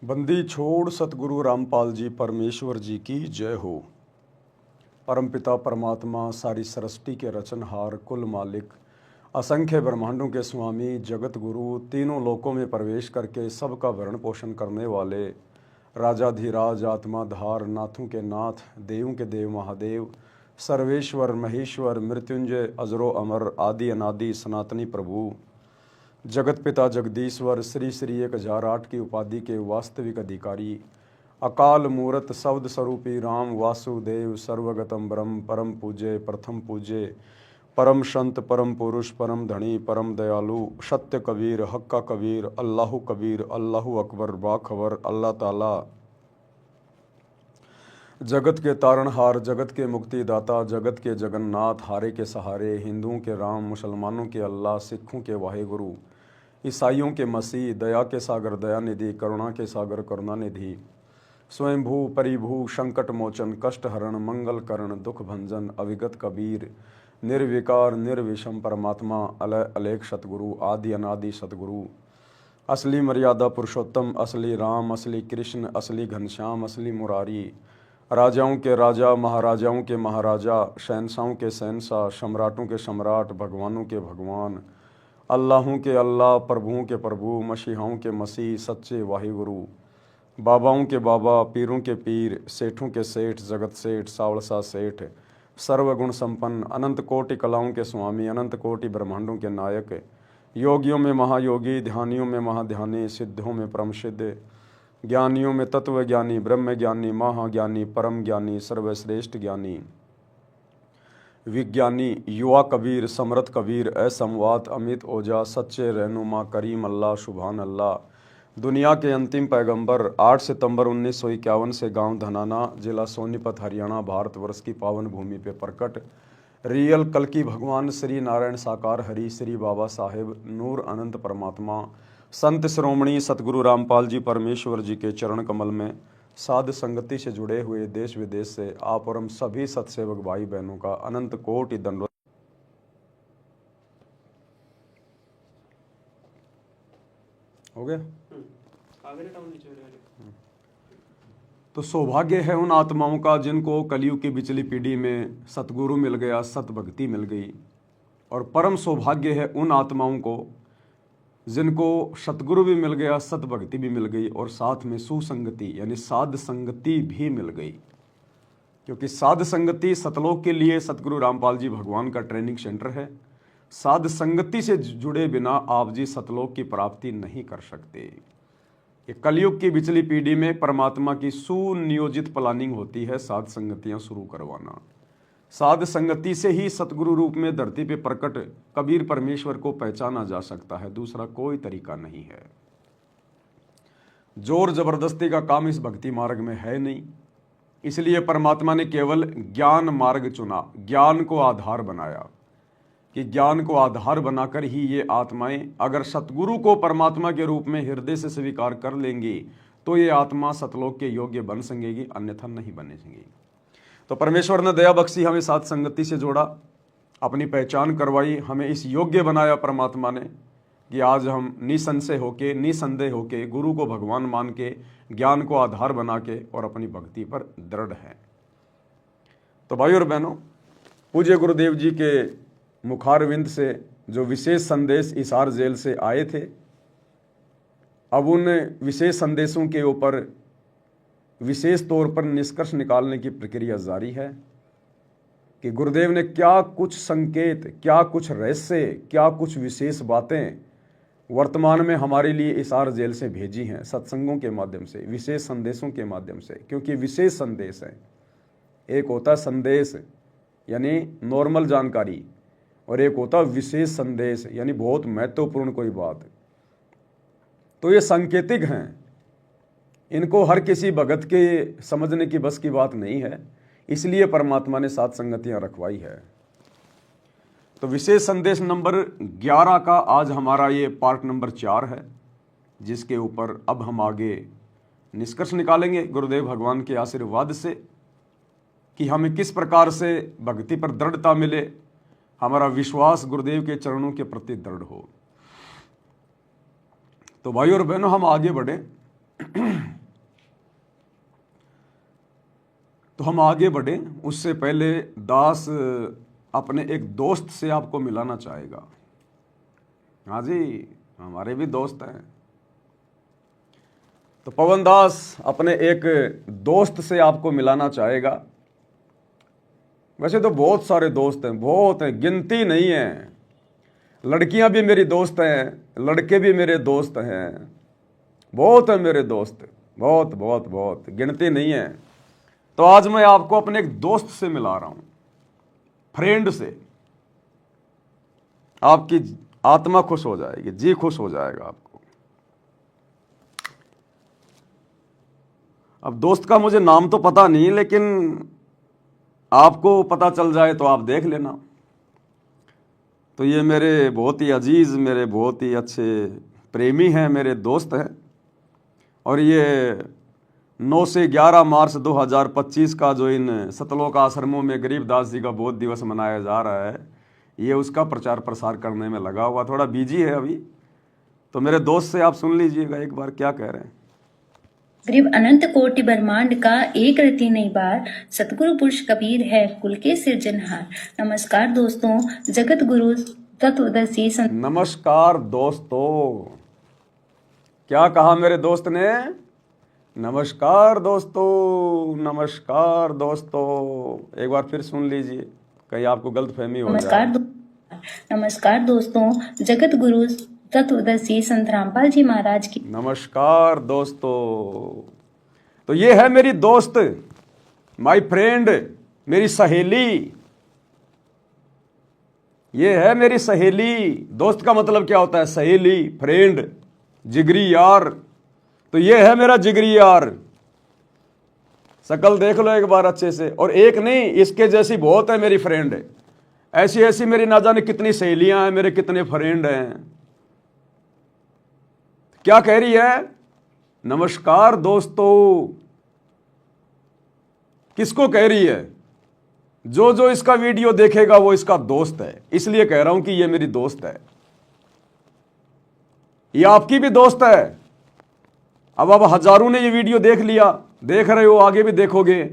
बंदी छोड़ सतगुरु रामपाल जी परमेश्वर जी की जय हो। परमपिता परमात्मा सारी सृष्टि के रचनहार कुल मालिक असंख्य ब्रह्मांडों के स्वामी जगत गुरु तीनों लोकों में प्रवेश करके सबका भरण पोषण करने वाले राजाधिराज आत्माधार नाथों के नाथ देवों के देव महादेव सर्वेश्वर महेश्वर मृत्युंजय अजरो अमर आदि अनादि सनातनी प्रभु जगत पिता जगदीश्वर श्री श्री 1008 की उपाधि के वास्तविक अधिकारी अकाल मूरत शब्द स्वरूपी राम वासुदेव सर्वगतम ब्रह्म परम पूज्य प्रथम पूज्य परम संत परम पुरुष परम धनी परम दयालु सत्य कबीर हक्का कबीर अल्लाहु अकबर बाखबर अल्लाह ताला जगत के तारणहार जगत के मुक्तिदाता जगत के जगन्नाथ हारे के सहारे हिंदुओं के राम मुसलमानों के अल्लाह सिखों के वाहेगुरु ईसाइयों के मसीह दया के सागर दयानिधि करुणा के सागर करुणानिधि स्वयंभू परिभू संकट मोचन कष्ट हरण मंगल करण दुख भंजन अविगत कबीर निर्विकार निर्विषम परमात्मा अलय अलेख सतगुरु आदि अनादि सतगुरु असली मर्यादा पुरुषोत्तम असली राम असली कृष्ण असली घनश्याम असली मुरारी राजाओं के राजा महाराजाओं के महाराजा शहंशाहों के शहंशाह सम्राटों के सम्राट भगवानों के भगवान अल्लाहों के अल्लाह प्रभुओं के प्रभु मसीहाओं के मसीह सच्चे वाहिगुरु बाबाओं के बाबा पीरों के पीर सेठों के सेठ जगत सेठ सावलसा सेठ सर्वगुण संपन्न अनंत कोटि कलाओं के स्वामी अनंत कोटि ब्रह्मांडों के नायक योगियों में महायोगी ध्यानियों में महाध्यानी सिद्धों में परम सिद्ध ज्ञानियों में तत्व ज्ञानी ब्रह्म ज्ञानी महाज्ञानी परम ज्ञानी सर्वश्रेष्ठ ज्ञानी विज्ञानी युवा कबीर समरथ कबीर असमवात अमित ओझा सच्चे रहनुमा करीम अल्लाह सुभान अल्लाह दुनिया के अंतिम पैगंबर 8 सितंबर 1951 से गांव धनाना जिला सोनीपत हरियाणा भारतवर्ष की पावन भूमि पे प्रकट रियल कल की भगवान श्री नारायण साकार हरि श्री बाबा साहेब नूर अनंत परमात्मा संत श्रोमणी सतगुरु रामपाल जी परमेश्वर जी के चरण कमल में साध संगति से जुड़े हुए देश विदेश से आप और हम सभी सत्सेवक भाई बहनों का अनंत कोटि दंडवत। हो गया। तो सौभाग्य है उन आत्माओं का जिनको कलयुग की बिचली पीढ़ी में सतगुरु मिल गया सत भक्ति मिल गई और परम सौभाग्य है उन आत्माओं को जिनको सतगुरु भी मिल गया सत भक्ति भी मिल गई और साथ में सुसंगति यानी साध संगति भी मिल गई, क्योंकि साध संगति सतलोक के लिए सतगुरु रामपाल जी भगवान का ट्रेनिंग सेंटर है। साध संगति से जुड़े बिना आप जी सतलोक की प्राप्ति नहीं कर सकते। ये कलयुग की बिचली पीढ़ी में परमात्मा की सुनियोजित प्लानिंग होती है साध संगतियां शुरू करवाना। साध संगति से ही सतगुरु रूप में धरती पे प्रकट कबीर परमेश्वर को पहचाना जा सकता है, दूसरा कोई तरीका नहीं है। जोर जबरदस्ती का काम इस भक्ति मार्ग में है नहीं, इसलिए परमात्मा ने केवल ज्ञान मार्ग चुना, ज्ञान को आधार बनाया कि ज्ञान को आधार बनाकर ही ये आत्माएं अगर सतगुरु को परमात्मा के रूप में हृदय से स्वीकार कर लेंगी तो ये आत्मा सतलोक के योग्य बन सकेगी, अन्यथा नहीं बने सकेगी। तो परमेश्वर ने दया बख्शी, हमें साथ संगति से जोड़ा, अपनी पहचान करवाई, हमें इस योग्य बनाया परमात्मा ने कि आज हम निसंशय होके निसंदेह होके गुरु को भगवान मान के ज्ञान को आधार बना के और अपनी भक्ति पर दृढ़ हैं। तो भाई और बहनों, पूज्य गुरुदेव जी के मुखारविंद से जो विशेष संदेश हिसार जेल से आए थे, अब उन विशेष संदेशों के ऊपर विशेष तौर पर निष्कर्ष निकालने की प्रक्रिया जारी है कि गुरुदेव ने क्या कुछ संकेत, क्या कुछ रहस्य, क्या कुछ विशेष बातें वर्तमान में हमारे लिए हिसार जेल से भेजी हैं सत्संगों के माध्यम से, विशेष संदेशों के माध्यम से। क्योंकि विशेष संदेश है, एक होता है संदेश यानी नॉर्मल जानकारी और एक होता है विशेष संदेश यानी बहुत महत्वपूर्ण कोई बात। तो ये सांकेतिक हैं, इनको हर किसी भगत के समझने की बस की बात नहीं है, इसलिए परमात्मा ने सात संगतियां रखवाई है। तो विशेष संदेश नंबर 11 का आज हमारा ये पार्ट नंबर 4 है, जिसके ऊपर अब हम आगे निष्कर्ष निकालेंगे गुरुदेव भगवान के आशीर्वाद से कि हमें किस प्रकार से भक्ति पर दृढ़ता मिले, हमारा विश्वास गुरुदेव के चरणों के प्रति दृढ़ हो। तो भाइयों और बहनों, हम आगे बढ़े। तो हम आगे बढ़ें उससे पहले दास अपने एक दोस्त से आपको मिलाना चाहेगा। हाँ जी, हमारे भी दोस्त हैं। तो पवन दास अपने एक दोस्त से आपको मिलाना चाहेगा। वैसे तो बहुत सारे दोस्त हैं, बहुत हैं, गिनती नहीं है। लड़कियां भी मेरी दोस्त हैं, लड़के भी मेरे दोस्त हैं, बहुत हैं मेरे दोस्त, बहुत बहुत बहुत, गिनती नहीं है। तो आज मैं आपको अपने एक दोस्त से मिला रहा हूं, फ्रेंड से। आपकी आत्मा खुश हो जाएगी, जी खुश हो जाएगा आपको। अब दोस्त का मुझे नाम तो पता नहीं, लेकिन आपको पता चल जाए तो आप देख लेना। तो ये मेरे बहुत ही अजीज, मेरे बहुत ही अच्छे प्रेमी हैं, मेरे दोस्त हैं। और ये 9 से 11 मार्च 2025 का जो इन सतलोक आश्रमों में गरीबदास जी का बोध दिवस मनाया जा रहा है, ये उसका प्रचार प्रसार करने में लगा हुआ, थोड़ा बिजी है अभी। तो मेरे दोस्त से आप सुन लीजिएगा एक बार क्या कह रहे हैं। गरीब अनंत कोटि ब्रह्मांड का एक रति नहीं बार, सतगुरु पुरुष कबीर है कुल के सिरजनहार। नमस्कार दोस्तों, जगत गुरु तत्वदर्शी नमस्कार दोस्तों, क्या कहा मेरे दोस्त ने? नमस्कार दोस्तों, नमस्कार दोस्तों। एक बार फिर सुन लीजिए, कहीं आपको गलतफहमी हो जाए। नमस्कार दोस्तों, जगत गुरु तत्वदर्शी संत रामपाल जी महाराज की नमस्कार दोस्तों। तो ये है मेरी दोस्त, माय फ्रेंड, मेरी सहेली। ये है मेरी सहेली। दोस्त का मतलब क्या होता है? सहेली, फ्रेंड, जिगरी यार। तो ये है मेरा जिगरी यार। शकल देख लो एक बार अच्छे से। और एक नहीं, इसके जैसी बहुत है मेरी फ्रेंड। ऐसी ऐसी मेरी ना जाने कितनी सहेलियां हैं, मेरे कितने फ्रेंड हैं। क्या कह रही है? नमस्कार दोस्तों। किसको कह रही है? जो जो इसका वीडियो देखेगा वो इसका दोस्त है, इसलिए कह रहा हूं कि ये मेरी दोस्त है। ये आपकी भी दोस्त है। अब हजारों ने ये वीडियो देख लिया, देख रहे हो, आगे भी देखोगे।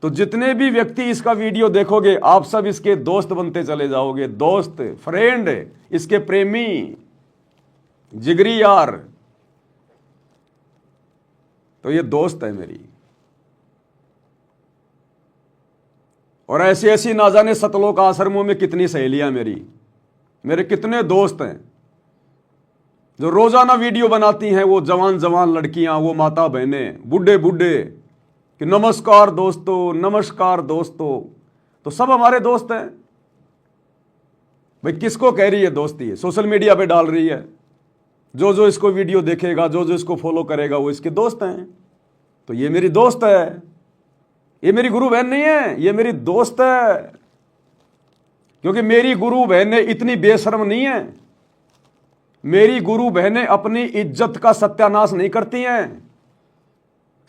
तो जितने भी व्यक्ति इसका वीडियो देखोगे, आप सब इसके दोस्त बनते चले जाओगे। दोस्त, फ्रेंड, इसके प्रेमी, जिगरी यार। तो ये दोस्त है मेरी। और ऐसी ऐसी ना जाने सतलोक आश्रमों में कितनी सहेलियां मेरे कितने दोस्त हैं जो रोजाना वीडियो बनाती हैं। वो जवान जवान लड़कियां, वो माता बहनें, बूढ़े बूढ़े, कि नमस्कार दोस्तों, नमस्कार दोस्तों। तो सब हमारे दोस्त हैं भाई। किसको कह रही है दोस्ती है? सोशल मीडिया पे डाल रही है। जो जो इसको वीडियो देखेगा, जो जो इसको फॉलो करेगा, वो इसके दोस्त हैं। तो ये मेरी दोस्त है। ये मेरी गुरु बहन नहीं है, ये मेरी दोस्त है। क्योंकि मेरी गुरु बहनें इतनी बेशर्म नहीं है। मेरी गुरु बहनें अपनी इज्जत का सत्यानाश नहीं करती हैं।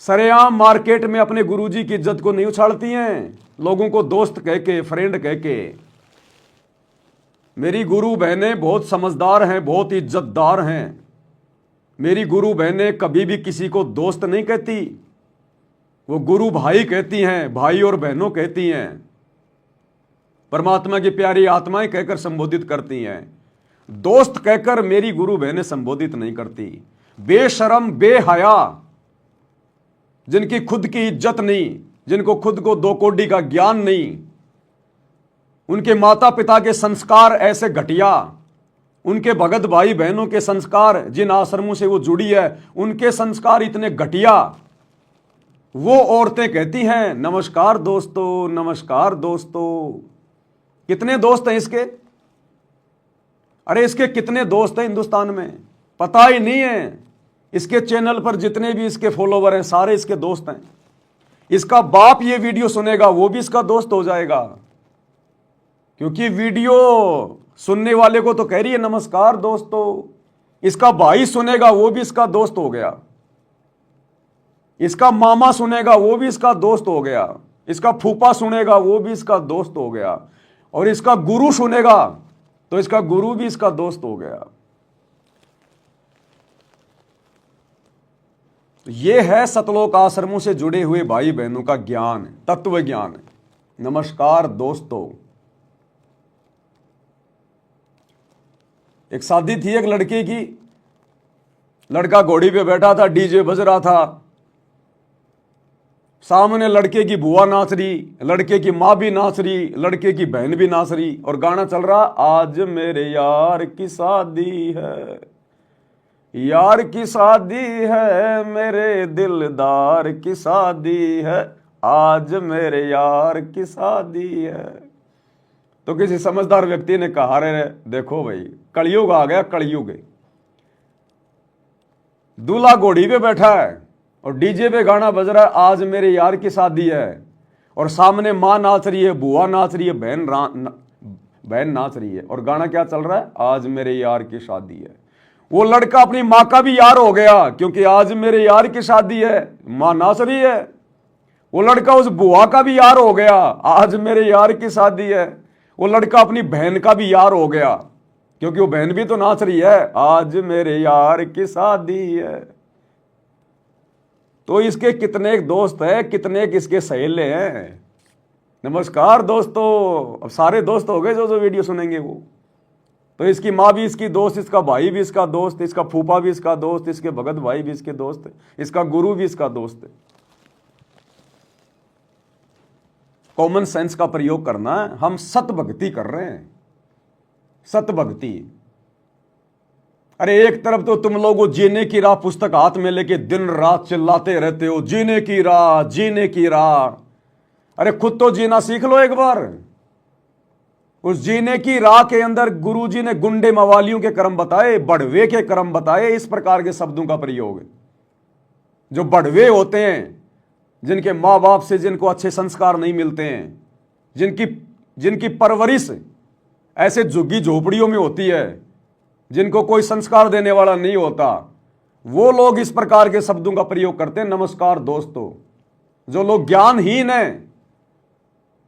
सरेआम मार्केट में अपने गुरुजी की इज्जत को नहीं उछालती हैं, लोगों को दोस्त कह के, फ्रेंड कह के। मेरी गुरु बहनें बहुत समझदार हैं, बहुत इज्जतदार हैं। मेरी गुरु बहनें कभी भी किसी को दोस्त नहीं कहती, वो गुरु भाई कहती हैं, भाई और बहनों कहती हैं। परमात्मा की प्यारी आत्माएं कहकर संबोधित करती हैं। दोस्त कहकर मेरी गुरु बहनें संबोधित नहीं करती। बेशरम, बेहया, जिनकी खुद की इज्जत नहीं, जिनको खुद को 2 कौड़ी का ज्ञान नहीं, उनके माता पिता के संस्कार ऐसे घटिया, उनके भगत भाई बहनों के संस्कार, जिन आश्रमों से वो जुड़ी है, उनके संस्कार इतने घटिया, वो औरतें कहती हैं नमस्कार दोस्तों, नमस्कार दोस्तों। कितने दोस्त हैं इसके? अरे इसके कितने दोस्त हैं हिंदुस्तान में, पता ही नहीं है। इसके चैनल पर जितने भी इसके फॉलोवर हैं, सारे इसके दोस्त हैं। इसका बाप ये वीडियो सुनेगा, वो भी इसका दोस्त हो जाएगा। क्योंकि वीडियो सुनने वाले को तो कह रही है नमस्कार दोस्तों। इसका भाई सुनेगा, वो भी इसका दोस्त हो गया। इसका मामा सुनेगा, वो भी इसका दोस्त हो गया। इसका फूफा सुनेगा, वो भी इसका दोस्त हो गया। और इसका गुरु सुनेगा तो इसका गुरु भी इसका दोस्त हो गया। ये है सतलोक आश्रमों से जुड़े हुए भाई बहनों का ज्ञान, तत्व ज्ञान। नमस्कार दोस्तों, एक शादी थी एक लड़के की, लड़का घोड़ी पे बैठा था, डीजे बज रहा था, सामने लड़के की बुआ नाच रही, लड़के की माँ भी नाच रही, लड़के की बहन भी नाच रही, और गाना चल रहा, आज मेरे यार की शादी है, यार की शादी है, मेरे दिलदार की शादी है, आज मेरे यार की शादी है। तो किसी समझदार व्यक्ति ने कहा, रे देखो भाई, कलयुग आ गया, कलयुग। दूल्हा घोड़ी पे बैठा है और डीजे पे गाना बज रहा है, आज मेरे यार की शादी है, और सामने माँ नाच रही है, बुआ नाच रही है, बहन नाच रही है, और गाना क्या चल रहा है, आज मेरे यार की शादी है। वो लड़का अपनी माँ का भी यार हो गया, क्योंकि आज मेरे यार की शादी है, माँ नाच रही है। वो लड़का उस बुआ का भी यार हो गया, आज मेरे यार की शादी है। वो लड़का अपनी बहन का भी यार हो गया, क्योंकि वो बहन भी तो नाच रही है, आज मेरे यार की शादी है। तो इसके कितने दोस्त हैं, कितने इसके सहेले हैं। नमस्कार दोस्तों, अब सारे दोस्त हो गए जो वीडियो सुनेंगे वो। तो इसकी माँ भी इसकी दोस्त, इसका भाई भी इसका दोस्त, इसका फूफा भी इसका दोस्त, इसके भगत भाई भी इसके दोस्त, इसका गुरु भी इसका दोस्त है। कॉमन सेंस का प्रयोग करना है। हम सत भक्ति कर रहे हैं, सत भक्ति। अरे एक तरफ तो तुम लोग वो जीने की राह पुस्तक हाथ में लेके दिन रात चिल्लाते रहते हो, जीने की राह, जीने की राह। अरे खुद तो जीना सीख लो एक बार। उस जीने की राह के अंदर गुरुजी ने गुंडे मवालियों के कर्म बताए, बढ़वे के कर्म बताए। इस प्रकार के शब्दों का प्रयोग है। जो बढ़वे होते हैं, जिनके माँ बाप से जिनको अच्छे संस्कार नहीं मिलते हैं, जिनकी परवरिश ऐसे झुग्गी झोपड़ियों में होती है, जिनको कोई संस्कार देने वाला नहीं होता, वो लोग इस प्रकार के शब्दों का प्रयोग करते हैं। नमस्कार दोस्तों, जो लोग ज्ञानहीन हैं,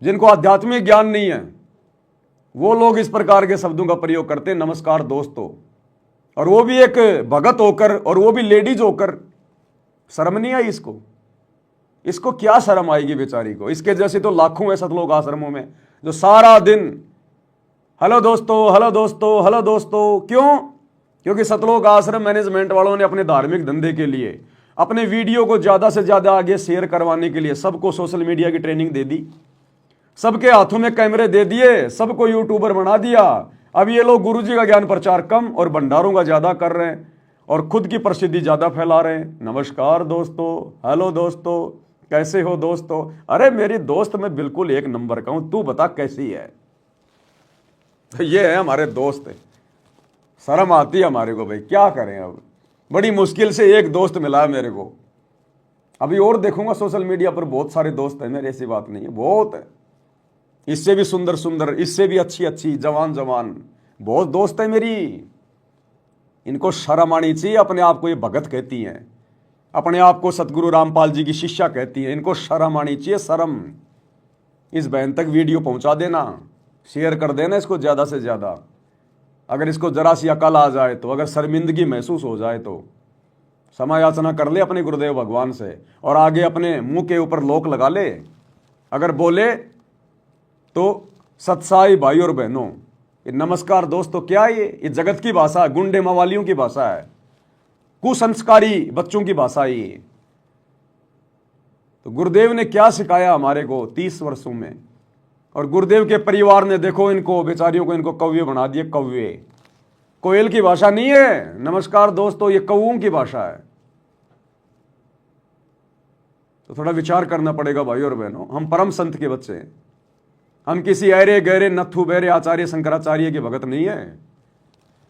जिनको आध्यात्मिक ज्ञान नहीं है, वो लोग इस प्रकार के शब्दों का प्रयोग करते हैं। नमस्कार दोस्तों, और वो भी एक भगत होकर, और वो भी लेडीज होकर। शर्म नहीं आई इसको? इसको क्या शर्म आएगी बेचारी को? इसके जैसे तो लाखों हैं सतलोक आश्रमों में, जो सारा दिन हेलो दोस्तों, हेलो दोस्तों, हेलो दोस्तों। क्यों? क्योंकि सतलोक आश्रम मैनेजमेंट वालों ने अपने धार्मिक धंधे के लिए, अपने वीडियो को ज्यादा से ज्यादा आगे शेयर करवाने के लिए सबको सोशल मीडिया की ट्रेनिंग दे दी, सबके हाथों में कैमरे दे दिए, सबको यूट्यूबर बना दिया। अब ये लोग गुरुजी का ज्ञान प्रचार कम और भंडारों का ज्यादा कर रहे हैं, और खुद की प्रसिद्धि ज्यादा फैला रहे हैं। नमस्कार दोस्तों, हेलो दोस्तों, कैसे हो दोस्तों? अरे मेरी दोस्त मैं बिल्कुल एक नंबर का हूं, तू बता कैसी है? ये है हमारे दोस्त। शर्म आती है हमारे को भाई, क्या करें अब। बड़ी मुश्किल से एक दोस्त मिला है मेरे को। अभी और देखूंगा सोशल मीडिया पर, बहुत सारे दोस्त हैं मेरे, ऐसी बात नहीं है, बहुत है। इससे भी सुंदर सुंदर, इससे भी अच्छी अच्छी, जवान जवान बहुत दोस्त है मेरी। इनको शर्म आनी चाहिए। अपने आप को ये भगत कहती हैं, अपने आप को सतगुरु रामपाल जी की शिष्या कहती है। इनको शर्म आनी चाहिए, शर्म। इस बहन तक वीडियो पहुंचा देना, शेयर कर देना इसको ज़्यादा से ज़्यादा। अगर इसको जरा सी अकल आ जाए तो, अगर शर्मिंदगी महसूस हो जाए तो क्षमा याचना कर ले अपने गुरुदेव भगवान से, और आगे अपने मुंह के ऊपर लोक लगा ले। अगर बोले तो सत्साई भाई और बहनों, ये नमस्कार दोस्तों क्या है? ये जगत की भाषा है, गुंडे मवालियों की भाषा है, कुसंस्कारी बच्चों की भाषा है ये। तो गुरुदेव ने क्या सिखाया हमारे को 30 वर्षों में? और गुरुदेव के परिवार ने देखो इनको बेचारियों को, इनको कौवे बना दिए। कौवे, कोयल की भाषा नहीं है नमस्कार दोस्तों, ये कौओं की भाषा है। तो थोड़ा विचार करना पड़ेगा भाई और बहनों। हम परम संत के बच्चे हैं, हम किसी ऐरे गहरे नथु बैरे आचार्य शंकराचार्य के भगत नहीं है।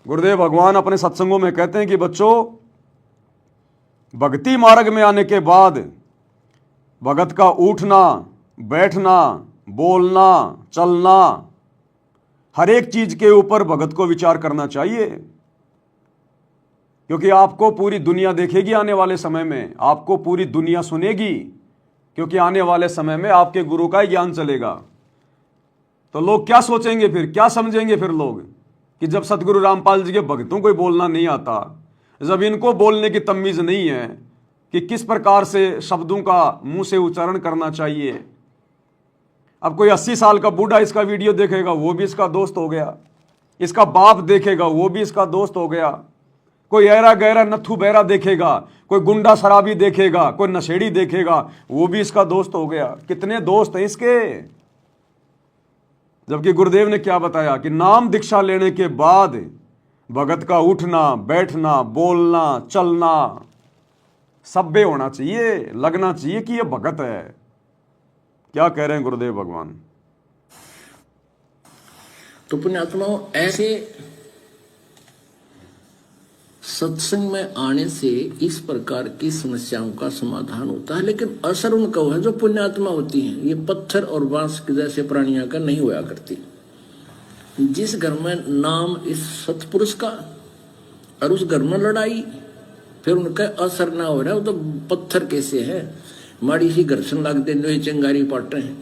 गुरुदेव भगवान अपने सत्संगों में कहते हैं कि बच्चों, भक्ति मार्ग में आने के बाद भगत का उठना, बैठना, बोलना, चलना, हर एक चीज के ऊपर भगत को विचार करना चाहिए। क्योंकि आपको पूरी दुनिया देखेगी आने वाले समय में, आपको पूरी दुनिया सुनेगी, क्योंकि आने वाले समय में आपके गुरु का ही ज्ञान चलेगा। तो लोग क्या सोचेंगे फिर, क्या समझेंगे फिर लोग, कि जब सतगुरु रामपाल जी के भक्तों को बोलना नहीं आता, जब इनको बोलने की तमीज नहीं है, कि किस प्रकार से शब्दों का मुंह से उच्चारण करना चाहिए। अब कोई 80 साल का बूढ़ा इसका वीडियो देखेगा, वो भी इसका दोस्त हो गया। इसका बाप देखेगा, वो भी इसका दोस्त हो गया। कोई ऐरा गहरा नथु बहरा देखेगा, कोई गुंडा शराबी देखेगा, कोई नशेड़ी देखेगा, वो भी इसका दोस्त हो गया। कितने दोस्त हैं इसके। जबकि गुरुदेव ने क्या बताया कि नाम दीक्षा लेने के बाद भगत का उठना, बैठना, बोलना, चलना सभ्य होना चाहिए, लगना चाहिए कि ये भगत है। क्या कह रहे हैं गुरुदेव भगवान। तो पुण्यात्माओं, ऐसे सत्संग में आने से इस प्रकार की समस्याओं का समाधान होता है, लेकिन असर उनका है जो पुण्यात्मा होती हैं। ये पत्थर और बांस के जैसे प्राणियों का नहीं हुआ करती। जिस घर में नाम इस सतपुरुष का और उस घर में लड़ाई, फिर उनका असर ना हो रहा है, वो तो पत्थर कैसे है, माड़ी सी घर्षण लग दे चिंगारी पाटे हैं।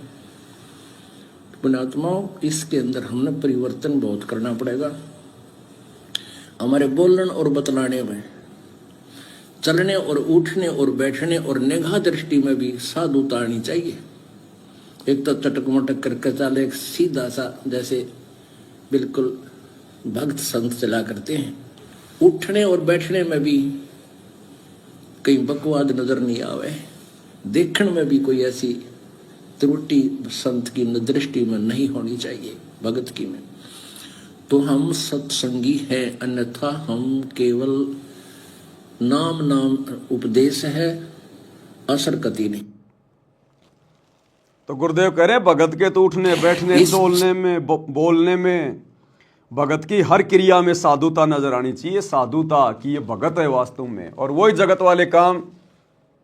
पुण्यात्माओं, इसके अंदर हमने परिवर्तन बहुत करना पड़ेगा। हमारे बोलने और बतलाने में, चलने और उठने और बैठने और निगाह दृष्टि में भी साधुता आनी चाहिए। एक तो चटक मटक करके चले, एक सीधा सा जैसे बिल्कुल भक्त संत चला करते हैं। उठने और बैठने में भी कहीं बकवाद नजर नहीं आवे, देखने में भी कोई ऐसी त्रुटि संत की दृष्टि में नहीं होनी चाहिए, भगत की में। तो हम सत्संगी हैं, अन्यथा हम केवल नाम उपदेश है, असर कति नहीं। तो गुरुदेव कह रहे भगत के तो उठने, बैठने, चलने में, बोलने में, भगत की हर क्रिया में साधुता नजर आनी चाहिए। साधुता कि ये भगत है वास्तव में। और वही जगत वाले काम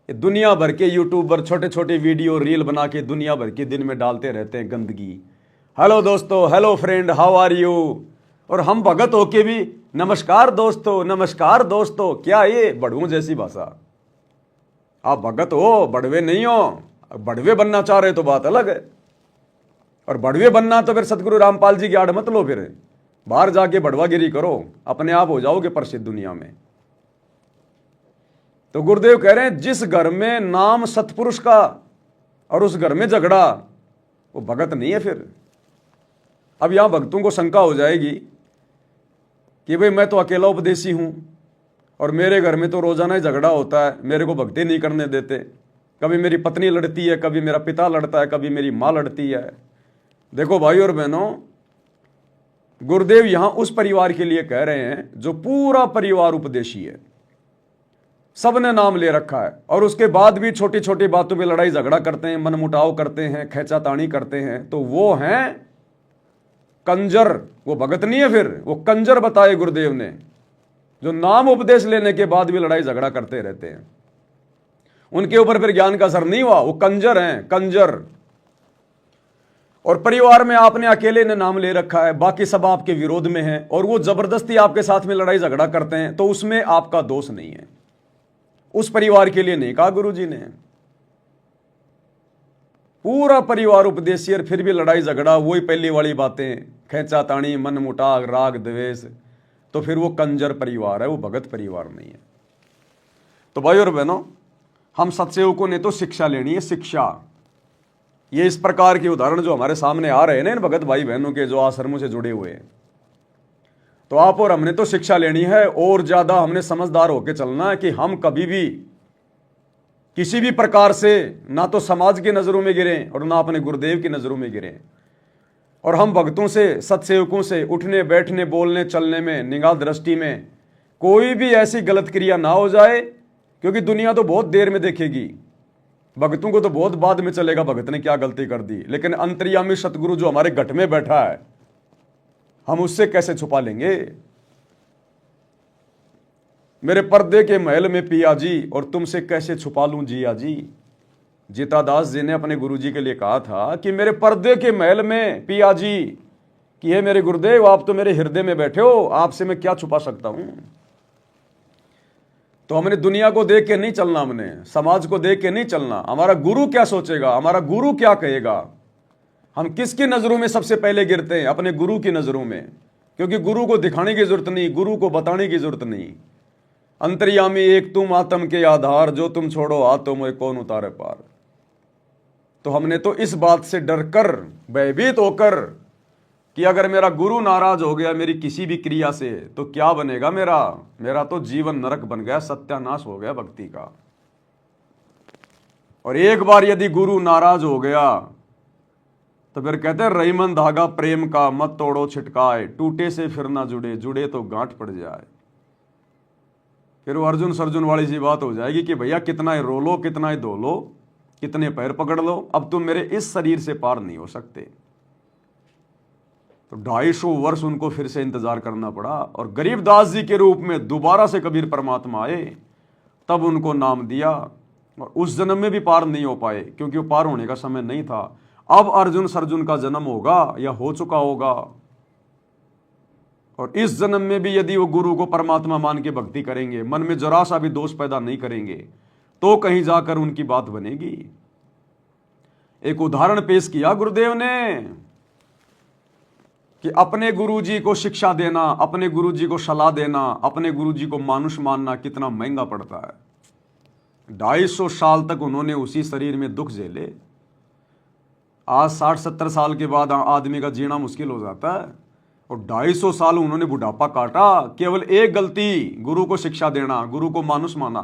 दुनिया भर के यूट्यूबर छोटे छोटे वीडियो रील बना के दुनिया भर के दिन में डालते रहते हैं गंदगी। हेलो दोस्तों, hello friend, how are you. और हम भगत होके भी नमस्कार दोस्तों, नमस्कार दोस्तों। क्या ये बड़ुओं जैसी भाषा। आप भगत हो, बड़वे नहीं हो। बड़वे बनना चाह रहे तो बात अलग है। और बड़वे बनना तो फिर सतगुरु रामपाल जी की आड़ मत लो, फिर बाहर जाके बड़वागिरी करो, अपने आप हो जाओगे प्रसिद्ध दुनिया में। तो गुरुदेव कह रहे हैं जिस घर में नाम सतपुरुष का और उस घर में झगड़ा, वो भगत नहीं है। फिर अब यहां भक्तों को शंका हो जाएगी कि भाई मैं तो अकेला उपदेशी हूं और मेरे घर में तो रोजाना ही झगड़ा होता है, मेरे को भक्ति नहीं करने देते। कभी मेरी पत्नी लड़ती है, कभी मेरा पिता लड़ता है, कभी मेरी माँ लड़ती है। देखो भाई और बहनों, गुरुदेव यहां उस परिवार के लिए कह रहे हैं जो पूरा परिवार उपदेशी है, सबने नाम ले रखा है और उसके बाद भी छोटी छोटी बातों पे लड़ाई झगड़ा करते हैं, मनमुटाव करते हैं, खींचातानी करते हैं, तो वो हैं कंजर। वो भगत नहीं है, फिर वो कंजर बताए गुरुदेव ने, जो नाम उपदेश लेने के बाद भी लड़ाई झगड़ा करते रहते हैं। उनके ऊपर फिर ज्ञान का असर नहीं हुआ, वो कंजर हैं, कंजर। और परिवार में आपने अकेले ने नाम ले रखा है, बाकी सब आपके विरोध में हैं और वो जबरदस्ती आपके साथ में लड़ाई झगड़ा करते हैं, तो उसमें आपका दोष नहीं है। उस परिवार के लिए नहीं कहा गुरु जी ने। पूरा परिवार उपदेशी और फिर भी लड़ाई झगड़ा, वही पहली वाली बातें, खेचा ताणी, मन मुटाव, राग द्वेष, तो फिर वो कंजर परिवार है, वो भगत परिवार नहीं है। तो भाई और बहनों, हम सत्सेवकों ने तो शिक्षा लेनी है, शिक्षा। ये इस प्रकार के उदाहरण जो हमारे सामने आ रहे हैं ना इन भगत भाई बहनों के, जो आश्रमों से जुड़े हुए हैं, तो आप और हमने तो शिक्षा लेनी है। और ज्यादा हमने समझदार होकर चलना है कि हम कभी भी किसी भी प्रकार से ना तो समाज की नजरों में गिरें और ना अपने गुरुदेव की नजरों में गिरें। और हम भक्तों से, सत्सेवकों से उठने, बैठने, बोलने, चलने में, निगाह दृष्टि में कोई भी ऐसी गलत क्रिया ना हो जाए, क्योंकि दुनिया तो बहुत देर में देखेगी, भक्तों को तो बहुत बाद में चलेगा भगत ने क्या गलती कर दी। लेकिन अंतर्यामी सतगुरु जो हमारे घट में बैठा है, हम उससे कैसे छुपा लेंगे। मेरे पर्दे के महल में पिया जी और तुमसे कैसे छुपा लूं जिया जी। जीतादास जी ने अपने गुरुजी के लिए कहा था कि मेरे पर्दे के महल में पिया जी, कि हे मेरे गुरुदेव, आप तो मेरे हृदय में बैठे हो, आपसे मैं क्या छुपा सकता हूं। तो हमने दुनिया को देख के नहीं चलना, हमने समाज को देख के नहीं चलना। हमारा गुरु क्या सोचेगा, हमारा गुरु क्या कहेगा। हम किसकी नजरों में सबसे पहले गिरते हैं? अपने गुरु की नजरों में। क्योंकि गुरु को दिखाने की जरूरत नहीं, गुरु को बताने की जरूरत नहीं। अंतर्यामी एक तुम आत्म के आधार, जो तुम छोड़ो हाथों में कौन उतारे पार। तो हमने तो इस बात से डरकर, भयभीत होकर कि अगर मेरा गुरु नाराज हो गया मेरी किसी भी क्रिया से तो क्या बनेगा मेरा तो जीवन नरक बन गया, सत्यानाश हो गया भक्ति का। और एक बार यदि गुरु नाराज हो गया तो फिर कहते हैं रहीमन धागा प्रेम का मत तोड़ो छिटकाए, टूटे से फिर ना जुड़े, जुड़े तो गांठ पड़ जाए। फिर वो अर्जुन सर्जुन वाली सी बात हो जाएगी कि भैया कितना ही रो लो, कितना ही धो लो, कितने पैर पकड़ लो, अब तुम मेरे इस शरीर से पार नहीं हो सकते। तो 250 वर्ष उनको फिर से इंतजार करना पड़ा और गरीबदास जी के रूप में दोबारा से कबीर परमात्मा आए, तब उनको नाम दिया। और उस जन्म में भी पार नहीं हो पाए क्योंकि वो पार होने का समय नहीं था। अब अर्जुन सर्जुन का जन्म होगा या हो चुका होगा, और इस जन्म में भी यदि वो गुरु को परमात्मा मान के भक्ति करेंगे, मन में जरा सा भी दोष पैदा नहीं करेंगे, तो कहीं जाकर उनकी बात बनेगी। एक उदाहरण पेश किया गुरुदेव ने कि अपने गुरुजी को शिक्षा देना, अपने गुरुजी को सलाह देना, अपने गुरुजी को मानुष मानना कितना महंगा पड़ता है। 250 साल तक उन्होंने उसी शरीर में दुख झेले। आज 60-70 साल के बाद आदमी का जीना मुश्किल हो जाता है, और 250 साल उन्होंने बुढ़ापा काटा केवल एक गलती, गुरु को शिक्षा देना, गुरु को मानुष माना।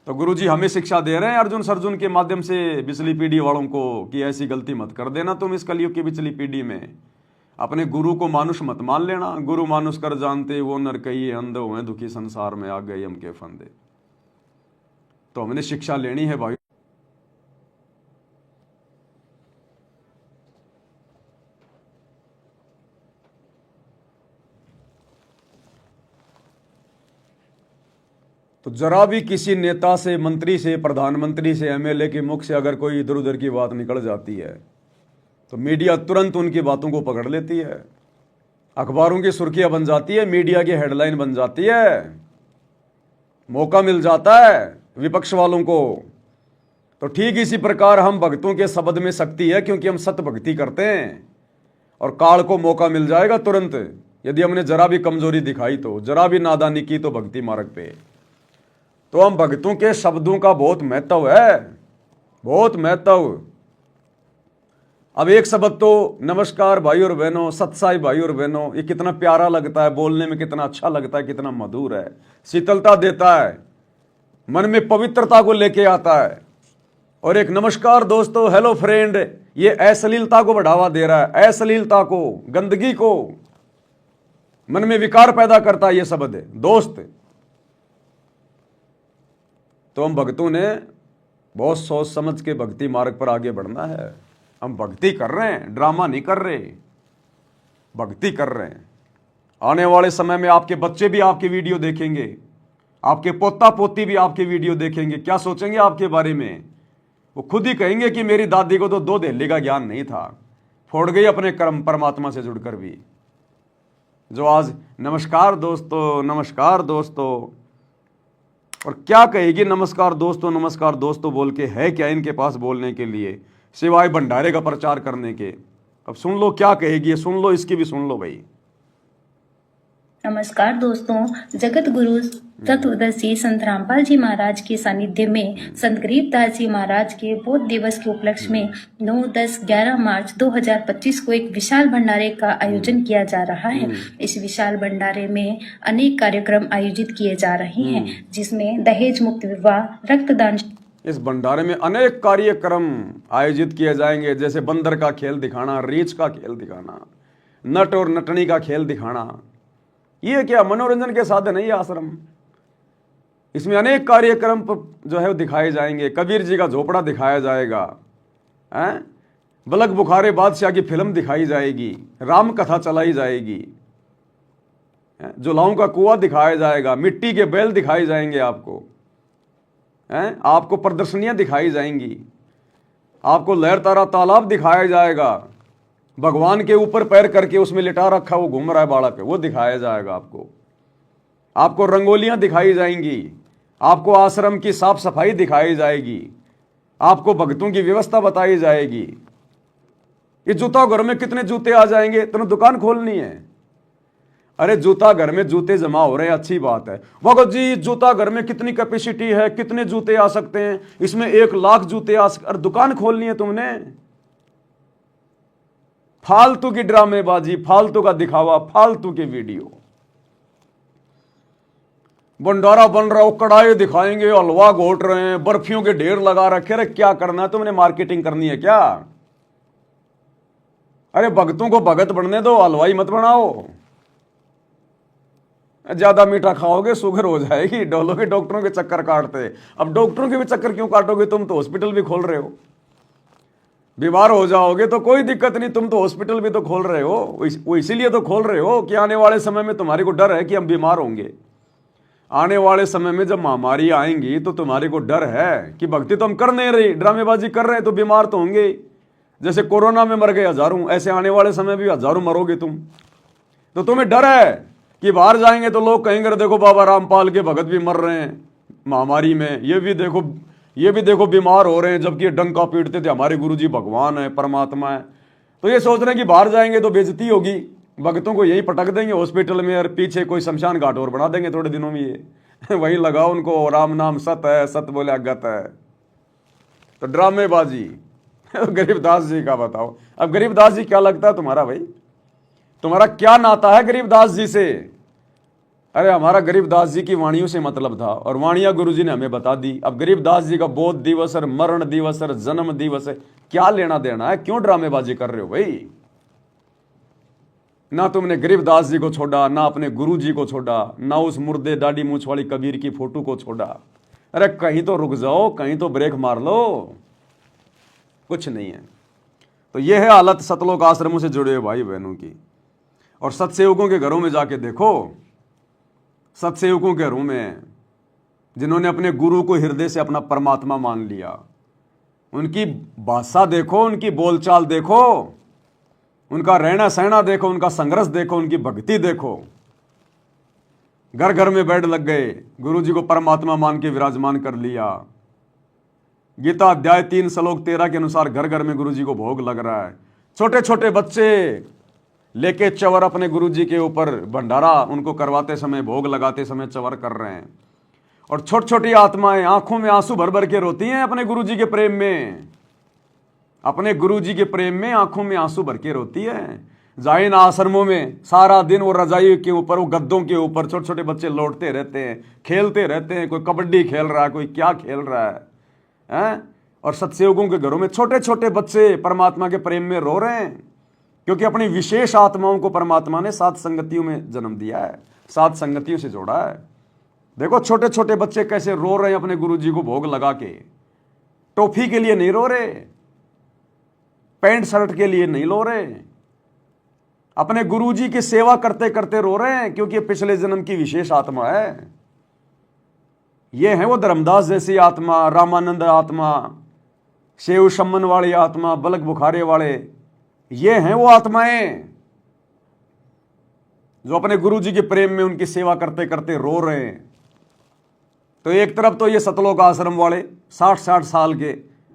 तो गुरुजी हमें शिक्षा दे रहे हैं अर्जुन सर्जुन के माध्यम से बिचली पीढ़ी वालों को कि ऐसी गलती मत कर देना तुम इस कलयुग की बिचली पीढ़ी में, अपने गुरु को मानुष मत मान लेना। गुरु मानुष कर जानते वो नर कहिए, अंधे हुए दुखी संसार में आ गए हम के फंदे। तो हमने शिक्षा लेनी है भाई। तो जरा भी किसी नेता से, मंत्री से, प्रधानमंत्री से, एमएलए के मुख से अगर कोई इधर उधर की बात निकल जाती है तो मीडिया तुरंत उनकी बातों को पकड़ लेती है, अखबारों की सुर्खियां बन जाती है, मीडिया की हेडलाइन बन जाती है, मौका मिल जाता है विपक्ष वालों को। तो ठीक इसी प्रकार हम भक्तों के शब्द में शक्ति है, क्योंकि हम सत्य भक्ति करते हैं, और काल को मौका मिल जाएगा तुरंत यदि हमने जरा भी कमजोरी दिखाई, तो जरा भी नादानी की तो भक्ति मार्ग पे। तो हम भक्तों के शब्दों का बहुत महत्व है, बहुत महत्व। अब एक शब्द तो नमस्कार भाई और बहनों, सत्साई भाई और बहनों, ये कितना प्यारा लगता है, बोलने में कितना अच्छा लगता है, कितना मधुर है, शीतलता देता है, मन में पवित्रता को लेके आता है। और एक नमस्कार दोस्तों, हेलो फ्रेंड, ये अश्लीलता को बढ़ावा दे रहा है, अश्लीलता को, गंदगी को, मन में विकार पैदा करता है ये शब्द है दोस्त। तो हम भक्तों ने बहुत सोच समझ के भक्ति मार्ग पर आगे बढ़ना है। हम भक्ति कर रहे हैं, ड्रामा नहीं कर रहे, भक्ति कर रहे हैं। आने वाले समय में आपके बच्चे भी आपकी वीडियो देखेंगे, आपके पोता पोती भी आपकी वीडियो देखेंगे। क्या सोचेंगे आपके बारे में? वो खुद ही कहेंगे कि मेरी दादी को तो 2 दहली का ज्ञान नहीं था, फोड़ गई अपने कर्म परमात्मा से जुड़कर भी। जो आज नमस्कार दोस्तों, नमस्कार दोस्तों, और क्या कहेगी नमस्कार दोस्तों बोल के? है क्या इनके पास बोलने के लिए सिवाय भंडारे का प्रचार करने के? अब सुन लो क्या कहेगी, सुन लो, इसकी भी सुन लो भाई। नमस्कार दोस्तों, जगत गुरु तत्वदर्शी संत रामपाल जी महाराज के सानिध्य में संत गरीबदास जी महाराज के बोध दिवस के उपलक्ष्य में 9, 10, 11 मार्च 2025 को एक विशाल भंडारे का आयोजन किया जा रहा है। इस विशाल भंडारे में अनेक कार्यक्रम आयोजित किए जा रहे हैं, जिसमें दहेज मुक्त विवाह, रक्तदान। इस भंडारे में अनेक कार्यक्रम आयोजित किए जाएंगे, जैसे बंदर का खेल दिखाना, रीछ का खेल दिखाना, नट और नटनी का खेल दिखाना। ये क्या मनोरंजन के साधन है ये आश्रम? इसमें अनेक कार्यक्रम जो है वो दिखाए जाएंगे। कबीर जी का झोपड़ा दिखाया जाएगा, बलक बुखारे बादशाह की फिल्म दिखाई जाएगी, राम कथा चलाई जाएगी, जुलाओं का कुआं दिखाया जाएगा, मिट्टी के बैल दिखाए जाएंगे आपको, आपको प्रदर्शनियां दिखाई जाएंगी, आपको लहर तारा तालाब दिखाया जाएगा, भगवान के ऊपर पैर करके उसमें लिटा रखा वो घूम रहा है बालक, वो दिखाया जाएगा आपको रंगोलियां दिखाई जाएंगी, आपको आश्रम की साफ सफाई दिखाई जाएगी, आपको भक्तों की व्यवस्था बताई जाएगी। ये जूता घर में कितने जूते आ जाएंगे, तुमने दुकान खोलनी है। अरे जूता घर में जूते जमा हो रहे हैं, अच्छी बात है। भगत जी जूता घर में कितनी कैपेसिटी है, कितने जूते आ सकते हैं, इसमें 1 लाख जूते आ सकते। अरे दुकान खोलनी है तुमने, फालतू की ड्रामेबाजी, फालतू का दिखावा, फालतू की वीडियो। भंडारा बन रहा हो, कड़ाई दिखाएंगे, हलवा घोट रहे हैं, बर्फियों के ढेर लगा रखे। अरे क्या करना है तुमने, मार्केटिंग करनी है क्या? अरे भगतों को भगत बनने दो, हलवाई मत बनाओ। ज्यादा मीठा खाओगे शुगर हो जाएगी, डोलोगे डॉक्टरों के चक्कर काटते। अब डॉक्टरों के भी चक्कर क्यों काटोगे, तुम तो हॉस्पिटल भी खोल रहे हो। बीमार हो जाओगे तो कोई दिक्कत नहीं, तुम तो हॉस्पिटल भी तो खोल रहे हो। वो इसीलिए तो खोल रहे हो कि आने वाले समय में तुम्हारे को डर है कि हम बीमार होंगे। आने वाले समय में जब महामारी आएंगी तो तुम्हारे को डर है कि भक्ति तो हम कर नहीं रही, ड्रामेबाजी कर रहे हैं, तो बीमार तो होंगे। जैसे कोरोना में मर गए हजारों, ऐसे आने वाले समय भी हजारों मरोगे तुम। तो तुम्हें डर है कि बाहर जाएंगे तो लोग कहेंगे देखो बाबा रामपाल के भगत भी मर रहे हैं महामारी में, ये भी देखो बीमार हो रहे हैं, जबकि डंका पीटते थे हमारे गुरुजी भगवान है, परमात्मा है। तो ये सोच रहे हैं कि बाहर जाएंगे तो बेइज्जती होगी, भक्तों को यही पटक देंगे हॉस्पिटल में, और पीछे कोई शमशान घाट और बना देंगे थोड़े दिनों में। ये वहीं लगाओ उनको, राम नाम सत है, सत बोले अगत है। तो ड्रामेबाजी। गरीबदास जी का बताओ, अब गरीबदास जी क्या लगता है तुम्हारा भाई, तुम्हारा क्या नाता है गरीबदास जी से? अरे हमारा गरीबदास जी की वाणियों से मतलब था, और वाणियां गुरु जी ने हमें बता दी। अब गरीबदास जी का बोध दिवस और मरण दिवस और जन्म दिवस है, क्या लेना देना है? क्यों ड्रामेबाजी कर रहे हो भाई? ना तुमने गरीबदास जी को छोड़ा, ना अपने गुरु जी को छोड़ा, ना उस मुर्दे दाढ़ी मूछ वाली कबीर की फोटो को छोड़ा। अरे कहीं तो रुक जाओ, कहीं तो ब्रेक मार लो, कुछ नहीं है। तो यह है हालत सतलोक आश्रमों से जुड़े हुए भाई बहनों की। और सत्सेवकों के घरों में जाके देखो, सत्सेवकों के घरों में जिन्होंने अपने गुरु को हृदय से अपना परमात्मा मान लिया, उनकी भाषा देखो, उनकी बोलचाल देखो, उनका रहना सहना देखो, उनका संघर्ष देखो, उनकी भक्ति देखो। घर घर में बेड लग गए, गुरु जी को परमात्मा मान के विराजमान कर लिया। गीता अध्याय 3 श्लोक 13 के अनुसार घर घर में गुरु जी को भोग लग रहा है। छोटे छोटे बच्चे लेके चवर अपने गुरु जी के ऊपर भंडारा उनको करवाते समय, भोग लगाते समय चवर कर रहे हैं। और छोटी छोटी आत्माएं आंखों में आंसू भर भर के रोती हैं अपने गुरु जी के प्रेम में, अपने गुरु जी के प्रेम में आंखों में आंसू भर के रोती है। जाइन आश्रमों में सारा दिन वो रजाई के ऊपर, वो गद्दों के ऊपर छोटे छोटे बच्चे लौटते रहते हैं, खेलते रहते हैं। कोई कबड्डी खेल रहा है, कोई क्या खेल रहा है? और सत्सेवकों के घरों में छोटे छोटे बच्चे परमात्मा के प्रेम में रो रहे हैं, क्योंकि अपनी विशेष आत्माओं को परमात्मा ने 7 संगतियों में जन्म दिया है, 7 संगतियों से जोड़ा है। देखो छोटे छोटे बच्चे कैसे रो रहे हैं अपने गुरु जी को भोग लगा के। टॉफी के लिए नहीं रो रहे, पैंट शर्ट के लिए नहीं रो रहे, अपने गुरुजी की सेवा करते करते रो रहे हैं, क्योंकि पिछले जन्म की विशेष आत्मा है। ये है वो धर्मदास जैसी आत्मा, रामानंद आत्मा, शेव शमन वाली आत्मा, बलक बुखारे वाले, ये हैं वो आत्माएं जो अपने गुरुजी के प्रेम में उनकी सेवा करते करते रो रहे हैं। तो एक तरफ तो ये सतलोक आश्रम वाले 60-60 साल के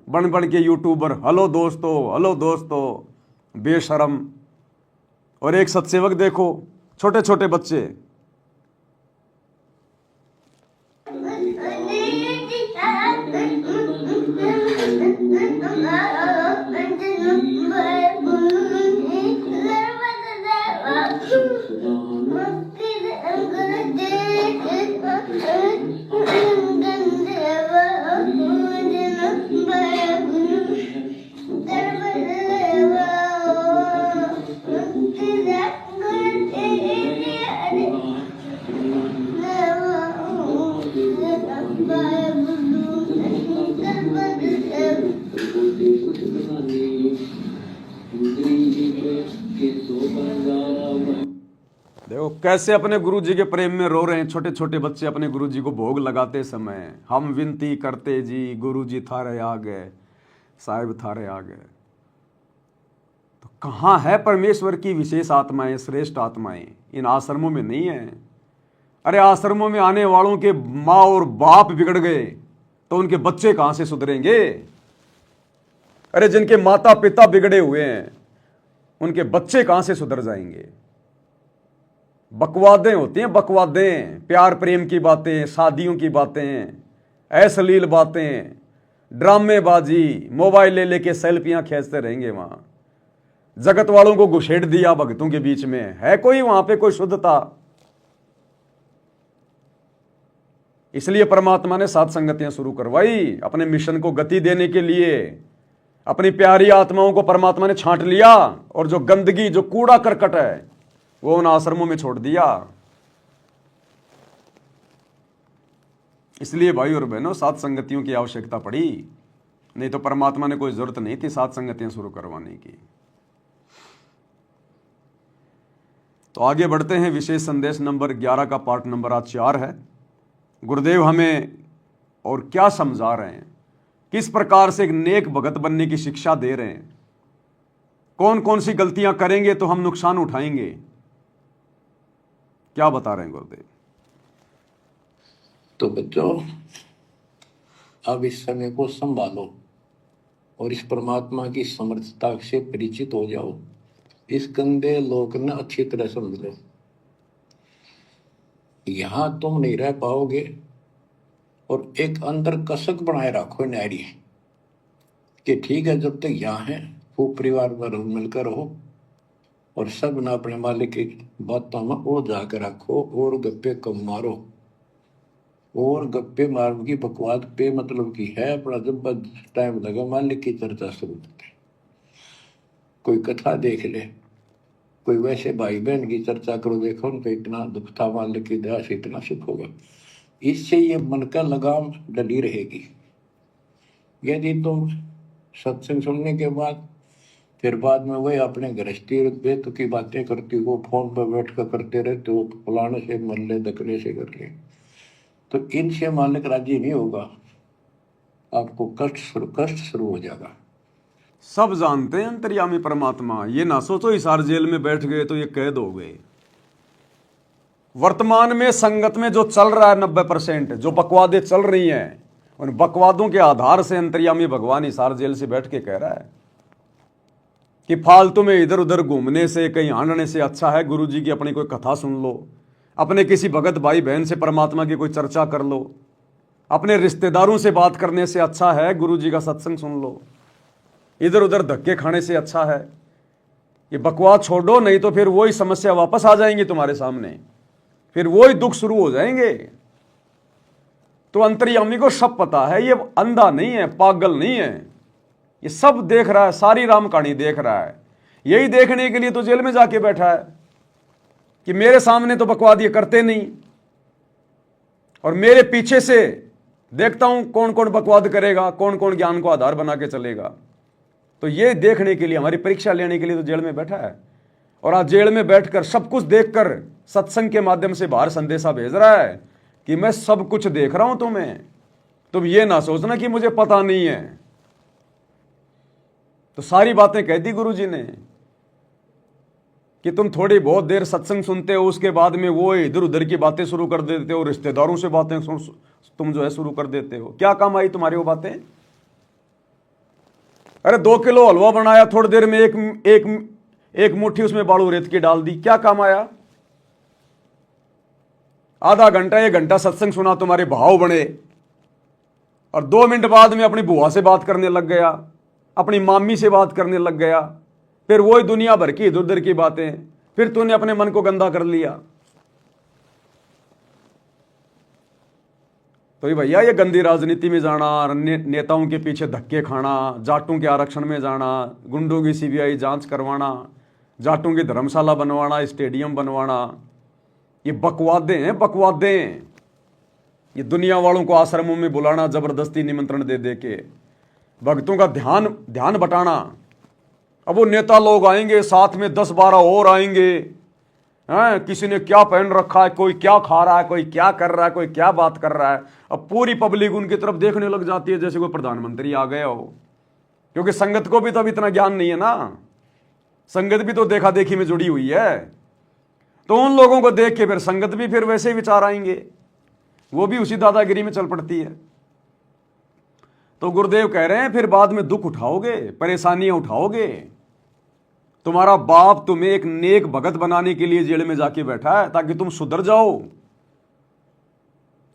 बन बन के यूट्यूबर, हेलो दोस्तों बेशरम, और एक सत्सेवक देखो छोटे छोटे बच्चे। देखो कैसे अपने गुरु जी के प्रेम में रो रहे हैं छोटे छोटे बच्चे अपने गुरु जी को भोग लगाते समय। हम विनती करते जी, गुरु जी थारे आ गए, साहिब थारे आ गए। तो कहाँ है परमेश्वर की विशेष आत्माएं, श्रेष्ठ आत्माएं? इन आश्रमों में नहीं है। अरे आश्रमों में आने वालों के माँ और बाप बिगड़ गए तो उनके बच्चे कहां से सुधरेंगे? अरे जिनके माता पिता बिगड़े हुए हैं उनके बच्चे कहां से सुधर जाएंगे? बकवादें होती हैं, बकवादें, प्यार प्रेम की बातें, शादियों की बातें, अश्लील बातें, ड्रामेबाजी, मोबाइल ले लेके सेल्फियां खींचते रहेंगे वहां। जगत वालों को घुसेड़ दिया भक्तों के बीच में, है कोई वहां पे कोई शुद्धता? इसलिए परमात्मा ने सात संगतियां शुरू करवाई, अपने मिशन को गति देने के लिए। अपनी प्यारी आत्माओं को परमात्मा ने छांट लिया और जो गंदगी, जो कूड़ा करकट है, वो उन आश्रमों में छोड़ दिया। इसलिए भाई और बहनों, सात संगतियों की आवश्यकता पड़ी, नहीं तो परमात्मा ने कोई जरूरत नहीं थी सात संगतियां शुरू करवाने की। तो आगे बढ़ते हैं। विशेष संदेश नंबर 11 का पार्ट नंबर आज 4 है। गुरुदेव हमें और क्या समझा रहे हैं, किस प्रकार से एक नेक भगत बनने की शिक्षा दे रहे हैं, कौन कौन सी गलतियां करेंगे तो हम नुकसान उठाएंगे, क्या बता रहे हैं गुरुदेव? तो बच्चों, अब इस समय को संभालो और इस परमात्मा की समर्थता से परिचित हो जाओ। इस गंदे लोक ने अच्छी तरह समझ लो। यहां तुम नहीं रह पाओगे और एक अंदर कसक बनाए रखो नारी कि ठीक है, जब तक यहाँ है खूब परिवार में मिलकर रहो और सब ना अपने मालिक की बातों में वो जाकर रखो और गप्पे कम मारो। और गप्पे मारने की बकवाद पे मतलब की है अपना, जब टाइम लगा मालिक की चर्चा शुरू करते, कोई कथा देख ले, कोई वैसे भाई बहन की चर्चा करो, देखो उनको इतना दुख था, मालिक की दया से इतना सुख होगा। इससे ये मन का लगाम डली रहेगी। यदि तुम सत्संग सुनने के बाद फिर बाद में वही अपने गृहस्थी बेत की बातें करती हो, फोन पर बैठ कर करते रहते हो, फलाने से मर ले, दकने से कर ले, तो इनसे मालिक राजी नहीं होगा, आपको कष्ट शुरू हो जाएगा। सब जानते हैं अंतर्यामी परमात्मा। ये ना सोचो हिसार जेल में बैठ गए तो ये कैद हो गए। वर्तमान में संगत में जो चल रहा है 90%, जो बकवादें चल रही हैं, उन बकवादों के आधार से अंतर्यामी भगवान हिसार जेल से बैठ के कह रहा है कि फालतू में इधर उधर घूमने से, कहीं हांडने से अच्छा है गुरु जी की अपनी कोई कथा सुन लो, अपने किसी भगत भाई बहन से परमात्मा की कोई चर्चा कर लो, अपने रिश्तेदारों से बात करने से अच्छा है गुरु जी का सत्संग सुन लो, इधर उधर धक्के खाने से अच्छा है। ये बकवाद छोड़ो, नहीं तो फिर वही समस्या वापस आ जाएंगी तुम्हारे सामने, फिर वही दुख शुरू हो जाएंगे। तो अंतर्यामी को सब पता है, ये अंधा नहीं है, पागल नहीं है, ये सब देख रहा है, सारी राम कहानी देख रहा है। यही देखने के लिए तो जेल में जाके बैठा है कि मेरे सामने तो बकवाद ये करते नहीं और मेरे पीछे से देखता हूं कौन कौन बकवाद करेगा, कौन कौन ज्ञान को आधार बना के चलेगा। तो ये देखने के लिए, हमारी परीक्षा लेने के लिए तो जेल में बैठा है। और आज जेल में बैठकर सब कुछ देखकर सत्संग के माध्यम से बाहर संदेशा भेज रहा है कि मैं सब कुछ देख रहा हूं तुम्हें, तुम ये ना सोचना कि मुझे पता नहीं है। तो सारी बातें कह दी गुरु जी ने कि तुम थोड़ी बहुत देर सत्संग सुनते हो, उसके बाद में वो इधर उधर की बातें शुरू कर देते हो, रिश्तेदारों से बातें तुम जो है शुरू कर देते हो। क्या काम आई तुम्हारी वो बातें? अरे 2 किलो हलवा बनाया, थोड़ी देर में एक मुट्ठी उसमें बालू रेत की डाल दी, क्या काम आया? आधा घंटा 1 घंटा सत्संग सुना, तुम्हारे भाव बने और 2 मिनट बाद में अपनी बुआ से बात करने लग गया, अपनी मामी से बात करने लग गया, फिर वही दुनिया भर की इधर उधर की बातें, फिर तूने अपने मन को गंदा कर लिया। तो ये भैया, ये गंदी राजनीति में जाना, नेताओं के पीछे धक्के खाना, जाटों के आरक्षण में जाना, गुंडों की सीबीआई जांच करवाना, जाटों की धर्मशाला बनवाना, स्टेडियम बनवाना, ये बकवादें हैं, बकवादें। ये दुनिया वालों को आश्रमों में बुलाना, जबरदस्ती निमंत्रण दे दे के भक्तों का ध्यान बटाना। अब वो नेता लोग आएंगे, साथ में 10-12 और आएंगे, हैं, किसी ने क्या पहन रखा है, कोई क्या खा रहा है, कोई क्या कर रहा है, कोई क्या बात कर रहा है। अब पूरी पब्लिक उनकी तरफ देखने लग जाती है जैसे कोई प्रधानमंत्री आ गया हो, क्योंकि संगत को भी तो अब इतना ज्ञान नहीं है ना, संगत भी तो देखा देखी में जुड़ी हुई है। तो उन लोगों को देख के फिर संगत भी फिर वैसे ही विचार आएंगे, वो भी उसी दादागिरी में चल पड़ती है। तो गुरुदेव कह रहे हैं फिर बाद में दुख उठाओगे, परेशानियां उठाओगे, तुम्हारा बाप तुम्हें एक नेक भगत बनाने के लिए जेल में जाके बैठा है ताकि तुम सुधर जाओ।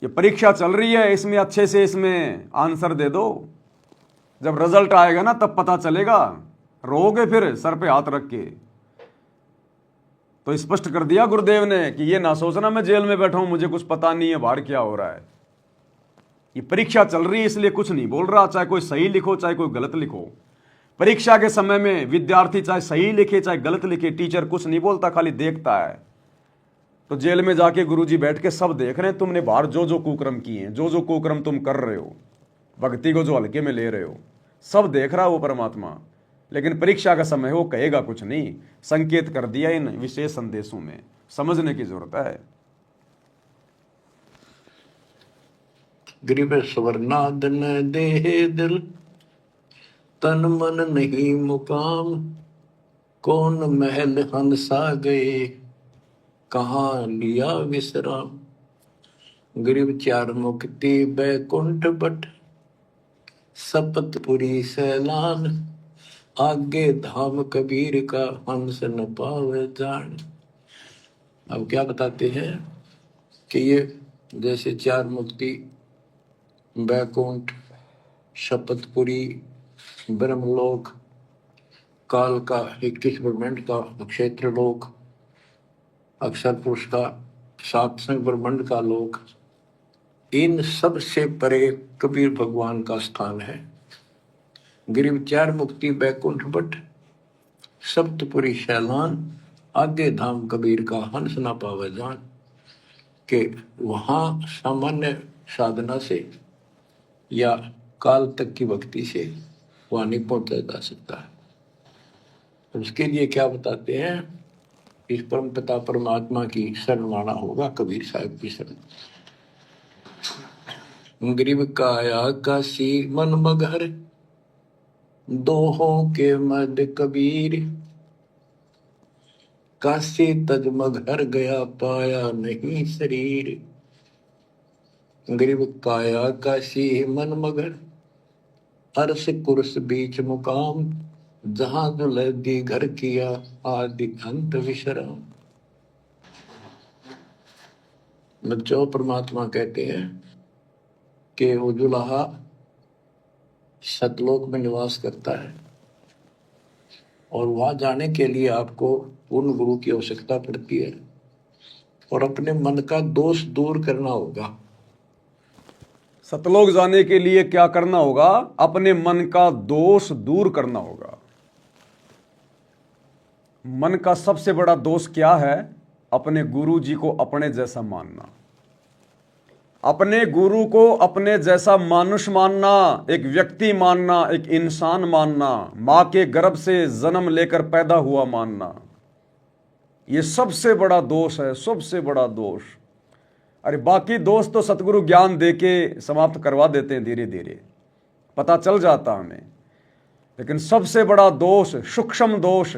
ये परीक्षा चल रही है, इसमें अच्छे से इसमें आंसर दे दो। जब रिजल्ट आएगा ना तब पता चलेगा, रोओगे फिर सर पे हाथ रख के। तो स्पष्ट कर दिया गुरुदेव ने कि ये ना सोचना मैं जेल में बैठा हूं, मुझे कुछ पता नहीं है बाहर क्या हो रहा है। ये परीक्षा चल रही है इसलिए कुछ नहीं बोल रहा, चाहे कोई सही लिखो चाहे कोई गलत लिखो। परीक्षा के समय में विद्यार्थी चाहे सही लिखे चाहे गलत लिखे, टीचर कुछ नहीं बोलता, खाली देखता है। तो जेल में जाके गुरुजी बैठ के सब देख रहे हैं तुमने बाहर जो जो कुकर्म किए हैं, जो जो कुकर्म तुम कर रहे हो, भक्ति को जो हल्के में ले रहे हो, सब देख रहा है वो परमात्मा। लेकिन परीक्षा का समय वो कहेगा कुछ नहीं, संकेत कर दिया इन विशेष संदेशों में, समझने की जरूरत है। गरीब स्वर्णाद न दे दिल, तन मन नहीं मुकाम, कौन महल हंसा गए, कहाँ लिया विश्राम। गरीब चार मुक्ति बैकुंठ बट, सपतपुरी सैलान, आगे धाम कबीर का हंस न पावे जान। अब क्या बताते हैं कि ये जैसे चार मुक्ति, बैकुंठ, शपथपुरी, ब्रह्मलोक, काल का 21 ब्रह्मांड का क्षेत्र लोक, अक्षर पुरुष का सातवें ब्रह्मांड का लोक, इन सब से परे कबीर भगवान का स्थान है। गिरिव चार मुक्ति बैकुंठ बट, सप्तपुरी शैलान, आगे धाम कबीर का हंस ना पावे जान। के वहां सामान्य साधना से या काल तक की भक्ति से वहां नहीं पहुंचा जा सकता है। उसके लिए क्या बताते हैं, इस परम पिता परमात्मा की शरण माना होगा, कबीर साहब की शरण। गरीब काया काशी मन मगहर, दोहों के मद कबीर, काशी तज मगहर गया पाया नहीं शरीर। गरीब काया काशी मन मगर, अर्श कुर्स बीच मुकाम, जहां दुलहदी घर किया आदि अंत विश्राम। बच्चों, परमात्मा कहते हैं कि वो दुल्हा सतलोक में निवास करता है और वहां जाने के लिए आपको पूर्ण गुरु की आवश्यकता पड़ती है और अपने मन का दोष दूर करना होगा। सतलोक जाने के लिए क्या करना होगा? अपने मन का दोष दूर करना होगा। मन का सबसे बड़ा दोष क्या है? अपने गुरु जी को अपने जैसा मानना, अपने गुरु को अपने जैसा मानुष मानना, एक व्यक्ति मानना, एक इंसान मानना, मां के गर्भ से जन्म लेकर पैदा हुआ मानना, यह सबसे बड़ा दोष है, सबसे बड़ा दोष। अरे बाकी दोस्त तो सतगुरु ज्ञान देके समाप्त करवा देते हैं, धीरे धीरे पता चल जाता हमें। लेकिन सबसे बड़ा दोष, सूक्ष्म दोष,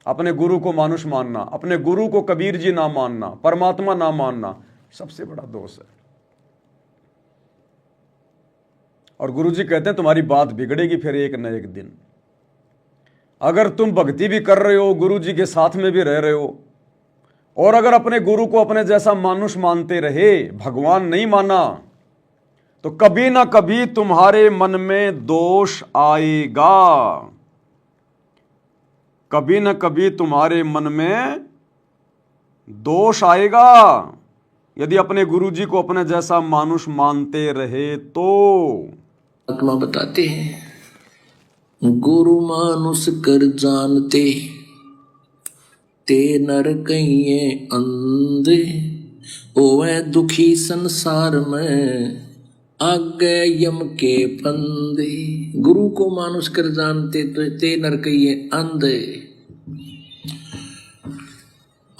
अपने गुरु को मानुष मानना, अपने गुरु को कबीर जी ना मानना, परमात्मा ना मानना, सबसे बड़ा दोष है। और गुरु जी कहते हैं तुम्हारी बात बिगड़ेगी फिर एक न एक दिन। अगर तुम भक्ति भी कर रहे हो, गुरु जी के साथ में भी रह रहे हो, और अगर अपने गुरु को अपने जैसा मानुष मानते रहे, भगवान नहीं माना, तो कभी ना कभी तुम्हारे मन में दोष आएगा। कभी ना कभी तुम्हारे मन में दोष आएगा यदि अपने गुरु जी को अपने जैसा मानुष मानते रहे तो। आत्मा बताते हैं, गुरु मानुष कर जानते, ते नर कहिए अंधे, ओए दुखी संसार में, आगे यम के फंदे। गुरु को मानुष कर जानते तो ते नर कहिए अंधे,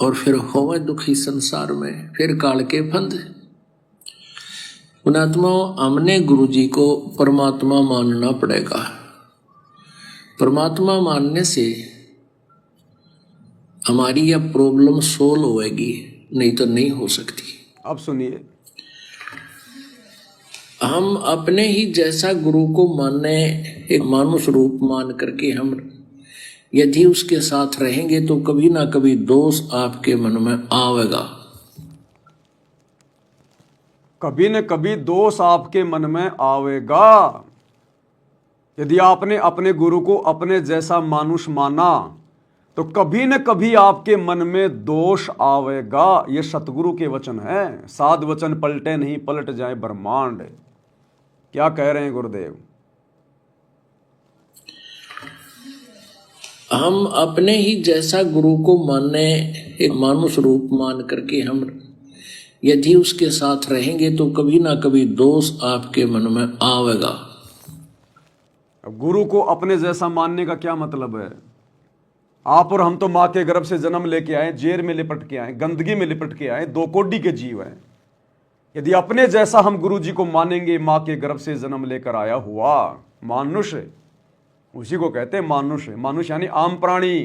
और फिर होवे दुखी संसार में, फिर काल के फंदे। पुणात्मा, हमने गुरु जी को परमात्मा मानना पड़ेगा। परमात्मा मानने से हमारी यह प्रॉब्लम सोल्व होएगी, नहीं तो नहीं हो सकती। अब सुनिए, हम अपने ही जैसा गुरु को माने, एक मानुष रूप मान करके हम यदि उसके साथ रहेंगे तो कभी ना कभी दोष आपके मन में आवेगा। कभी न कभी दोष आपके मन में आवेगा। यदि आपने अपने गुरु को अपने जैसा मानुष माना तो कभी न कभी आपके मन में दोष आवेगा। ये सतगुरु के वचन है। साध वचन पलटे नहीं, पलट जाए ब्रह्मांड। क्या कह रहे हैं गुरुदेव? हम अपने ही जैसा गुरु को माने, एक मानुष रूप मान करके हम यदि उसके साथ रहेंगे तो कभी ना कभी दोष आपके मन में आवेगा। अब गुरु को अपने जैसा मानने का क्या मतलब है? आप और हम तो माँ के गर्भ से जन्म लेके आए, जेर में लिपट के आए, गंदगी में लिपट के आए, दो कोडी के जीव हैं। यदि अपने जैसा हम गुरु जी को मानेंगे, माँ के गर्भ से जन्म लेकर आया हुआ मानुष, उसी को कहते हैं मानुष। मानुष यानी आम प्राणी।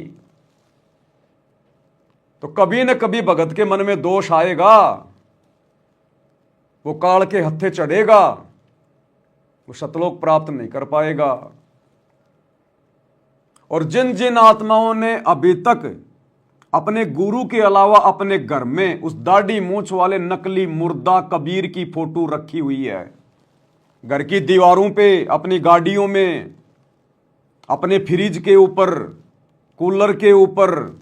तो कभी न कभी भगत के मन में दोष आएगा, वो काल के हत्थे चढ़ेगा, वो सतलोक प्राप्त नहीं कर पाएगा। और जिन जिन आत्माओं ने अभी तक अपने गुरु के अलावा अपने घर में उस दाढ़ी मूंछ वाले नकली मुर्दा कबीर की फोटो रखी हुई है, घर की दीवारों पे, अपनी गाड़ियों में, अपने फ्रिज के ऊपर, कूलर के ऊपर,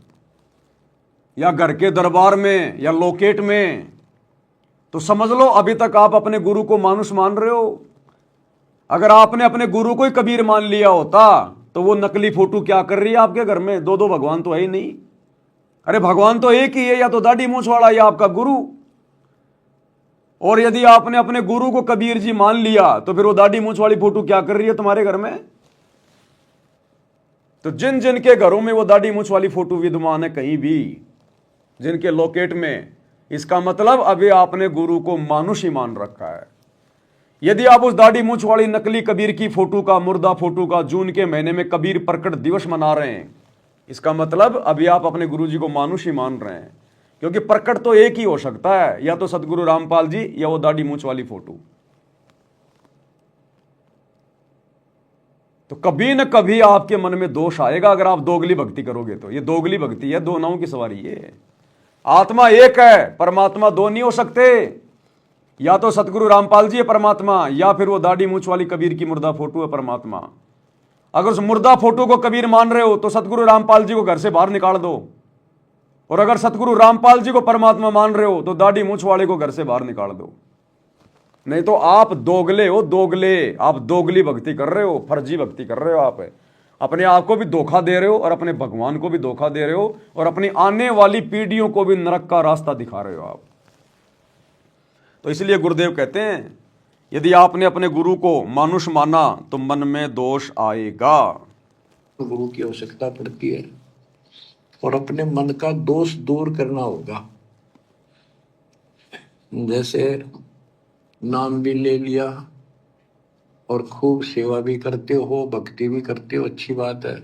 या घर के दरबार में, या लॉकेट में, तो समझ लो अभी तक आप अपने गुरु को मानुष मान रहे हो। अगर आपने अपने गुरु को ही कबीर मान लिया होता तो वो नकली फोटो क्या कर रही है आपके घर में? दो दो भगवान तो है ही नहीं। अरे भगवान तो एक ही है, या तो दाढ़ी मूंछ वाला या आपका गुरु। और यदि आपने अपने गुरु को कबीर जी मान लिया तो फिर वो दाढ़ी मूंछ वाली फोटो क्या कर रही है तुम्हारे घर में? तो जिन जिन के घरों में वो दाढ़ी मूंछ वाली फोटो विद्यमान है, कहीं भी जिनके लॉकेट में, इसका मतलब अभी आपने गुरु को मानुष ही मान रखा है। यदि आप उस दाढ़ी मूंछ वाली नकली कबीर की फोटो का, मुर्दा फोटो का, जून के महीने में कबीर प्रकट दिवस मना रहे हैं, इसका मतलब अभी आप अपने गुरु जी को मानुष ही मान रहे हैं। क्योंकि प्रकट तो एक ही हो सकता है, या तो सतगुरु रामपाल जी या वो दाढ़ी मूंछ वाली फोटो। तो कभी न कभी आपके मन में दोष आएगा अगर आप दोगली भक्ति करोगे तो। ये दोगली भक्ति है, दो नावों की सवारी है। आत्मा एक है, परमात्मा दो नहीं हो सकते। या तो सतगुरु रामपाल जी है परमात्मा, या फिर वो दाढ़ी मूंछ वाली कबीर की मुर्दा फोटो है परमात्मा। अगर उस मुर्दा फोटो को कबीर मान रहे हो तो सतगुरु रामपाल जी को घर से बाहर निकाल दो, और अगर सतगुरु रामपाल जी को परमात्मा मान रहे हो तो दाढ़ी मूंछ वाले को घर से बाहर निकाल दो। नहीं तो आप दोगले हो, दोगले। आप दोगली भक्ति कर रहे हो, फर्जी भक्ति कर रहे हो। आप अपने आप को भी धोखा दे रहे हो और अपने भगवान को भी धोखा दे रहे हो, और अपनी आने वाली पीढ़ियों को भी नरक का रास्ता दिखा रहे हो आप। तो इसलिए गुरुदेव कहते हैं यदि आपने अपने गुरु को मानुष माना तो मन में दोष आएगा। तो गुरु की आवश्यकता पड़ती है, और अपने मन का दोष दूर करना होगा। जैसे नाम भी ले लिया और खूब सेवा भी करते हो, भक्ति भी करते हो, अच्छी बात है,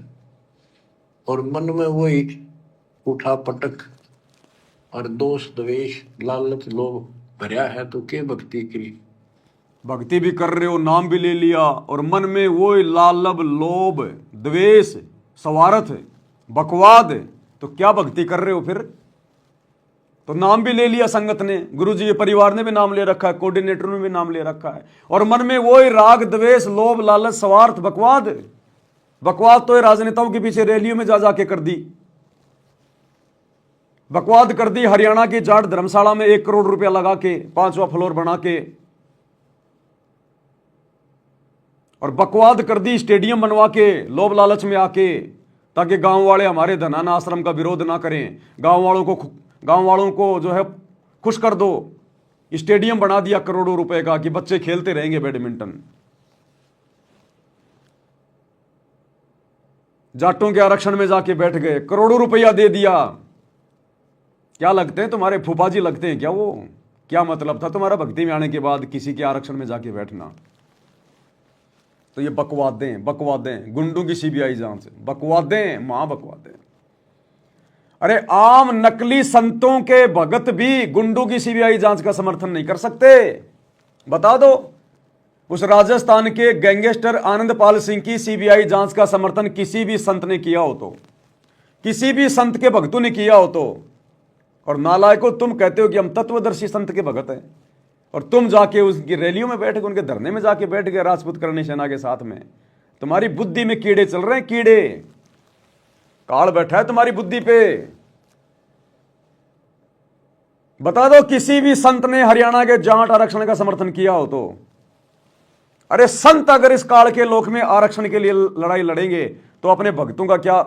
और मन में वही उठा पटक और दोष, द्वेष, लालच, लोभ भरा है, तो क्या भक्ति की? भक्ति भी कर रहे हो, नाम भी ले लिया, और मन में वो लालब, लोभ, द्वेष, स्वार्थ, बकवाद, तो क्या भक्ति कर रहे हो फिर? तो नाम भी ले लिया संगत ने, गुरु जी के परिवार ने भी नाम ले रखा है, कोऑर्डिनेटर ने भी नाम ले रखा है, और मन में वो राग, द्वेष, लोभ, लालच, स्वार्थ, बकवाद। बकवाद तो राजनेताओं के पीछे रैलियों में जा जाके कर दी। बकवाद कर दी हरियाणा की जाट धर्मशाला में 1 करोड़ रुपया लगा के, 5वां फ्लोर बना के, और बकवाद कर दी स्टेडियम बनवा के, लोभ लालच में आके, ताकि गांव वाले हमारे धनान आश्रम का विरोध ना करें। गांव वालों को जो है खुश कर दो। स्टेडियम बना दिया करोड़ों रुपए का कि बच्चे खेलते रहेंगे बैडमिंटन। जाटों के आरक्षण में जाके बैठ गए, करोड़ों रुपया दे दिया। क्या लगते हैं तुम्हारे? फूफा जी लगते हैं क्या वो? क्या मतलब था तुम्हारा भक्ति में आने के बाद किसी के आरक्षण में जाके बैठना? तो ये बकवादें, गुंडों की सीबीआई जांच, बकवादें, महाबकवादें। अरे आम नकली संतों के भगत भी गुंडों की सीबीआई जांच का समर्थन नहीं कर सकते। बता दो, उस राजस्थान के गैंगस्टर आनंदपाल सिंह की सीबीआई जांच का समर्थन किसी भी संत ने किया हो तो किसी भी संत के भक्तों ने किया हो तो, और नालायकों तुम कहते हो कि हम तत्वदर्शी संत के भगत हैं, और तुम जाके उसकी रैलियों में बैठ गए, उनके धरने में जाके बैठ गए राजपूत करणी सेना के साथ में। तुम्हारी बुद्धि में कीड़े चल रहे हैं, कीड़े, काल बैठा है तुम्हारी बुद्धि पे। बता दो किसी भी संत ने हरियाणा के जाट आरक्षण का समर्थन किया हो तो। अरे संत अगर इस काल के लोक में आरक्षण के लिए लड़ाई लड़ेंगे तो अपने भक्तों का क्या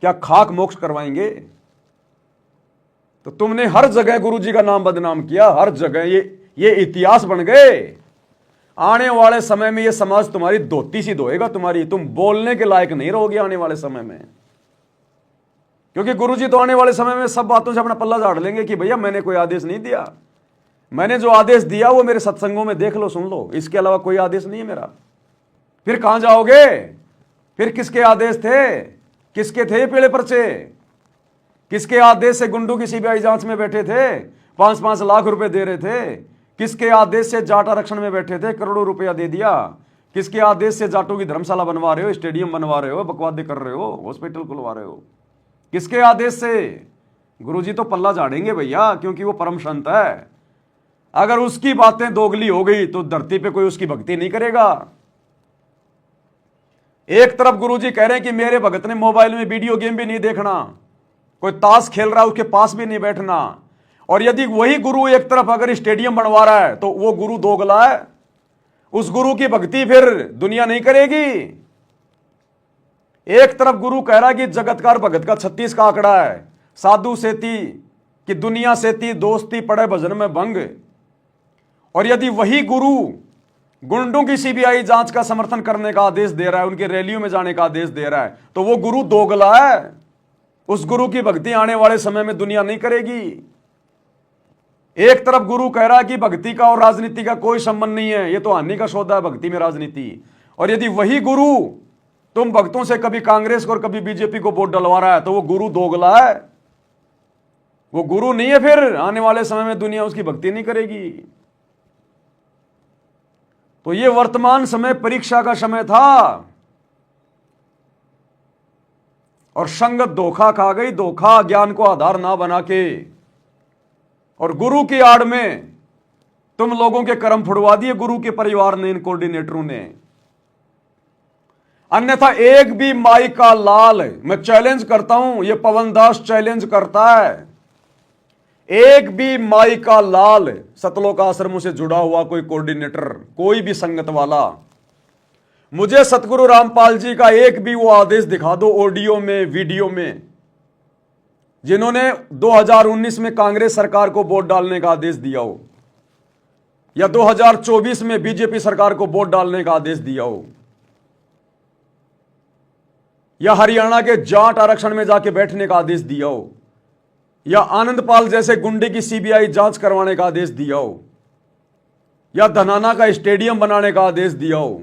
क्या खाक मोक्ष करवाएंगे। तो तुमने हर जगह गुरुजी का नाम बदनाम किया, हर जगह ये इतिहास बन गए। आने वाले समय में ये समाज तुम्हारी धोती सी धोएगा तुम्हारी, तुम बोलने के लायक नहीं रहोगे आने वाले समय में, क्योंकि गुरुजी तो आने वाले समय में सब बातों से अपना पल्ला झाड़ लेंगे कि भैया मैंने कोई आदेश नहीं दिया, मैंने जो आदेश दिया वो मेरे सत्संगों में देख लो, सुन लो, इसके अलावा कोई आदेश नहीं है मेरा। फिर कहां जाओगे? फिर किसके आदेश थे? किसके थे पीले पर्चे? किसके आदेश से गुंडू की सीबीआई जांच में बैठे थे, 5-5 लाख रुपए दे रहे थे? किसके आदेश से जाट आरक्षण में बैठे थे, करोड़ों रुपया दे दिया? किसके आदेश से जाटों की धर्मशाला बनवा रहे हो, स्टेडियम बनवा रहे हो, बकवादे कर रहे हो, हॉस्पिटल खुलवा रहे हो? किसके आदेश से? गुरुजी तो पल्ला झाड़ेंगे भैया, क्योंकि वो परम संत है। अगर उसकी बातें दोगली हो गई तो धरती पे कोई उसकी भक्ति नहीं करेगा। एक तरफ गुरुजी कह रहे हैं कि मेरे भगत ने मोबाइल में वीडियो गेम भी नहीं देखना, कोई ताश खेल रहा है उसके पास भी नहीं बैठना, और यदि वही गुरु एक तरफ अगर स्टेडियम बनवा रहा है तो वो गुरु दोगला है। उस गुरु की भक्ति फिर दुनिया नहीं करेगी। एक तरफ गुरु कह रहा है कि जगतकार भगत का 36 का आंकड़ा है, साधु सेती कि दुनिया सेती, दोस्ती पड़े भजन में भंग, और यदि वही गुरु गुंडों की सीबीआई जांच का समर्थन करने का आदेश दे रहा है, उनके रैलियों में जाने का आदेश दे रहा है, तो वो गुरु दोगला है। उस गुरु की भक्ति आने वाले समय में दुनिया नहीं करेगी। एक तरफ गुरु कह रहा है कि भक्ति का और राजनीति का कोई संबंध नहीं है, ये तो हानि का सौदा है भक्ति में राजनीति, और यदि वही गुरु तुम भक्तों से कभी कांग्रेस को और कभी बीजेपी को वोट डलवा रहा है तो वो गुरु दोगला है, वो गुरु नहीं है। फिर आने वाले समय में दुनिया उसकी भक्ति नहीं करेगी। तो ये वर्तमान समय परीक्षा का समय था, और संगत धोखा खा गई, धोखा ज्ञान को आधार ना बना के, और गुरु की आड़ में तुम लोगों के कर्म फुड़वा दिए गुरु के परिवार ने, इन कोऑर्डिनेटरों ने। अन्यथा एक भी माई का लाल, मैं चैलेंज करता हूं, ये पवन दास चैलेंज करता है, एक भी माई का लाल सतलोक आश्रमों से जुड़ा हुआ कोई कोऑर्डिनेटर, कोई भी संगत वाला, मुझे सतगुरु रामपाल जी का एक भी वो आदेश दिखा दो ऑडियो में, वीडियो में, जिन्होंने 2019 में कांग्रेस सरकार को वोट डालने का आदेश दिया हो, या 2024 में बीजेपी सरकार को वोट डालने का आदेश दिया हो, या हरियाणा के जाट आरक्षण में जाके बैठने का आदेश दिया हो, या आनंदपाल जैसे गुंडे की सीबीआई जांच करवाने का आदेश दिया हो, या धनाना का स्टेडियम बनाने का आदेश दिया हो,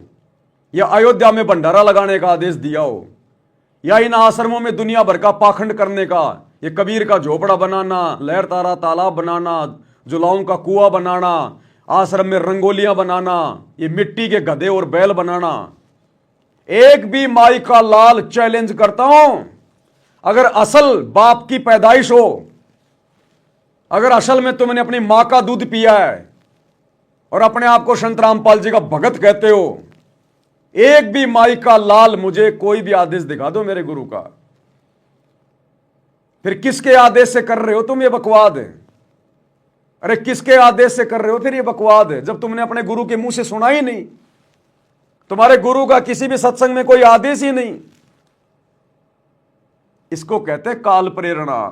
या अयोध्या में भंडारा लगाने का आदेश दिया हो, या इन आश्रमों में दुनिया भर का पाखंड करने का, ये कबीर का झोपड़ा बनाना, लहर तारा तालाब बनाना, जुलाओं का कुआं बनाना, आश्रम में रंगोलियां बनाना, ये मिट्टी के गधे और बैल बनाना, एक भी माई का लाल चैलेंज करता हूं, अगर असल बाप की पैदाइश हो, अगर असल में तुमने अपनी मां का दूध पिया है और अपने आप को संत रामपाल जी का भगत कहते हो, एक भी माई का लाल मुझे कोई भी आदेश दिखा दो मेरे गुरु का। फिर किसके आदेश से कर रहे हो तुम ये बकवाद? अरे किसके आदेश से कर रहे हो फिर ये बकवाद, जब तुमने अपने गुरु के मुंह से सुना ही नहीं, तुम्हारे गुरु का किसी भी सत्संग में कोई आदेश ही नहीं। इसको कहते काल प्रेरणा।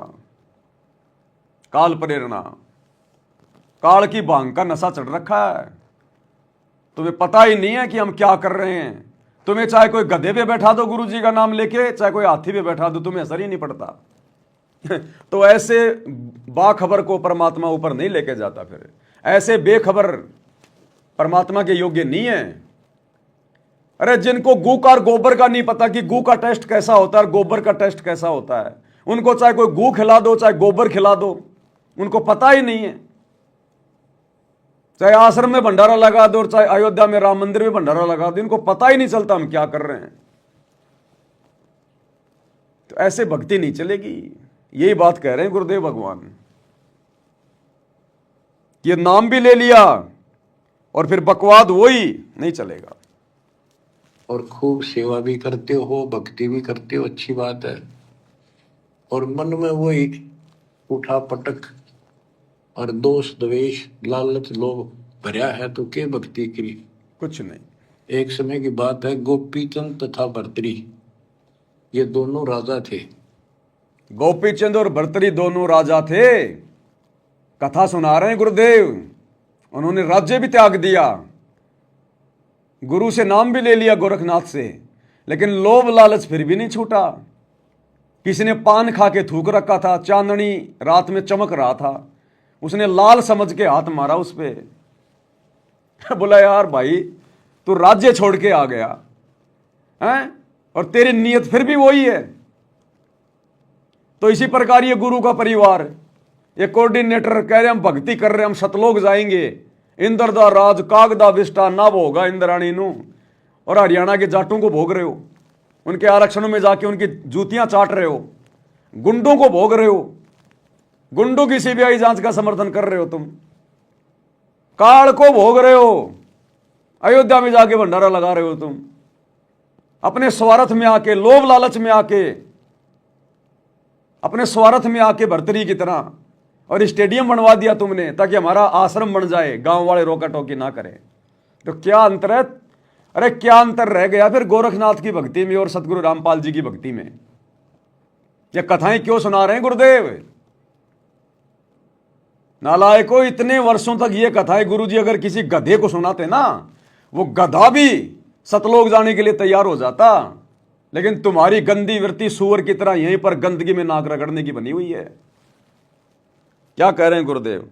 काल प्रेरणा, काल की भांग का नशा चढ़ रखा है, तुम्हें पता ही नहीं है कि हम क्या कर रहे हैं। तुम्हें चाहे कोई गधे पे बैठा दो गुरु जी का नाम लेके, चाहे कोई हाथी पे बैठा दो, तुम्हें असर ही नहीं पड़ता। तो ऐसे बाखबर को परमात्मा ऊपर नहीं लेके जाता। फिर ऐसे बेखबर परमात्मा के योग्य नहीं है। अरे जिनको गू का और गोबर का नहीं पता कि गू का टेस्ट कैसा होता है और गोबर का टेस्ट कैसा होता है, उनको चाहे कोई गू खिला दो चाहे गोबर खिला दो, उनको पता ही नहीं है। चाहे आश्रम में भंडारा लगा दो और चाहे अयोध्या में राम मंदिर में भंडारा लगा दो, इनको पता ही नहीं चलता हम क्या कर रहे हैं। तो ऐसे भक्ति नहीं चलेगी। यही बात कह रहे हैं गुरुदेव भगवान। ये नाम भी ले लिया और फिर बकवाद वही नहीं चलेगा। और खूब सेवा भी करते हो, भक्ति भी करते हो, अच्छी बात है। और मन में वही उठा पटक और दोष द्वेष लालच लोभ भरा है तो के भक्ति करी? कुछ नहीं। एक समय की बात है, गोपीचंद तथा भर्तरी ये दोनों राजा थे। गोपीचंद और भर्तरी दोनों राजा थे। कथा सुना रहे हैं गुरुदेव। उन्होंने राज्य भी त्याग दिया, गुरु से नाम भी ले लिया गोरखनाथ से, लेकिन लोभ लालच फिर भी नहीं छूटा। किसी ने पान खा के थूक रखा था, चांदनी रात में चमक रहा था, उसने लाल समझ के हाथ मारा उस पे। बोला यार भाई तू राज्य छोड़ के आ गया हैं, और तेरी नीयत फिर भी वही है। तो इसी प्रकार ये गुरु का परिवार, ये कोऑर्डिनेटर कह रहे हम भक्ति कर रहे, हम सतलोक जाएंगे, इंद्र दा राज कागदा विष्टा ना भोगा इंद्राणी नू, और हरियाणा के जाटों को भोग रहे हो, उनके आरक्षणों में जाके उनकी जूतियां चाट रहे हो, गुंडों को भोग रहे हो, गुंडों की सीबीआई जांच का समर्थन कर रहे हो, तुम काल को भोग रहे हो, अयोध्या में जाके भंडारा लगा रहे हो तुम, अपने स्वार्थ में आके, लोभ लालच में आके, अपने स्वार्थ में आके भर्तरी की तरह, और स्टेडियम बनवा दिया तुमने ताकि हमारा आश्रम बन जाए, गांव वाले रोका टोकी ना करें। तो क्या अंतर है? अरे क्या अंतर रह गया फिर गोरखनाथ की भक्ति में और सतगुरु रामपाल जी की भक्ति में? ये कथाएं क्यों सुना रहे हैं गुरुदेव? नालायकों, इतने वर्षों तक ये कथाएं गुरुजी अगर किसी गधे को सुनाते ना, वो गधा भी सतलोक जाने के लिए तैयार हो जाता, लेकिन तुम्हारी गंदी वृत्ति सूअर की तरह यहीं पर गंदगी में नाक रगड़ने की बनी हुई है। क्या कह रहे हैं गुरुदेव?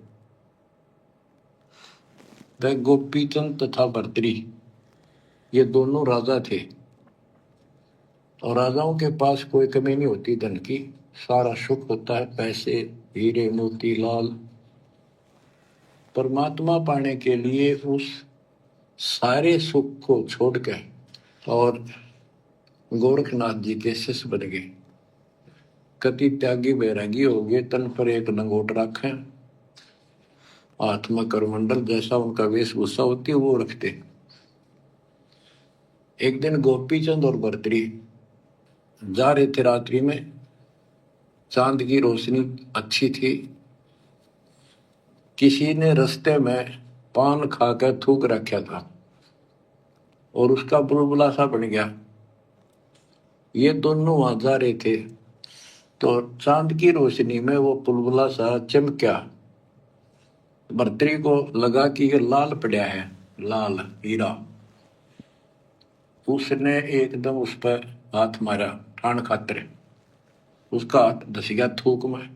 वह गोपीचंद तथा भर्तरी ये दोनों राजा थे, और राजाओं के पास कोई कमी नहीं होती धन की, सारा सुख होता है, पैसे हीरे मोती लाल। परमात्मा पाने के लिए उस सारे सुख को छोड़कर और गोरखनाथ जी के शिष्य बन गए। कति त्यागी बैरागी हो गए, तन पर एक लंगोट रखें, हाथ में करमंडल, जैसा उनका वेशभूषा होती है वो रखते। एक दिन गोपीचंद और भर्तरी जा रहे थे रात्रि में, चांद की रोशनी अच्छी थी, किसी ने रास्ते में पान खाकर थूक रखा था और उसका बुलबुला सा बन गया। ये दोनों वहां जा रहे थे तो चांद की रोशनी में वो बुलबुला सा चमका। भर्तरी को लगा कि ये लाल पड़ा है, लाल हीरा। उसने एकदम उस पर हाथ मारा ठाण खातर, उसका हाथ धस गया थूक में।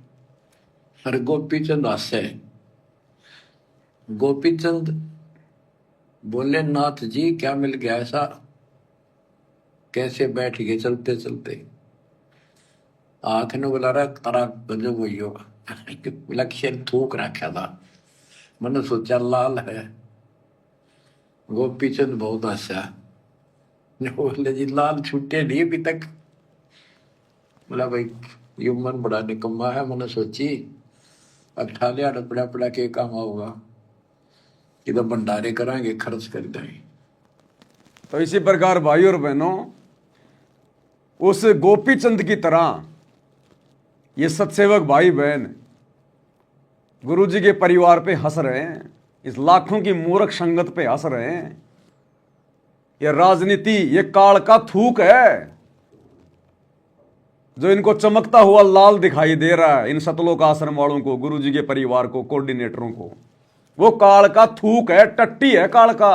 अरे गोपीचंद हंसे। गोपीचंद बोले, नाथ जी क्या मिल गया ऐसा, कैसे बैठ गए चलते चलते? हाथ ने बुला रहा तारा गजब हुई होगा, लक्ष्य थूक रखा था, मैंने सोचा लाल है। गोपीचंद बहुत हंसा, बोले जी लाल छूटे नहीं अभी तक। बोला भाई ये मन बड़ा निकम्मा है, मैंने सोची अठा लिया पड़ा पड़ा के काम होगा, कि तो भंडारे कराएंगे, खर्च कर देंगे। तो इसी प्रकार भाई और बहनों, उस गोपीचंद की तरह ये सत्सेवक भाई बहन गुरुजी के परिवार पे हंस रहे हैं, इस लाखों की मूर्ख संगत पे हंस रहे हैं। ये राजनीति, ये काल का थूक है जो इनको चमकता हुआ लाल दिखाई दे रहा है, इन सतलोक आश्रम वालों को, गुरुजी के परिवार को, कोऑर्डिनेटरों को। वो काल का थूक है, टट्टी है काल का।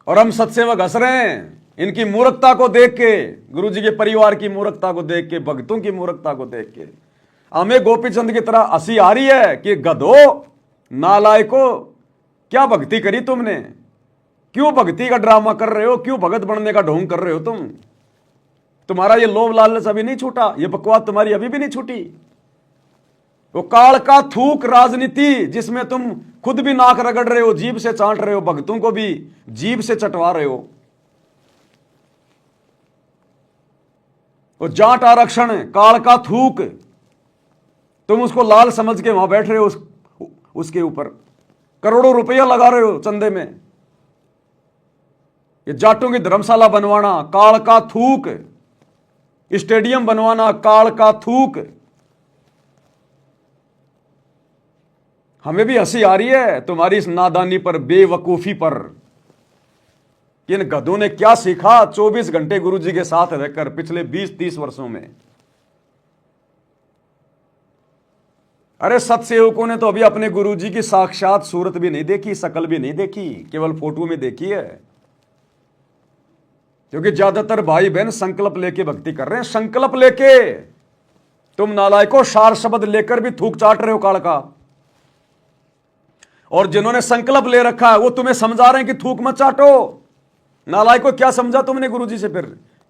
और हम सत्सेवक हंस रहे हैं इनकी मूर्खता को देख के, गुरुजी के परिवार की मूर्खता को देख के, भक्तों की मूर्खता को देख के। हमें गोपीचंद की तरह हंसी आ रही है कि गधो, नालायको, क्या भक्ति करी तुमने? क्यों भक्ति का ड्रामा कर रहे हो? क्यों भगत बनने का ढोंग कर रहे हो तुम? तुम्हारा ये लोभ लालच अभी नहीं छूटा, ये बकवास तुम्हारी अभी भी नहीं छूटी। वो काल का थूक राजनीति जिसमें तुम खुद भी नाक रगड़ रहे हो, जीभ से चाट रहे हो, भक्तों को भी जीभ से चटवा रहे हो। वो जाट आरक्षण, काल का थूक, तुम उसको लाल समझ के वहां बैठ रहे हो, उसके ऊपर करोड़ों रुपया लगा रहे हो चंदे में। ये जाटों की धर्मशाला बनवाना, काल का थूक, स्टेडियम बनवाना, काल का थूक। हमें भी हंसी आ रही है तुम्हारी इस नादानी पर, बेवकूफी पर। इन गधों ने क्या सीखा 24 घंटे गुरुजी के साथ रहकर पिछले 20-30 वर्षों में। अरे सत्सेवकों ने तो अभी अपने गुरुजी की साक्षात सूरत भी नहीं देखी, शकल भी नहीं देखी, केवल फोटो में देखी है। क्योंकि ज्यादातर भाई बहन संकल्प लेके भक्ति कर रहे हैं, संकल्प लेके। तुम नालायकों सार शब्द लेकर भी थूक चाट रहे हो काल का। और जिन्होंने संकल्प ले रखा है वो तुम्हें समझा रहे हैं कि थूक मत चाटो। नालायकों क्या समझा तुमने गुरुजी से? फिर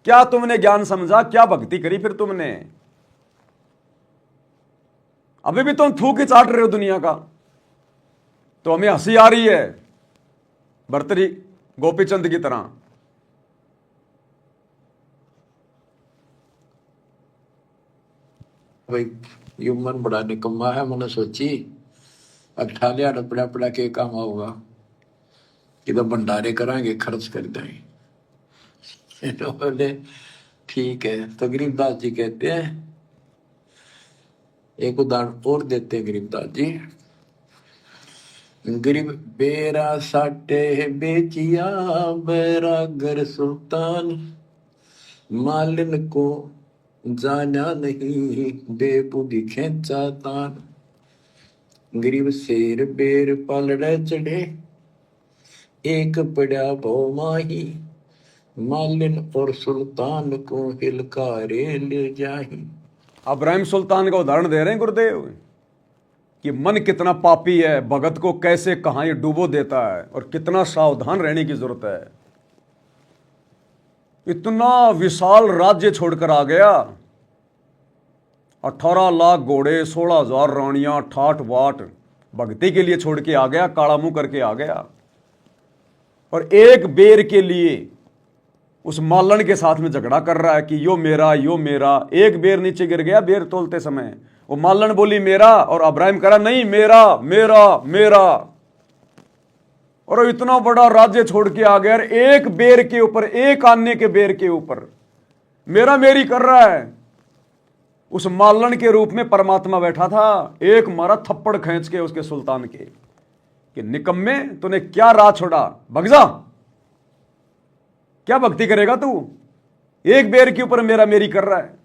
क्या तुमने ज्ञान समझा, क्या भक्ति करी फिर तुमने? अभी भी तुम थूक ही चाट रहे हो दुनिया का। तो हमें हंसी आ रही है भर्तरी गोपीचंद की तरह। भाई ये मन बड़ा निकम्मा है, मैंने सोची अट्ठा लिया पड़ा पड़ा के काम होगा कि तो भंडारे करांगे, खर्च कर देंगे। तो बोले ठीक है। तो गरीबदास जी कहते हैं, एक उदाहरण और देते हैं गरीबदास जी। गरीब बेरा साटे बेचिया बैरागर सुल्तान, मालिन को जाना नहीं बेबुद्धि खेचा तान। गरीब शेर बेर पलड़े चढ़े, एक पड़ा भो माही, मालिन और सुल्तान को हिलकारे ले जाही। इब्राहिम सुल्तान का उदाहरण दे रहे हैं गुरुदेव कि मन कितना पापी है, भगत को कैसे कहां ये डुबो देता है और कितना सावधान रहने की जरूरत है। इतना विशाल राज्य छोड़कर आ गया, 18 लाख घोड़े, 16,000 रानियां, ठाठ बाट, भक्ति के लिए छोड़ के आ गया, काला मुंह करके आ गया। और एक बेर के लिए उस मालन के साथ में झगड़ा कर रहा है कि यो मेरा, यो मेरा। एक बेर नीचे गिर गया बेर तोलते समय, वो मालन बोली मेरा, और इब्राहिम करा नहीं मेरा मेरा मेरा। और इतना बड़ा राज्य छोड़ के आ गया, एक बेर के ऊपर, एक आने के बेर के ऊपर मेरा मेरी कर रहा है। उस मालन के रूप में परमात्मा बैठा था, एक मारा थप्पड़ खींच के उसके सुल्तान के कि निकम्मे तूने क्या राह छोड़ा, भग जा, क्या भक्ति करेगा तू, एक बेर के ऊपर मेरा मेरी कर रहा है।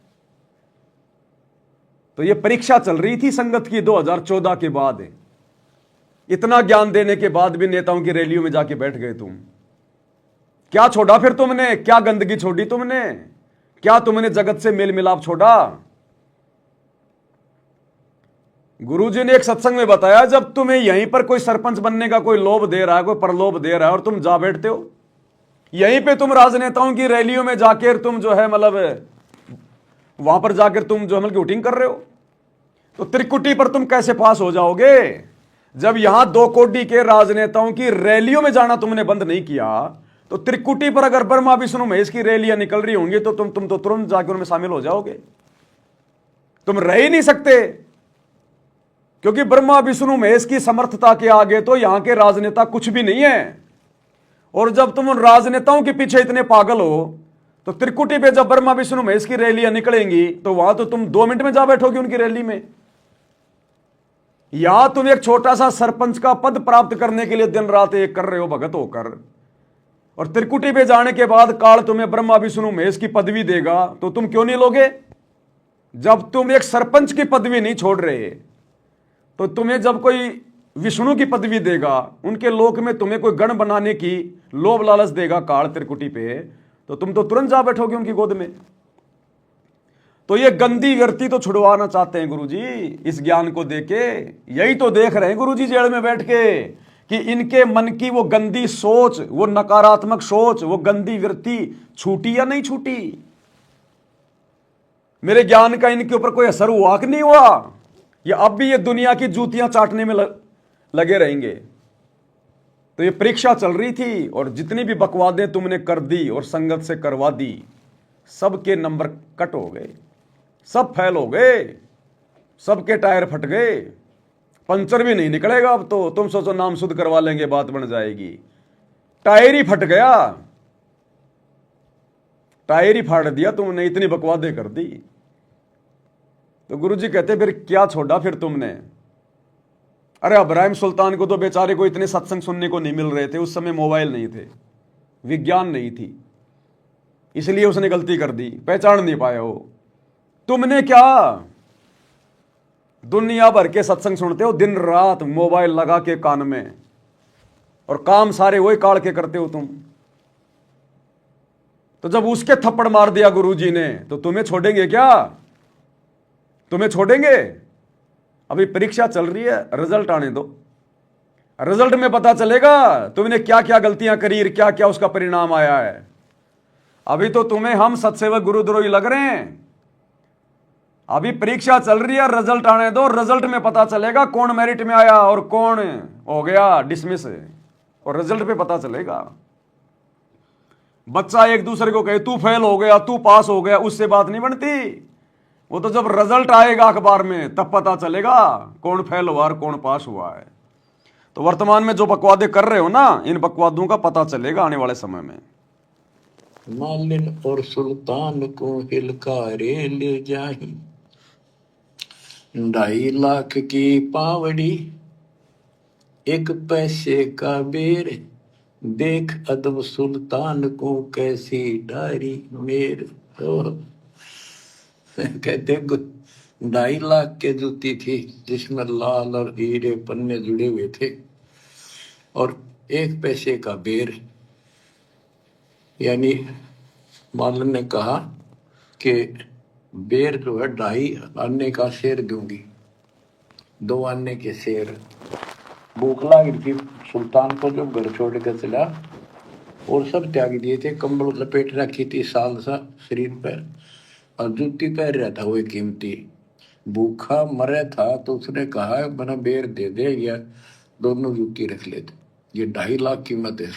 तो यह परीक्षा चल रही थी संगत की 2014 के बाद। इतना ज्ञान देने के बाद भी नेताओं की रैलियों में जाके बैठ गए तुम। क्या छोड़ा फिर तुमने, क्या गंदगी छोड़ी तुमने, क्या तुमने जगत से मेल मिलाप छोड़ा? गुरुजी ने एक सत्संग में बताया, जब तुम्हें यहीं पर कोई सरपंच बनने का कोई लोभ दे रहा है, कोई प्रलोभ दे रहा है और तुम जा बैठते हो, यहीं पे तुम राजनेताओं की रैलियों में जाकर तुम जो है मतलब वहां पर जाकर तुम जो है मतलब वोटिंग कर रहे हो, तो त्रिकुटी पर तुम कैसे पास हो जाओगे? जब यहां 2 कोटी के राजनेताओं की रैलियों में जाना तुमने बंद नहीं किया, तो त्रिकुटी पर अगर ब्रह्मा विष्णु महेश की रैलियां निकल रही होंगी तो तुम तो तुरंत जाकर उनमें शामिल हो जाओगे। तुम रह ही नहीं सकते, क्योंकि ब्रह्मा विष्णु महेश की समर्थता के आगे तो यहां के राजनेता कुछ भी नहीं है। और जब तुम उन राजनेताओं के पीछे इतने पागल हो, तो त्रिकुटी पे जब ब्रह्मा विष्णु महेश की रैलियां निकलेंगी तो वहां तो तुम 2 मिनट में जा बैठोगे उनकी रैली में। या तुम एक छोटा सा सरपंच का पद प्राप्त करने के लिए दिन रात एक कर रहे हो भगत होकर, और त्रिकुटी पे जाने के बाद काल तुम्हें ब्रह्मा विष्णु महेश की पदवी देगा तो तुम क्यों नहीं लोगे? जब तुम एक सरपंच की पदवी नहीं छोड़ रहे, तो तुम्हें जब कोई विष्णु की पदवी देगा, उनके लोक में तुम्हें कोई गण बनाने की लोभ लालच देगा काल त्रिकुटी पे, तो तुम तो तुरंत जा बैठोगे उनकी गोद में। तो ये गंदी व्यक्ति तो छुड़वाना चाहते हैं गुरुजी इस ज्ञान को देके। यही तो देख रहे हैं गुरुजी जेल में बैठ के कि इनके मन की वो गंदी सोच, वो नकारात्मक सोच, वो गंदी वृत्ति छूटी या नहीं छूटी। मेरे ज्ञान का इनके ऊपर कोई असर हुआ कि नहीं हुआ? या अब भी ये दुनिया की जूतियां चाटने में लगे रहेंगे? तो ये परीक्षा चल रही थी, और जितनी भी बकवादें तुमने कर दी और संगत से करवा दी, सबके नंबर कट हो गए, सब फेल हो गए, सबके टायर फट गए, पंचर भी नहीं निकलेगा अब तो। तुम सोचो नाम शुद्ध करवा लेंगे बात बन जाएगी, टायर ही फट गया, टायर ही फाड़ दिया तुमने, इतनी बकवादें कर दी। तो गुरुजी कहते फिर क्या छोड़ा फिर तुमने। अरे इब्राहिम सुल्तान को तो बेचारे को इतने सत्संग सुनने को नहीं मिल रहे थे, उस समय मोबाइल नहीं थे, विज्ञान नहीं थी, इसलिए उसने गलती कर दी, पहचान नहीं पाया वो। तुमने क्या दुनिया भर के सत्संग सुनते हो, दिन रात मोबाइल लगा के कान में, और काम सारे वही काढ़ के करते हो तुम। तो जब उसके थप्पड़ मार दिया गुरुजी ने, तो तुम्हें छोड़ेंगे क्या? तुम्हें छोड़ेंगे? अभी परीक्षा चल रही है, रिजल्ट आने दो, रिजल्ट में पता चलेगा तुमने क्या क्या गलतियां करी और क्या क्या उसका परिणाम आया है। अभी तो तुम्हें हम सत्सेवक गुरुद्रोही लग रहे हैं। अभी परीक्षा चल रही है, रिजल्ट आने दो, रिजल्ट में पता चलेगा कौन मेरिट में आया और कौन हो गया डिसमिस, और रिजल्ट पे पता चलेगा। बच्चा एक दूसरे को कहे तू फेल हो गया, तू पास हो गया, उससे बात नहीं बनती। वो तो जब रिजल्ट आएगा अखबार में तब पता चलेगा कौन फेल हुआ और कौन पास हुआ है। तो वर्तमान में जो बकवादे कर रहे हो ना, इन बकवादों का पता चलेगा आने वाले समय में। मालिन और सुल्तान को हिलकारे ले जाही, 2.5 लाख की पावड़ी, 1 पैसे का बेर, देख अदब सुल्तान को कैसी डारी मेर। तो कहते 2.5 लाख के जूती थी जिसमें लाल और हीरे पन्ने जुड़े हुए थे, और 1 पैसे का बेर। यानी मालन ने कहा कि बेर जो है 2.5 आने का शेर दूंगी, 2 आने के शेर। भूख लग रही थी सुल्तान को, जो घर छोड़ कर चला, और सब त्याग दिए थे, कंबल लपेट रखी थी साल सा शरीर पर, और जूती पहन रहा था वो कीमती। भूखा मरे था तो उसने कहा बना बेर दे दे, या दोनों जूती रख लेते, ये 2.5 लाख कीमत है।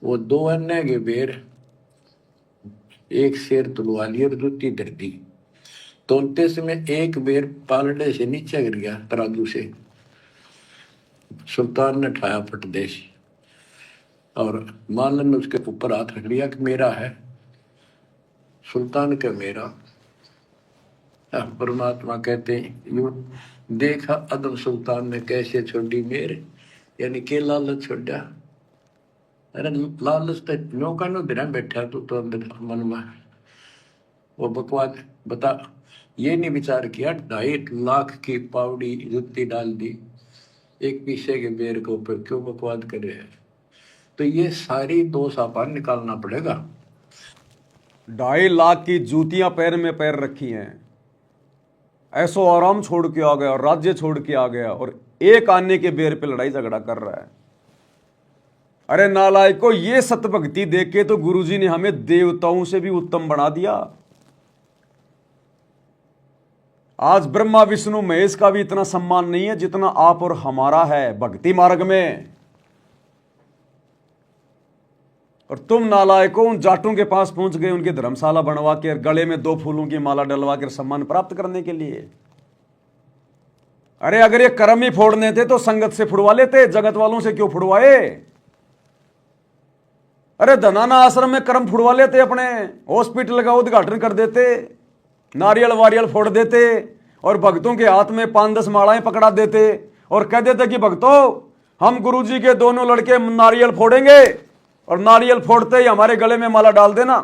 वो 2 अन्य के बेर, 1 शेर तुलवा लिया और जूती धर दी। तोलते समय 1 बेर पालड़े से नीचे गिर गया तराजू से। सुल्तान ने ठाया फटदेश, और मालन ने उसके ऊपर हाथ रख लिया कि मेरा है। सुल्तान का मेरा। परमात्मा कहते यूं देखा अदम सुल्तान ने कैसे छोड़ी मेरे, यानी के लालच छोड़ा। अरे लालच तो नौका नो दिन बैठा तू तो अंदर मन में वो बकवाद बता, ये नहीं विचार किया 2.5 लाख की पावड़ी जुत्ती डाल दी 1 पीसे के बेर के ऊपर, क्यों बकवाद करे है। तो ये सारी दोष आपा निकालना पड़ेगा। 2.5 लाख की जूतियां पैर में पैर रखी हैं, ऐसो आराम छोड़ के आ गया और राज्य छोड़ के आ गया, और 1 आने के बेर पे लड़ाई झगड़ा कर रहा है। अरे नालायक को, ये सतभक्ति देख के तो गुरुजी ने हमें देवताओं से भी उत्तम बना दिया। आज ब्रह्मा विष्णु महेश का भी इतना सम्मान नहीं है जितना आप और हमारा है भक्ति मार्ग में। और तुम नालायकों उन जाटों के पास पहुंच गए, उनकी धर्मशाला बनवा के गले में 2 फूलों की माला डलवा कर सम्मान प्राप्त करने के लिए। अरे अगर ये कर्म ही फोड़ने थे तो संगत से फुड़वा लेते, जगत वालों से क्यों फुड़वाए। अरे धनाना आश्रम में कर्म फुड़वा लेते, अपने हॉस्पिटल का उद्घाटन कर देते, नारियल वारियल फोड़ देते, और भक्तों के हाथ में 5-10 मालाएं पकड़ा देते, और कह देते कि भक्तों हम गुरुजी के दोनों लड़के नारियल फोड़ेंगे, और नारियल फोड़ते ही हमारे गले में माला डाल देना।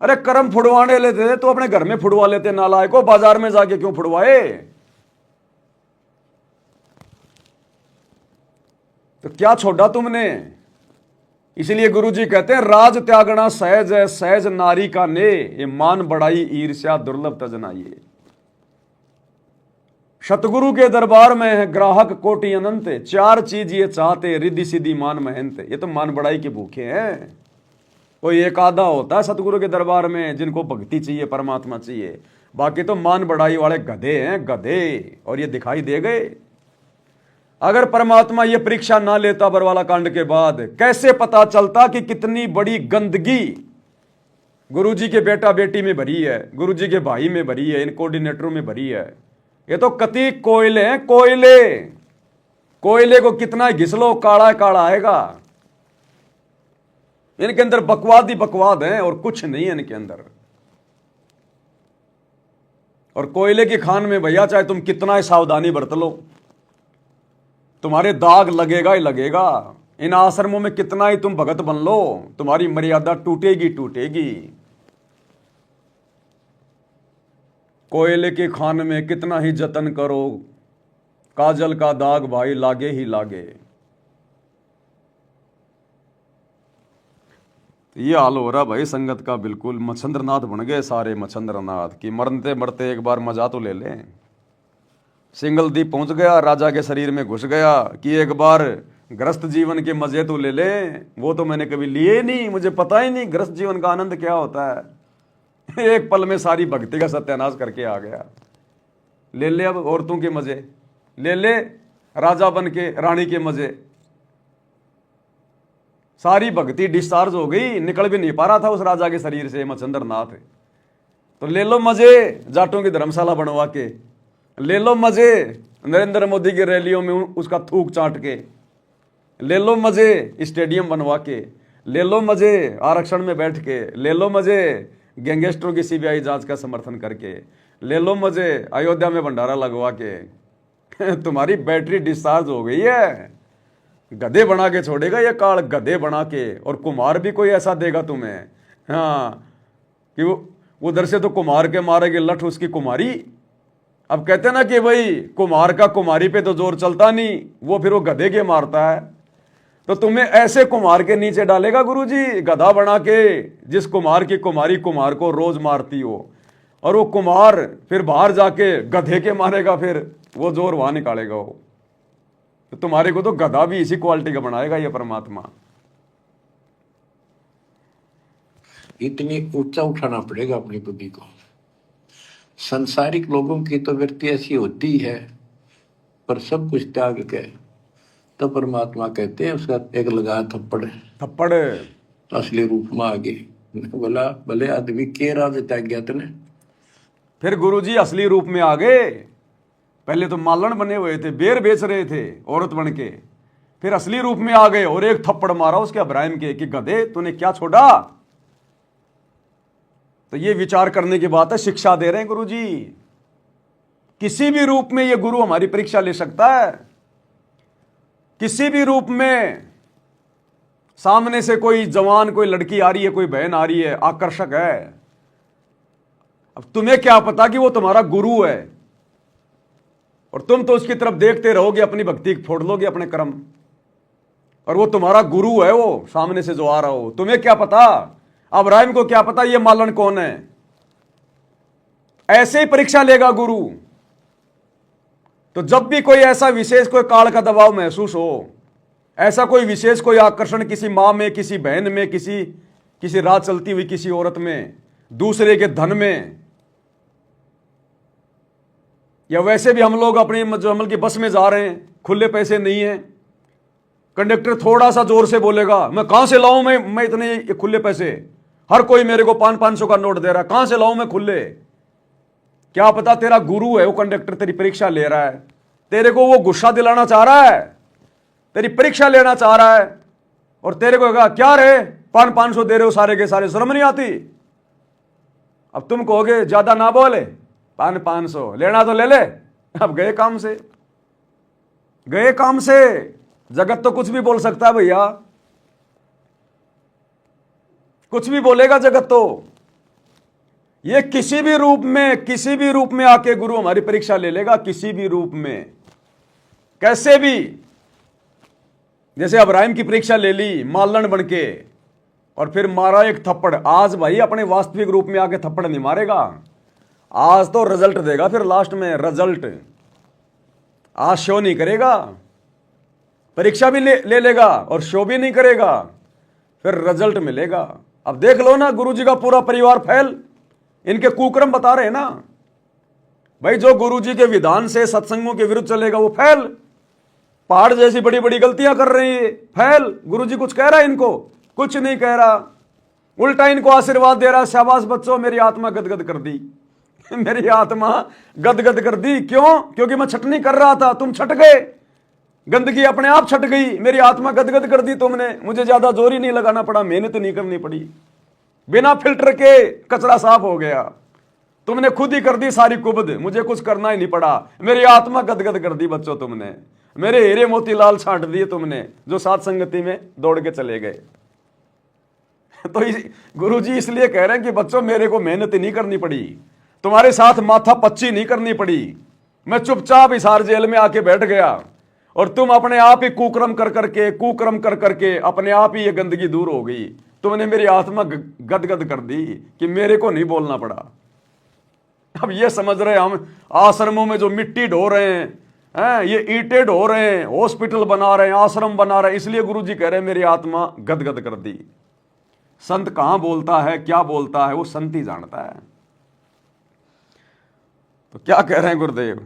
अरे कर्म फुड़वाने लेते तो अपने घर में फुड़वा लेते, नालायकों बाजार में जाके क्यों फुड़वाए। तो क्या छोड़ा तुमने। इसलिए गुरुजी कहते हैं राज त्यागना सहज है, सहज नारी का ने, ये मान बढ़ाई ईर्ष्या दुर्लभ तजनाइए। सतगुरु के दरबार में है ग्राहक कोटि अनंत, 4 चीज ये चाहते रिद्धि सिद्धि मान महंत। ये तो मान बढ़ाई के भूखे हैं। कोई एक आधा होता है सतगुरु के दरबार में जिनको भक्ति चाहिए, परमात्मा चाहिए, बाकी तो मान बढ़ाई वाले गधे हैं, गधे। और ये दिखाई दे गए। अगर परमात्मा ये परीक्षा ना लेता बरवाला कांड के बाद, कैसे पता चलता कि कितनी बड़ी गंदगी गुरुजी के बेटा बेटी में भरी है, गुरुजी के भाई में भरी है, इन कोऑर्डिनेटरों में भरी है। ये तो कति कोयले हैं, कोयले। कोयले को कितना घिसलो काला काला आएगा। इनके अंदर बकवाद ही बकवाद है और कुछ नहीं है इनके अंदर। और कोयले की खान में भैया चाहे तुम कितना ही सावधानी बरत लो, तुम्हारे दाग लगेगा ही लगेगा। इन आश्रमों में कितना ही तुम भगत बन लो, तुम्हारी मर्यादा टूटेगी टूटेगी। कोयले की खान में कितना ही जतन करो, काजल का दाग भाई लागे ही लागे। ये हाल हो रहा भाई संगत का। बिल्कुल मच्छंद्रनाथ बन गए सारे मच्छंद्रनाथ की मरते मरते एक बार मजा तो ले लें। सिंगलदीप पहुंच गया, राजा के शरीर में घुस गया कि एक बार गृहस्थ जीवन के मजे तो ले ले। वो तो मैंने कभी लिए नहीं, मुझे पता ही नहीं गृहस्थ जीवन का आनंद क्या होता है। एक पल में सारी भक्ति का सत्यानाश करके आ गया। ले ले अब औरतों के मजे, ले ले राजा बन के रानी के मजे। सारी भक्ति डिस्चार्ज हो गई, निकल भी नहीं पा रहा था उस राजा के शरीर से मच्छंद्रनाथ। तो ले लो मजे जाटों की धर्मशाला बनवा के, ले लो मजे नरेंद्र मोदी की रैलियों में उसका थूक चाट के, ले लो मजे स्टेडियम बनवा के, ले लो मजे आरक्षण में बैठ के, ले लो मजे गैंगस्टरों की सीबीआई जांच का समर्थन करके, ले लो मजे अयोध्या में भंडारा लगवा के। तुम्हारी बैटरी डिस्चार्ज हो गई है। गधे बना के छोड़ेगा ये काल, गधे बना के। और कुमार भी कोई ऐसा देगा तुम्हें, हाँ, कि वो उधर से तो कुमार के मारेगे लठ उसकी कुमारी। अब कहते ना कि भाई कुमार का कुमारी पे तो जोर चलता नहीं, वो फिर वो गधे के मारता है। तो तुम्हें ऐसे कुमार के नीचे डालेगा गुरुजी, गधा बना के, जिस कुमार की कुमारी कुमार को रोज मारती हो। और वो कुमार फिर बाहर जाके गधे के मारेगा, फिर वो जोर वहां निकालेगा वो। तो तुम्हारे को तो गधा भी इसी क्वालिटी का बनाएगा ये परमात्मा। इतनी ऊंचा उठाना पड़ेगा अपनी बुद्धि को। संसारिक लोगों की तो वृत्ति ऐसी होती है, पर सब कुछ त्याग के तो परमात्मा कहते हैं उसका एक लगा थप्पड़ थप्पड़ असली रूप में आ गई। बोला भले आदमी के राज त्याग गया तने। फिर गुरुजी असली रूप में आ गए। पहले तो मालन बने हुए थे, बेर बेच रहे थे औरत बन के, फिर असली रूप में आ गए और एक थप्पड़ मारा उसके अब्राहिम के कि गधे तूने क्या छोड़ा। तो ये विचार करने की बात है, शिक्षा दे रहे हैं गुरुजी। किसी भी रूप में ये गुरु हमारी परीक्षा ले सकता है। किसी भी रूप में सामने से कोई जवान, कोई लड़की आ रही है, कोई बहन आ रही है, आकर्षक है। अब तुम्हें क्या पता कि वो तुम्हारा गुरु है, और तुम तो उसकी तरफ देखते रहोगे, अपनी भक्ति फोड़ लोगे अपने कर्म, और वो तुम्हारा गुरु है वो सामने से जो आ रहा हो। तुम्हें क्या पता, अब्राहिम को क्या पता ये मालन कौन है। ऐसे ही परीक्षा लेगा गुरु। तो जब भी कोई ऐसा विशेष कोई काल का दबाव महसूस हो, ऐसा कोई विशेष कोई आकर्षण किसी मां में, किसी बहन में, किसी राह चलती हुई किसी औरत में, दूसरे के धन में, या वैसे भी हम लोग अपनी जो अमल की बस में जा रहे हैं, खुले पैसे नहीं है, कंडक्टर थोड़ा सा जोर से बोलेगा, मैं कहां से लाऊं मैं इतने खुले पैसे, हर कोई मेरे को 500 का नोट दे रहा है, कहां से लाऊं मैं खुले। क्या पता तेरा गुरु है वो कंडक्टर, तेरी परीक्षा ले रहा है, तेरे को वो गुस्सा दिलाना चाह रहा है, तेरी परीक्षा लेना चाह रहा है, और तेरे को कहा क्या रे 500 दे रहे हो सारे के सारे, शर्म नहीं आती। अब तुम कहोगे ज्यादा ना बोले, 500 लेना तो ले ले। अब गए काम से, गए काम से। जगत तो कुछ भी बोल सकता है भैया, कुछ भी बोलेगा जगत तो। ये किसी भी रूप में आके गुरु हमारी परीक्षा ले लेगा, किसी भी रूप में, कैसे भी। जैसे अब्राहिम की परीक्षा ले ली मालन बन के, और फिर मारा एक थप्पड़। आज भाई अपने वास्तविक रूप में आके थप्पड़ नहीं मारेगा, आज तो रिजल्ट देगा। फिर लास्ट में रिजल्ट आज शो नहीं करेगा, परीक्षा भी ले लेगा और शो भी नहीं करेगा, फिर रिजल्ट मिलेगा। अब देख लो ना, गुरुजी का पूरा परिवार फेल, इनके कुक्रम बता रहे हैं ना भाई। जो गुरुजी के विधान से सत्संगों के विरुद्ध चलेगा वो फेल। पहाड़ जैसी बड़ी बड़ी गलतियां कर रही है, फेल। गुरुजी कुछ कह रहा है इनको? कुछ नहीं कह रहा। उल्टा इनको आशीर्वाद दे रहा है, शाबाश बच्चों, मेरी आत्मा गदगद कर दी। मेरी आत्मा गदगद कर दी। क्यों? क्योंकि मैं छटनी कर रहा था, तुम छट गए, गंदगी अपने आप छट गई, मेरी आत्मा गदगद कर दी तुमने। मुझे ज्यादा जोर ही नहीं लगाना पड़ा, मेहनत नहीं करनी पड़ी, बिना फिल्टर के कचरा साफ हो गया। तुमने खुद ही कर दी सारी कुबद, मुझे कुछ करना ही नहीं पड़ा। मेरी आत्मा गदगद कर दी बच्चों तुमने, मेरे हीरे मोतीलाल छांट दिए तुमने, जो साथ संगति में दौड़ के चले गए। तो गुरुजी इसलिए कह रहे हैं कि बच्चों, मेरे को मेहनत नहीं करनी पड़ी, तुम्हारे साथ माथा पच्ची नहीं करनी पड़ी, मैं चुपचाप हिसार जेल में आके बैठ गया और तुम अपने आप ही कुकर्म कर करके अपने आप ही ये गंदगी दूर हो गई। तुमने मेरी आत्मा गदगद कर दी कि मेरे को नहीं बोलना पड़ा। अब ये समझ रहे हम आश्रमों में जो मिट्टी ढो रहे हैं, ये ईंटें ढो रहे हैं, हॉस्पिटल बना रहे हैं, आश्रम बना रहे हैं, इसलिए गुरुजी कह रहे हैं मेरी आत्मा गदगद कर दी। संत कहां बोलता है, क्या बोलता है, वो संत ही जानता है। तो क्या कह रहे हैं गुरुदेव?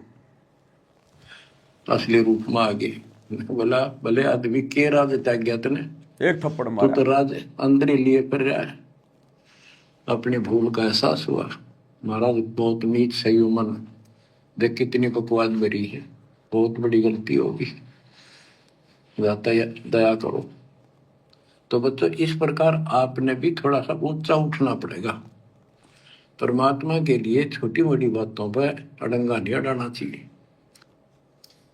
असली रूप में आ गए। बोला भले आदमी के राज त्याग गया तने, एक थप्पड़ तू मारा। तो राज अंदर ही लिए कर रहा है। अपनी भूल का एहसास हुआ, महाराज बहुत नीच सही मन, देख कितनी बकवास भरी है, बहुत बड़ी गलती होगी, दया करो। तो बच्चों, इस प्रकार आपने भी थोड़ा सा ऊंचा उठना पड़ेगा। परमात्मा के लिए छोटी मोटी बातों पर अड़ंगा नहीं अड़ाना चाहिए।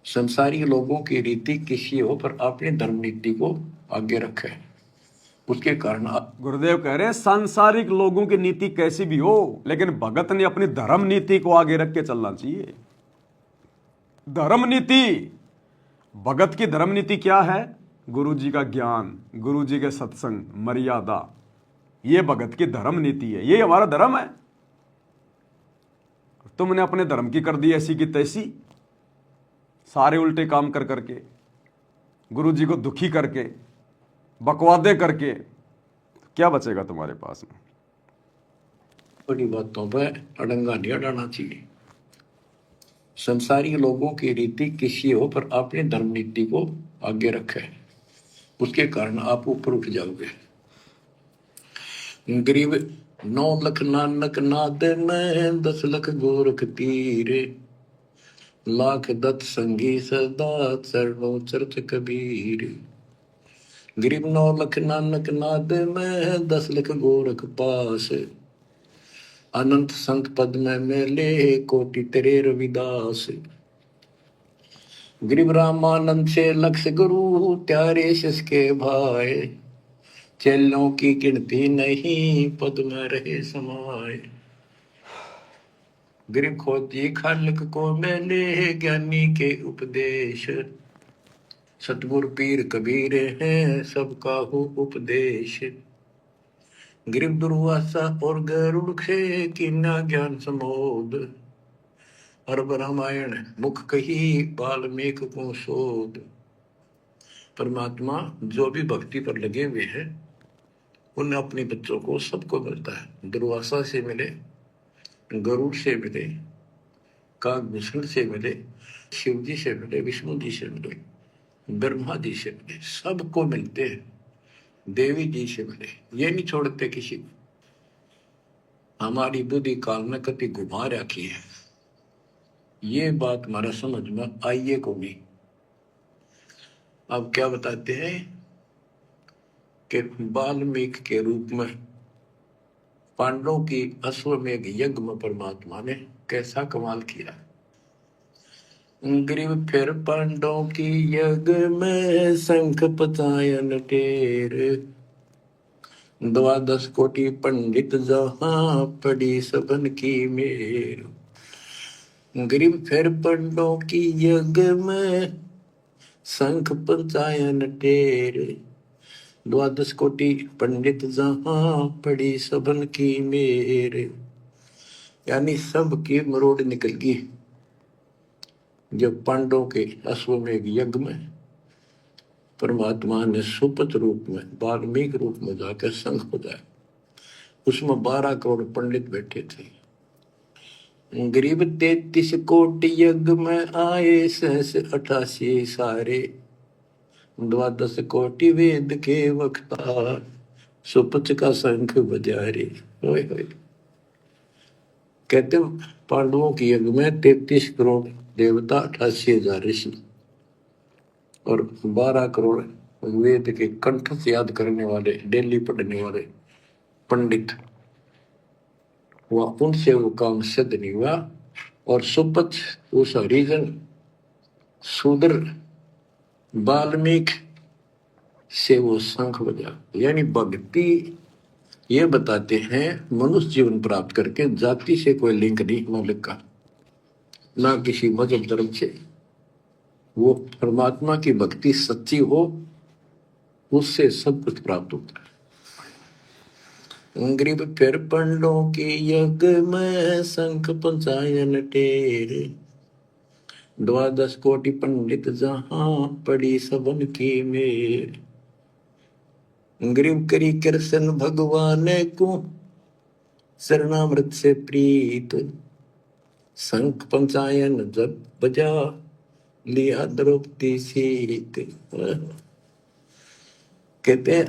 संसारी लोगों की रीति किसी हो, पर अपनी धर्म नीति को आगे रखे, उसके कारण गुरुदेव कह रहे हैं सांसारिक लोगों की नीति कैसी भी हो, लेकिन भगत ने अपनी धर्म नीति को आगे रख के चलना चाहिए। धर्म नीति, भगत की धर्म नीति क्या है? गुरु जी का ज्ञान, गुरु जी के सत्संग, मर्यादा, ये भगत की धर्म नीति है, ये हमारा धर्म है। तुमने अपने धर्म की कर दी ऐसी की तैसी, सारे उल्टे काम कर करके, गुरु जी को दुखी करके, बकवादे करके, क्या बचेगा तुम्हारे पास में? बड़ी बातों पर अड़ंगा नहीं अड़ाना चाहिए। संसारी लोगों की रीति किसी हो, पर अपनी धर्म नीति को आगे रखे, उसके कारण आप ऊपर उठ जाओगे। गरीब 9 लख नानक नाद में 10 लख गोरख तीरे, लाख दत्त संगी सदा चरणों चरत कबीर। गरीब 9 लख नानक नाद में 10 लख गोरख पास, अनंत संत पद में मेले कोटि तेरे रविदास। गरीब रामानंद से लक्ष गुरु त्यारे सिसके भाई, चेलों की गिनती नहीं पद में रहे समाये। गरीब खोजी खालिक को मेले ज्ञानी के उपदेश, सतगुरु पीर कबीर हैं सबका हो उपदेश। गरीब दुर्वासा और गरुड़ खे कीना ज्ञान समोद, अरब रामायण मुख कही वाल्मीकि को शोध। परमात्मा जो भी भक्ति पर लगे हुए हैं उन्हें अपने बच्चों को सबको मिलता है। दुर्वासा से मिले, गरुड़ से मिले, कागभूषण से मिले, शिव जी से मिले, विष्णु जी से मिले, ब्रह्मा जी से मिले, सबको मिलते हैं। देवी जी से मिले, ये नहीं छोड़ते किसी को। हमारी बुद्धि काल में कभी घुमा रखी है, ये बात हमारा समझ में आइए को नहीं। अब क्या बताते हैं कि वाल्मीकि के रूप में पांडवों की अश्वमेध यज्ञ में परमात्मा ने कैसा कमाल किया। गरीब फिर पांडवों की यज्ञ में शंख पचायन टेर, 12 कोटि पंडित जहां पड़ी सबन की मेर। गरीब फिर पांडवों की यज्ञ में शंख पचायन टेर, 12 कोटि पंडित जहां पड़ी सबन की मेर। यानी सबकी मरोड़ निकल गई जब पांडवों के अश्वमेध यज्ञ में परमात्मा ने सुपथ रूप में, वाल्मीकि रूप में जाकर शंख बजाया। उसमें 12 करोड़ पंडित बैठे थे। गरीब 33 कोटि यज्ञ में आए 88 सारे, 12 कोटि वेद के वक्ता, सुपच का शंख बजा रे। ओए होए। कहते पांडवों की यज्ञ में 33 करोड़ देवता, 88,000 ऋषि और 12 करोड़ वेद के कंठ से याद करने वाले, डेली पढ़ने वाले पंडित, वह उनसे वो काम सिद्ध नहीं हुआ। और सुपच उस हरिजन शूद्र वाल्मीकि से वो शंख बजा। यानी भक्ति ये बताते हैं मनुष्य जीवन प्राप्त करके जाति से कोई लिंक नहीं मौलिक का, ना किसी मजहब धर्म से। वो परमात्मा की भक्ति सच्ची हो, उससे सब कुछ प्राप्त होता है। ग्रीब फिर पंडों के यज्ञ में शंख पंचायन टेरे, 12 कोटि पंडित जहां पड़ी सबन की मेर। ग्रीब करी कृष्ण भगवान को शरणामृत से प्रीत, शंख पंचायन जब बजा लिया द्रौपदी सीत। कहते हैं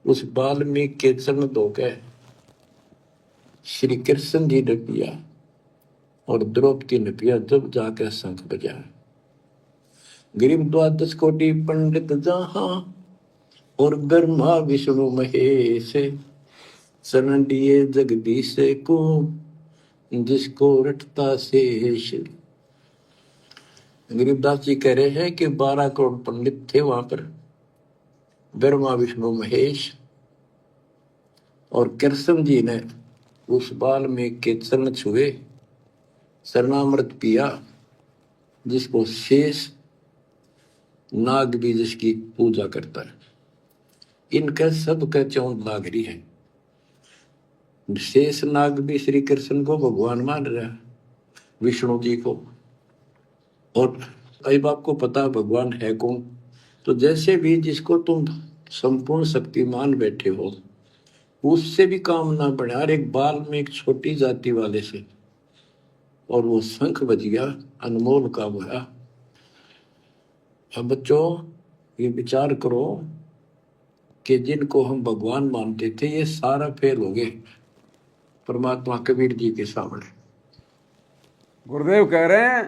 उस वाल्मीकि के चरण धोके श्री कृष्ण जी ने पिया और द्रौपदी ने पिया, जब जाकर शंख बजा। गरीब 12 कोटि पंडित जहां और ब्रह्मा विष्णु महेश, शरण दिए जगदीश को जिसको रटता शेष। गरीबदास जी कह रहे हैं कि 12 करोड़ पंडित थे वहां पर, ब्रह्मा विष्णु महेश, और कृष्ण जी ने उस वाल्मीकि के चरण छुए, शरणामृत पिया, जिसको शेष नाग भी जिसकी पूजा करता है। इनका सबका चौंध नागरी है। शेष नाग भी श्री कृष्ण को भगवान मान रहा है, विष्णु जी को। और कई बाप को पता भगवान है कौन। तो जैसे भी जिसको तुम संपूर्ण शक्तिमान बैठे हो, उससे भी काम ना बढ़े। हर एक बाल में एक छोटी जाति वाले से, और वो शंख बज गया, अनमोल काम हुआ। अब बच्चों ये विचार करो कि जिनको हम भगवान मानते थे, ये सारा फेल हो गए परमात्मा कबीर जी के सामने। गुरुदेव कह रहे हैं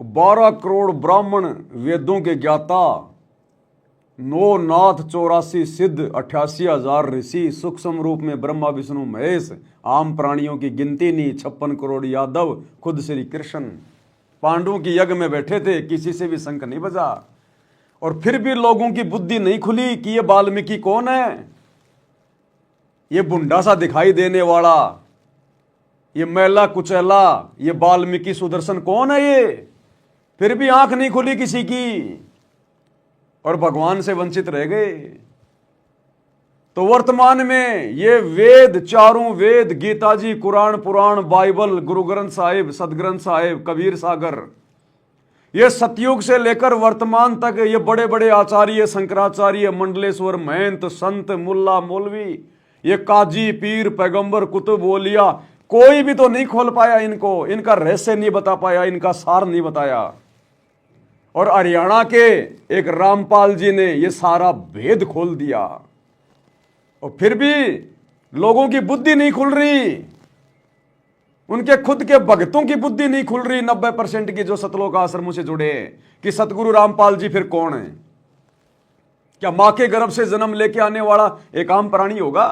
12 करोड़ ब्राह्मण वेदों के ज्ञाता, 9 नाथ 84 सिद्ध, 88,000 ऋषि, सूक्ष्म रूप में ब्रह्मा विष्णु महेश, आम प्राणियों की गिनती नहीं, 56 करोड़ यादव, खुद श्री कृष्ण पांडवों की यज्ञ में बैठे थे, किसी से भी शंख नहीं बजा। और फिर भी लोगों की बुद्धि नहीं खुली कि ये वाल्मीकि कौन है, ये बुंडा सा दिखाई देने वाला, ये मैला कुचैला, ये वाल्मीकि सुदर्शन कौन है ये। फिर भी आंख नहीं खुली किसी की, और भगवान से वंचित रह गए। तो वर्तमान में ये वेद, चारों वेद, गीता जी, कुरान, पुराण, बाइबल, गुरु ग्रंथ साहिब, सदग्रंथ साहिब, कबीर सागर, ये सतयुग से लेकर वर्तमान तक ये बड़े बड़े आचार्य, शंकराचार्य, मंडलेश्वर, महंत, संत, मुल्ला, मौलवी, ये काजी, पीर, पैगंबर, कुतुब, ओलिया, कोई भी तो नहीं खोल पाया इनको, इनका रहस्य नहीं बता पाया, इनका सार नहीं बताया। और हरियाणा के एक रामपाल जी ने ये सारा भेद खोल दिया, और फिर भी लोगों की बुद्धि नहीं खुल रही, उनके खुद के भक्तों की बुद्धि नहीं खुल रही। 90% की जो सतलोक आश्रमों से जुड़े कि सतगुरु रामपाल जी फिर कौन है। क्या मां के गर्भ से जन्म लेके आने वाला एक आम प्राणी होगा।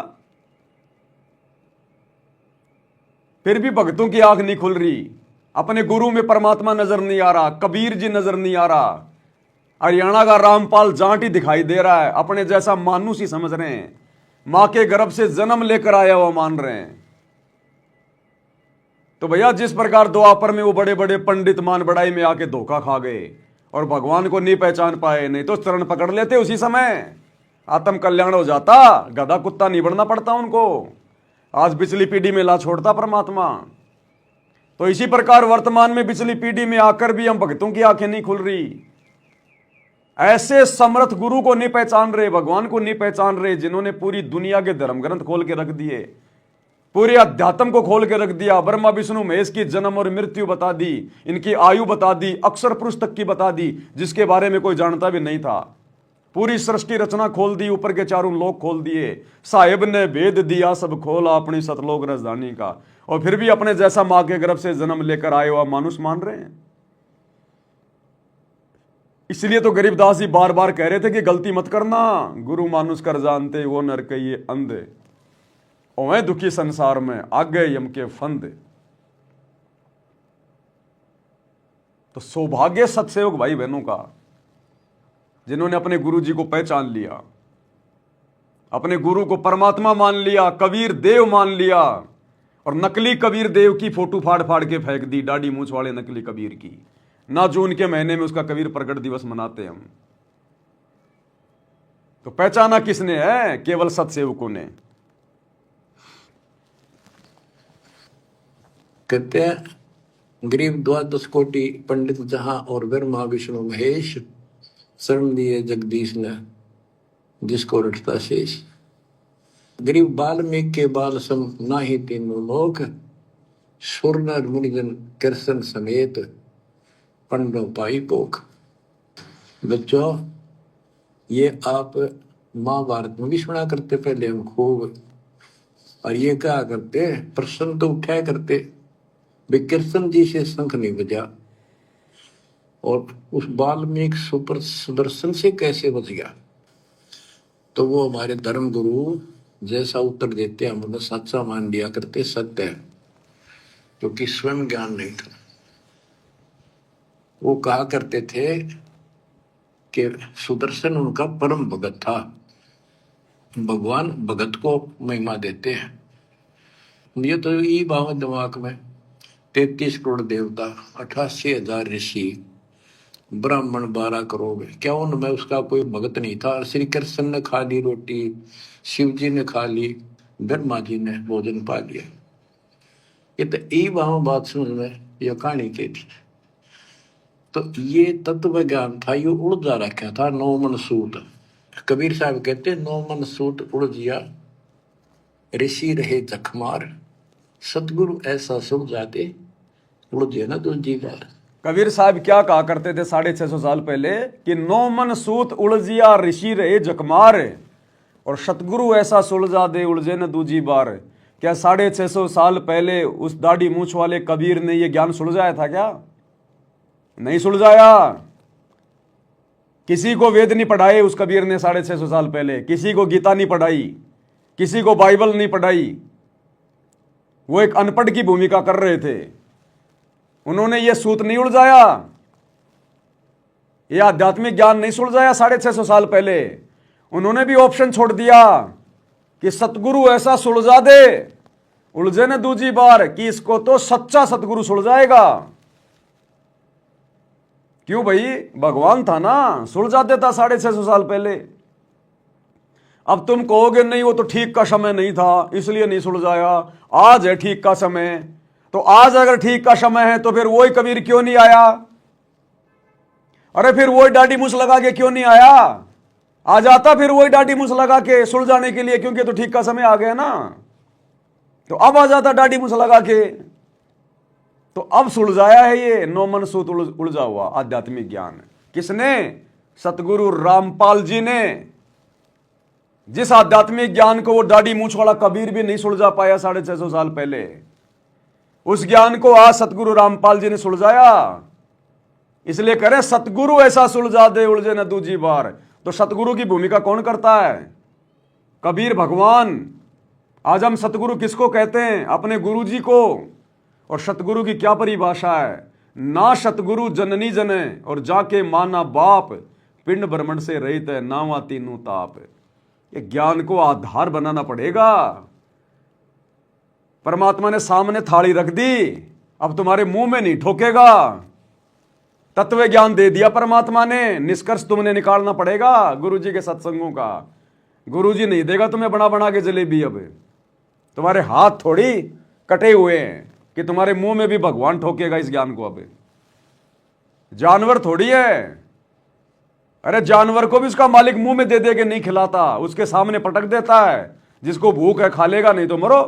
फिर भी भक्तों की आंख नहीं खुल रही, अपने गुरु में परमात्मा नजर नहीं आ रहा, कबीर जी नजर नहीं आ रहा। हरियाणा का रामपाल जाट ही दिखाई दे रहा है, अपने जैसा मानुष ही समझ रहे हैं, मां के गर्भ से जन्म लेकर आया हुआ मान रहे हैं। तो भैया जिस प्रकार द्वापर में वो बड़े बड़े पंडित मान बड़ाई में आके धोखा खा गए और भगवान को नहीं पहचान पाए, नहीं तो चरण पकड़ लेते उसी समय, आत्म कल्याण हो जाता, गधा कुत्ता नहीं बनना पड़ता उनको। आज पिछली पीढ़ी में ला छोड़ता परमात्मा। तो इसी प्रकार वर्तमान में पिछली पीढ़ी में आकर भी हम भक्तों की आंखें नहीं खुल रही। ऐसे समर्थ गुरु को नहीं पहचान रहे, भगवान को नहीं पहचान रहे, जिन्होंने पूरी दुनिया के धर्म ग्रंथ खोल के रख दिए, पूरे अध्यात्म को खोल के रख दिया। ब्रह्मा विष्णु महेश की जन्म और मृत्यु बता दी, इनकी आयु बता दी, अक्षर पुरुष तक की बता दी, जिसके बारे में कोई जानता भी नहीं था। पूरी सृष्टि रचना खोल दी, ऊपर के चारों लोक खोल दिए, साहिब ने भेद दिया सब खोला अपनी सतलोक राजधानी का, और फिर भी अपने जैसा मां के गर्भ से जन्म लेकर आए हुआ मानुष मान रहे हैं। इसलिए तो गरीबदास जी बार बार कह रहे थे कि गलती मत करना, गुरु मानुष कर जानते वो नर कहिए अंधे, ओए दुखी संसार में आगे यम के फंदे। तो सौभाग्य सत्सयोग भाई बहनों का, जिन्होंने अपने गुरु जी को पहचान लिया, अपने गुरु को परमात्मा मान लिया, कबीर देव मान लिया, और नकली कबीर देव की फोटो फाड़ फाड़ के फेंक दी, दाढ़ी मूंछ वाले नकली कबीर की। ना जून के महीने में उसका कबीर प्रकट दिवस मनाते हम। तो पहचाना किसने है? केवल सत्सेवकों ने। कहते हैं गरीब 12 कोटि पंडित जहां और ब्रह्मा विष्णु महेश, शरण दिए जगदीश ने जिसको रटता शेष। गरीब वाल्मीकि के बाल सम नाही तीनों लोक, सुर नर मुनिजन कृष्ण समेत पंडो पाई पोख। बच्चों, ये आप महाभारत में भी सुना करते पहले हम खूब, और ये क्या करते, प्रश्न तो उठाया करते, वे कृष्ण जी से शंख नहीं बजा, और उस वाल्मीकि सुपर सुदर्शन से कैसे बच गया। तो वो हमारे धर्म गुरु जैसा उत्तर देते हम उन्हें सच्चा मान लिया करते, सत्य है, क्योंकि स्वयं ज्ञान नहीं था। वो कहा करते थे कि सुदर्शन उनका परम भगत था। भगवान भगत को महिमा देते हैं। ये तो ये बात दिमाग में, 33 करोड़ देवता, 88,000 ऋषि, ब्राह्मण 12 करोड़, क्या उनमें उसका कोई भगत नहीं था? श्री कृष्ण ने खा ली रोटी, शिव जी ने खा ली, ब्रह्मा जी ने भोजन पा लिया। ये तो यही बात समझ में यह कहानी के थी। तो ये तत्व ज्ञान था, ये उलझा रखा था 9 मन सूत। कबीर साहब कहते 9 मन सूत उलझिया, ऋषि रहे जखमार, सतगुरु ऐसा सुलझाते उलझे ना दूजी बार। कबीर साहब क्या कहा करते थे 650 साल पहले कि 9 मन सूत उलझिया ऋषि रहे जखमार, और सतगुरु ऐसा सुलझा दे उलझे न दूजी बार। क्या 650 साल पहले उस दाढ़ी मूछ वाले कबीर ने यह ज्ञान सुलझाया था? क्या नहीं सुलझाया। किसी को वेद नहीं पढ़ाए उस कबीर ने 650 साल पहले, किसी को गीता नहीं पढ़ाई, किसी को बाइबल नहीं पढ़ाई। वो एक अनपढ़ की भूमिका कर रहे थे। उन्होंने ये सूत नहीं उलझाया, ये आध्यात्मिक ज्ञान नहीं सुलझाया 650 साल पहले। उन्होंने भी ऑप्शन छोड़ दिया कि सतगुरु ऐसा सुलझा दे उलझे न दूजी बार, कि इसको तो सच्चा सतगुरु सुलझाएगा। क्यों भाई? भगवान था ना, सुलझा देता 650 साल पहले। अब तुम कहोगे नहीं वो तो ठीक का समय नहीं था इसलिए नहीं सुलझाया, आज है ठीक का समय। तो आज अगर ठीक का समय है तो फिर वही कबीर क्यों नहीं आया? अरे फिर वही दाढ़ी मूछ लगा के क्यों नहीं आया? आ जाता फिर वही दाढ़ी मूछ लगा के सुलझाने के लिए, क्योंकि तो ठीक का समय आ गया ना। तो अब आ जाता दाढ़ी मूछ लगा के। तो अब सुलझाया है ये 9 मन सूत उलझा हुआ आध्यात्मिक ज्ञान। किसने? सतगुरु रामपाल जी ने। जिस आध्यात्मिक ज्ञान को वो दाढ़ी मूछ वाला कबीर भी नहीं सुलझा पाया 650 साल पहले, उस ज्ञान को आज सतगुरु रामपाल जी ने सुलझाया। इसलिए कह रहे सतगुरु ऐसा सुलझा दे उलझे न दूजी बार। तो सतगुरु की भूमिका कौन करता है? कबीर भगवान। आज हम सतगुरु किसको कहते हैं? अपने गुरु जी को। और सतगुरु की क्या परिभाषा है? ना सतगुरु जननी जने और जाके माना बाप, पिंड ब्रह्मंड से रहित है नावा तीनों ताप। ये ज्ञान को आधार बनाना पड़ेगा। परमात्मा ने सामने थाली रख दी, अब तुम्हारे मुंह में नहीं ठोकेगा। तत्व ज्ञान दे दिया परमात्मा ने, निष्कर्ष तुमने निकालना पड़ेगा गुरुजी के सत्संगों का। गुरुजी नहीं देगा तुम्हें बना बना के जलेबी। अब तुम्हारे हाथ थोड़ी कटे हुए हैं कि तुम्हारे मुंह में भी भगवान ठोकेगा इस ज्ञान को। अब जानवर थोड़ी है। अरे जानवर को भी उसका मालिक मुंह में दे दे के नहीं खिलाता, उसके सामने पटक देता है। जिसको भूख है खा लेगा, नहीं तो मरो।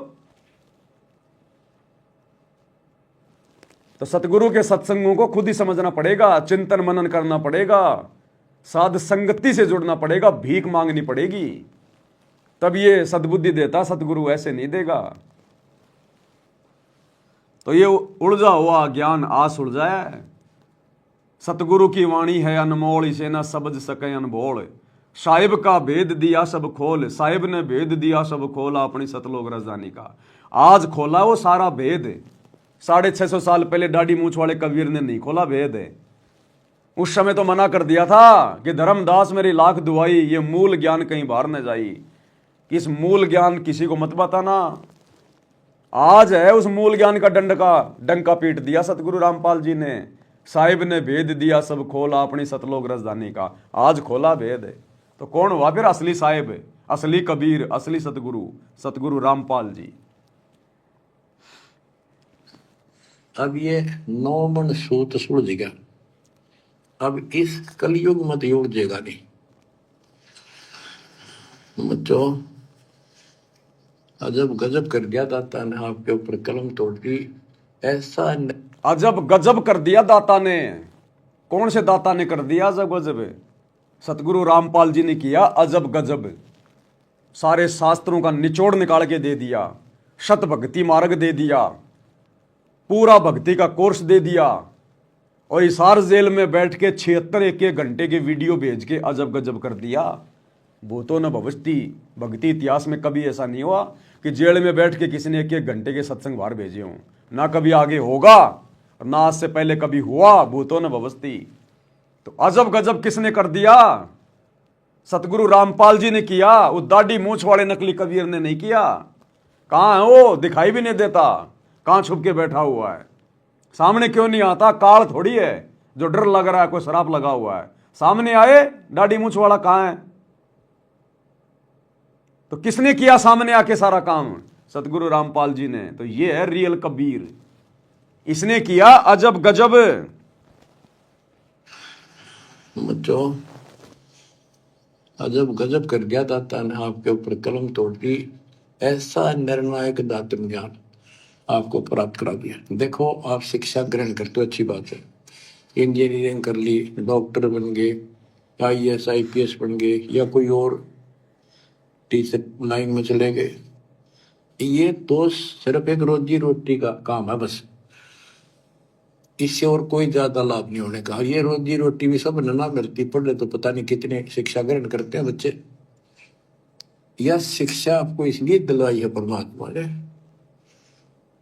तो सतगुरु के सत्संगों को खुद ही समझना पड़ेगा, चिंतन मनन करना पड़ेगा। साध संगति से जुड़ना पड़ेगा, भीख मांगनी पड़ेगी, तब ये सद्बुद्धि देता। सतगुरु ऐसे नहीं देगा। तो ये उलझा हुआ ज्ञान आस उलझाया। सतगुरु की वाणी है अनमोल, इसे ना समझ सके अनबोल। साहिब का भेद दिया सब खोल, साहिब ने भेद दिया सब खोल, अपनी सतलोक राजधानी का। आज खोला वो सारा भेद। 650 साल पहले दाढ़ी मूछ वाले कबीर ने नहीं खोला भेद। उस समय तो मना कर दिया था कि धर्मदास मेरी लाख दुआई, ये मूल ज्ञान कहीं बाहर न जाई, कि इस मूल ज्ञान किसी को मत बताना। आज है उस मूल ज्ञान का डंका पीट दिया सतगुरु रामपाल जी ने। साहिब ने भेद दिया सब खोला, अपनी सतलोक राजधानी का। आज खोला भेद। तो कौन हुआ फिर असली साहिब, असली कबीर, असली सतगुरु? सतगुरु रामपाल जी। अब ये 9 मन सूत सुलझ गया। अब इस कलयुग मत उलझेगा नहीं बच्चों। अजब गजब कर दिया दाता ने आपके ऊपर कलम तोड़ दी। ऐसा अजब गजब कर दिया दाता ने। कौन से दाता ने कर दिया अजब गजब? सतगुरु रामपाल जी ने किया अजब गजब। सारे शास्त्रों का निचोड़ निकाल के दे दिया, शत भक्ति मार्ग दे दिया, पूरा भक्ति का कोर्स दे दिया, और हिसार जेल में बैठ के 76 एक घंटे के वीडियो भेज के अजब गजब कर दिया। भूतो न भवस्ती, भक्ति इतिहास में कभी ऐसा नहीं हुआ कि जेल में बैठ के किसी ने एक घंटे के सत्संग बाहर भेजे हों। ना कभी आगे होगा, ना आज से पहले कभी हुआ। भूतो न भवस्ती। तो अजब गजब किसने कर दिया? सतगुरु रामपाल जी ने किया। वो दाढ़ी मूछ वाले नकली कबीर ने नहीं किया। कहां है वो? दिखाई भी नहीं देता। कहां छुप के बैठा हुआ है? सामने क्यों नहीं आता? काल थोड़ी है जो डर लग रहा है कोई शराब लगा हुआ है। सामने आए, दाढ़ी मूछ वाला कहां है? तो किसने किया सामने आके सारा काम? सतगुरु रामपाल जी ने। तो ये है रियल कबीर। इसने किया अजब गजब। बच्चों अजब गजब कर दिया दाता ने आपके ऊपर कलम तोड़ दी। ऐसा निर्णायक दातन ज्ञान आपको प्राप्त करा दिया। देखो आप शिक्षा ग्रहण करते हो, अच्छी बात है। इंजीनियरिंग कर ली, डॉक्टर बन गए, IAS IPS बन गए, या कोई और टीचर लाइन में चले गए। ये तो सिर्फ एक रोजी रोटी का काम है बस। इससे और कोई ज्यादा लाभ नहीं होने का। ये रोजी रोटी भी सब ना मिलती, पढ़े तो पता नहीं कितने शिक्षा ग्रहण करते हैं बच्चे। यह शिक्षा आपको इसलिए दिलवाई है परमात्मा ने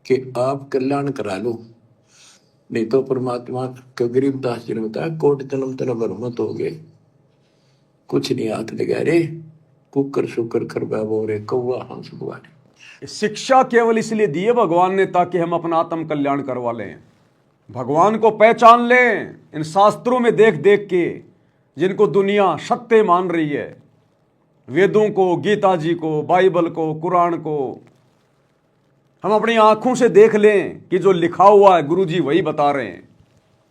कि आप कल्याण करा लो। नहीं तो परमात्मा के गरीबदास जी ने बताया, कोट जन्म तेरा बरमत हो गए, कुछ नहीं हाथ लगा रे, कुकर शुकर कर बैबो रे, कौवा हंस बुआरे। शिक्षा केवल इसलिए दी है भगवान ने ताकि हम अपना आत्म कल्याण करवा लें, भगवान को पहचान लें। इन शास्त्रों में देख देख के जिनको दुनिया सत्य मान रही है, वेदों को, गीता जी को, बाइबल को, कुरान को, हम अपनी आंखों से देख लें कि जो लिखा हुआ है गुरु जी वही बता रहे हैं,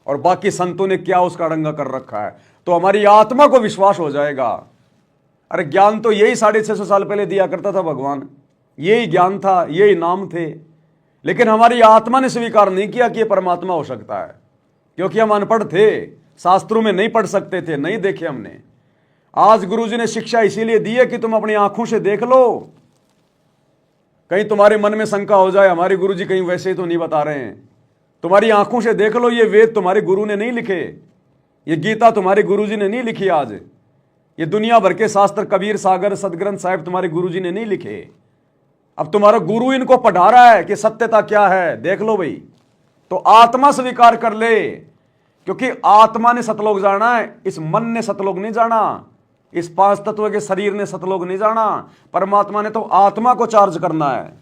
और बाकी संतों ने क्या उसका रंगा कर रखा है, तो हमारी आत्मा को विश्वास हो जाएगा। अरे ज्ञान तो यही 650 साल पहले दिया करता था भगवान। यही ज्ञान था, यही नाम थे, लेकिन हमारी आत्मा ने स्वीकार नहीं किया कि यह परमात्मा हो सकता है, क्योंकि हम अनपढ़ थे, शास्त्रों में नहीं पढ़ सकते थे, नहीं देखे हमने। आज गुरुजी ने शिक्षा इसीलिए दी है कि तुम अपनी आंखों से देख लो। कहीं तुम्हारे मन में शंका हो जाए, हमारे गुरुजी कहीं वैसे ही तो नहीं बता रहे हैं। तुम्हारी आंखों से देख लो, ये वेद तुम्हारे गुरु ने नहीं लिखे, ये गीता तुम्हारे गुरुजी ने नहीं लिखी, आज ये दुनिया भर के शास्त्र, कबीर सागर, सदग्रंथ साहिब तुम्हारे गुरुजी ने नहीं लिखे। अब तुम्हारा गुरु इनको पढ़ा रहा है कि सत्यता क्या है, देख लो भाई। तो आत्मा स्वीकार कर ले, क्योंकि आत्मा ने सतलोक जाना है, इस मन ने सतलोक नहीं जाना, इस 5 तत्व के शरीर ने सतलोक नहीं जाना। परमात्मा ने तो आत्मा को चार्ज करना है।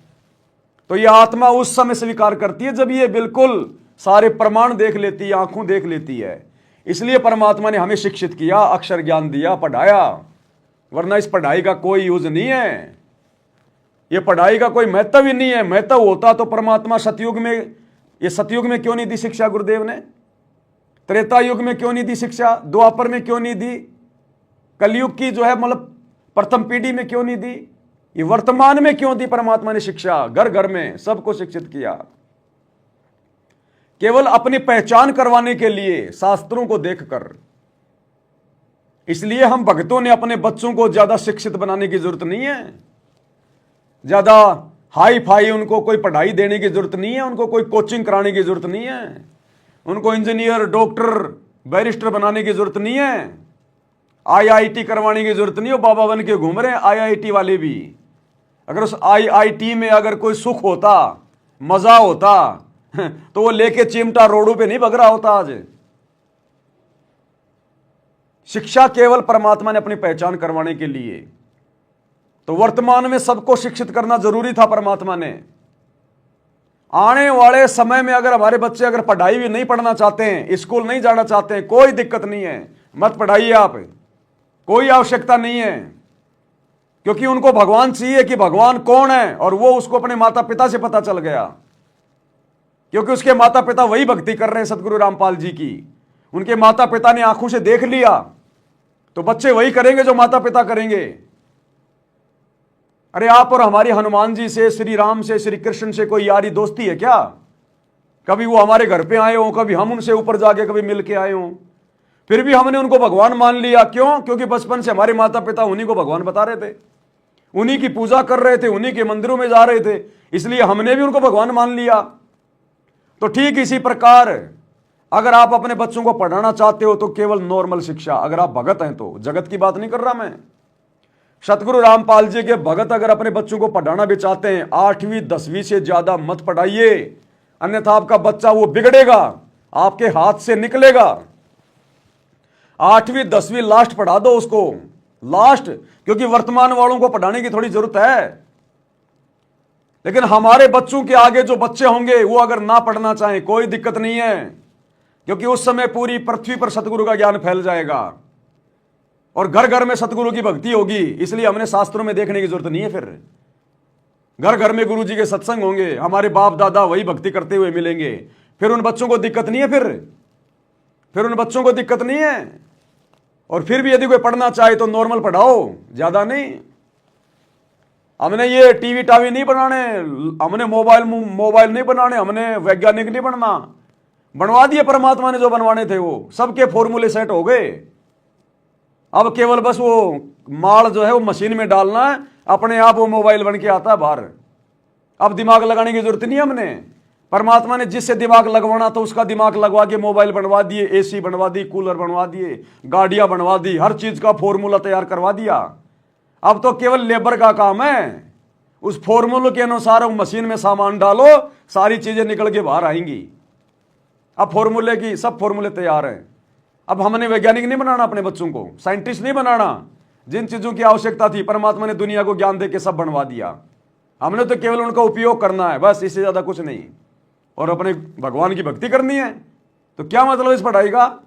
तो यह आत्मा उस समय स्वीकार करती है जब ये बिल्कुल सारे प्रमाण देख लेती है, आंखों देख लेती है। इसलिए परमात्मा ने हमें शिक्षित किया, अक्षर ज्ञान दिया, पढ़ाया, वरना इस पढ़ाई का कोई यूज नहीं है, ये पढ़ाई का कोई महत्व ही नहीं है। महत्व होता तो परमात्मा सतयुग में, ये सतयुग में क्यों नहीं दी शिक्षा गुरुदेव ने? त्रेता युग में क्यों नहीं दी शिक्षा? द्वापर में क्यों नहीं दी? कलयुग की जो है मतलब प्रथम पीढ़ी में क्यों नहीं दी? ये वर्तमान में क्यों दी परमात्मा ने शिक्षा? घर घर में सबको शिक्षित किया, केवल अपनी पहचान करवाने के लिए, शास्त्रों को देखकर। इसलिए हम भक्तों ने अपने बच्चों को ज्यादा शिक्षित बनाने की जरूरत नहीं है, ज्यादा हाई फाई उनको कोई पढ़ाई देने की जरूरत नहीं है, उनको कोई कोचिंग कराने की जरूरत नहीं है, उनको इंजीनियर, डॉक्टर, बैरिस्टर बनाने की जरूरत नहीं है, आईआईटी करवाने की जरूरत नहीं हो। बाबा बन के घूम रहे हैं आईआईटी वाले भी। अगर उस आईआईटी में अगर कोई सुख होता, मजा होता, तो वो लेके चिमटा रोडों पे नहीं भग रहा होता आज। शिक्षा केवल परमात्मा ने अपनी पहचान करवाने के लिए, तो वर्तमान में सबको शिक्षित करना जरूरी था परमात्मा ने। आने वाले समय में अगर हमारे बच्चे अगर पढ़ाई भी नहीं पढ़ना चाहते हैं, स्कूल नहीं जाना चाहते हैं, कोई दिक्कत नहीं है, मत पढ़ाइए आप, कोई आवश्यकता नहीं है, क्योंकि उनको भगवान चाहिए कि भगवान कौन है, और वो उसको अपने माता पिता से पता चल गया, क्योंकि उसके माता पिता वही भक्ति कर रहे हैं सतगुरु रामपाल जी की। उनके माता पिता ने आंखों से देख लिया, तो बच्चे वही करेंगे जो माता पिता करेंगे। अरे आप और हमारी हनुमान जी से, श्री राम से, श्री कृष्ण से कोई यारी दोस्ती है क्या? कभी वो हमारे घर पे आए हो, कभी हम उनसे ऊपर जाके कभी मिल के आए हो, फिर भी हमने उनको भगवान मान लिया। क्यों? क्योंकि बचपन से हमारे माता पिता उन्हीं को भगवान बता रहे थे, उन्हीं की पूजा कर रहे थे, उन्हीं के मंदिरों में जा रहे थे, इसलिए हमने भी उनको भगवान मान लिया। तो ठीक इसी प्रकार अगर आप अपने बच्चों को पढ़ाना चाहते हो तो केवल नॉर्मल शिक्षा, अगर आप भगत हैं तो, जगत की बात नहीं कर रहा मैं, सतगुरु रामपाल जी के भगत अगर अपने बच्चों को पढ़ाना भी चाहते हैं, 8वीं 10वीं से ज्यादा मत पढ़ाइए, अन्यथा आपका बच्चा वो बिगड़ेगा, आपके हाथ से निकलेगा। 8वीं 10वीं लास्ट पढ़ा दो उसको, लास्ट, क्योंकि वर्तमान वालों को पढ़ाने की थोड़ी जरूरत है। लेकिन हमारे बच्चों के आगे जो बच्चे होंगे वो अगर ना पढ़ना चाहें कोई दिक्कत नहीं है, क्योंकि उस समय पूरी पृथ्वी पर सतगुरु का ज्ञान फैल जाएगा और घर घर में सतगुरु की भक्ति होगी। इसलिए हमने शास्त्रों में देखने की जरूरत नहीं है, फिर घर घर में गुरु जी के सत्संग होंगे, हमारे बाप दादा वही भक्ति करते हुए मिलेंगे, फिर उन बच्चों को दिक्कत नहीं है, फिर उन बच्चों को दिक्कत नहीं है। और फिर भी यदि कोई पढ़ना चाहे तो नॉर्मल पढ़ाओ, ज्यादा नहीं। हमने ये टीवी टावी नहीं बनाने, हमने मोबाइल नहीं बनाने, हमने वैज्ञानिक नहीं बनना, बनवा दिए परमात्मा ने जो बनवाने थे, वो सबके फॉर्मूले सेट हो गए। अब केवल बस वो माल जो है वो मशीन में डालना है, अपने आप वो मोबाइल बन के आता है बाहर। अब दिमाग लगाने की जरूरत नहीं हमने, परमात्मा ने जिससे दिमाग लगवाना तो उसका दिमाग लगवा के मोबाइल बनवा दिए, एसी बनवा दी, कूलर बनवा दिए, गाड़ियां बनवा दी, हर चीज का फॉर्मूला तैयार करवा दिया। अब तो केवल लेबर का काम है, उस फॉर्मूले के अनुसार मशीन में सामान डालो, सारी चीजें निकल के बाहर आएंगी। अब फॉर्मूले की सब फॉर्मूले तैयार हैं। अब हमने वैज्ञानिक नहीं बनाना अपने बच्चों को, साइंटिस्ट नहीं बनाना, जिन चीजों की आवश्यकता थी परमात्मा ने दुनिया को ज्ञान देके सब बनवा दिया। हमने तो केवल उनका उपयोग करना है, बस, इससे ज्यादा कुछ नहीं। और अपने भगवान की भक्ति करनी है, तो क्या मतलब इस पढ़ाई का?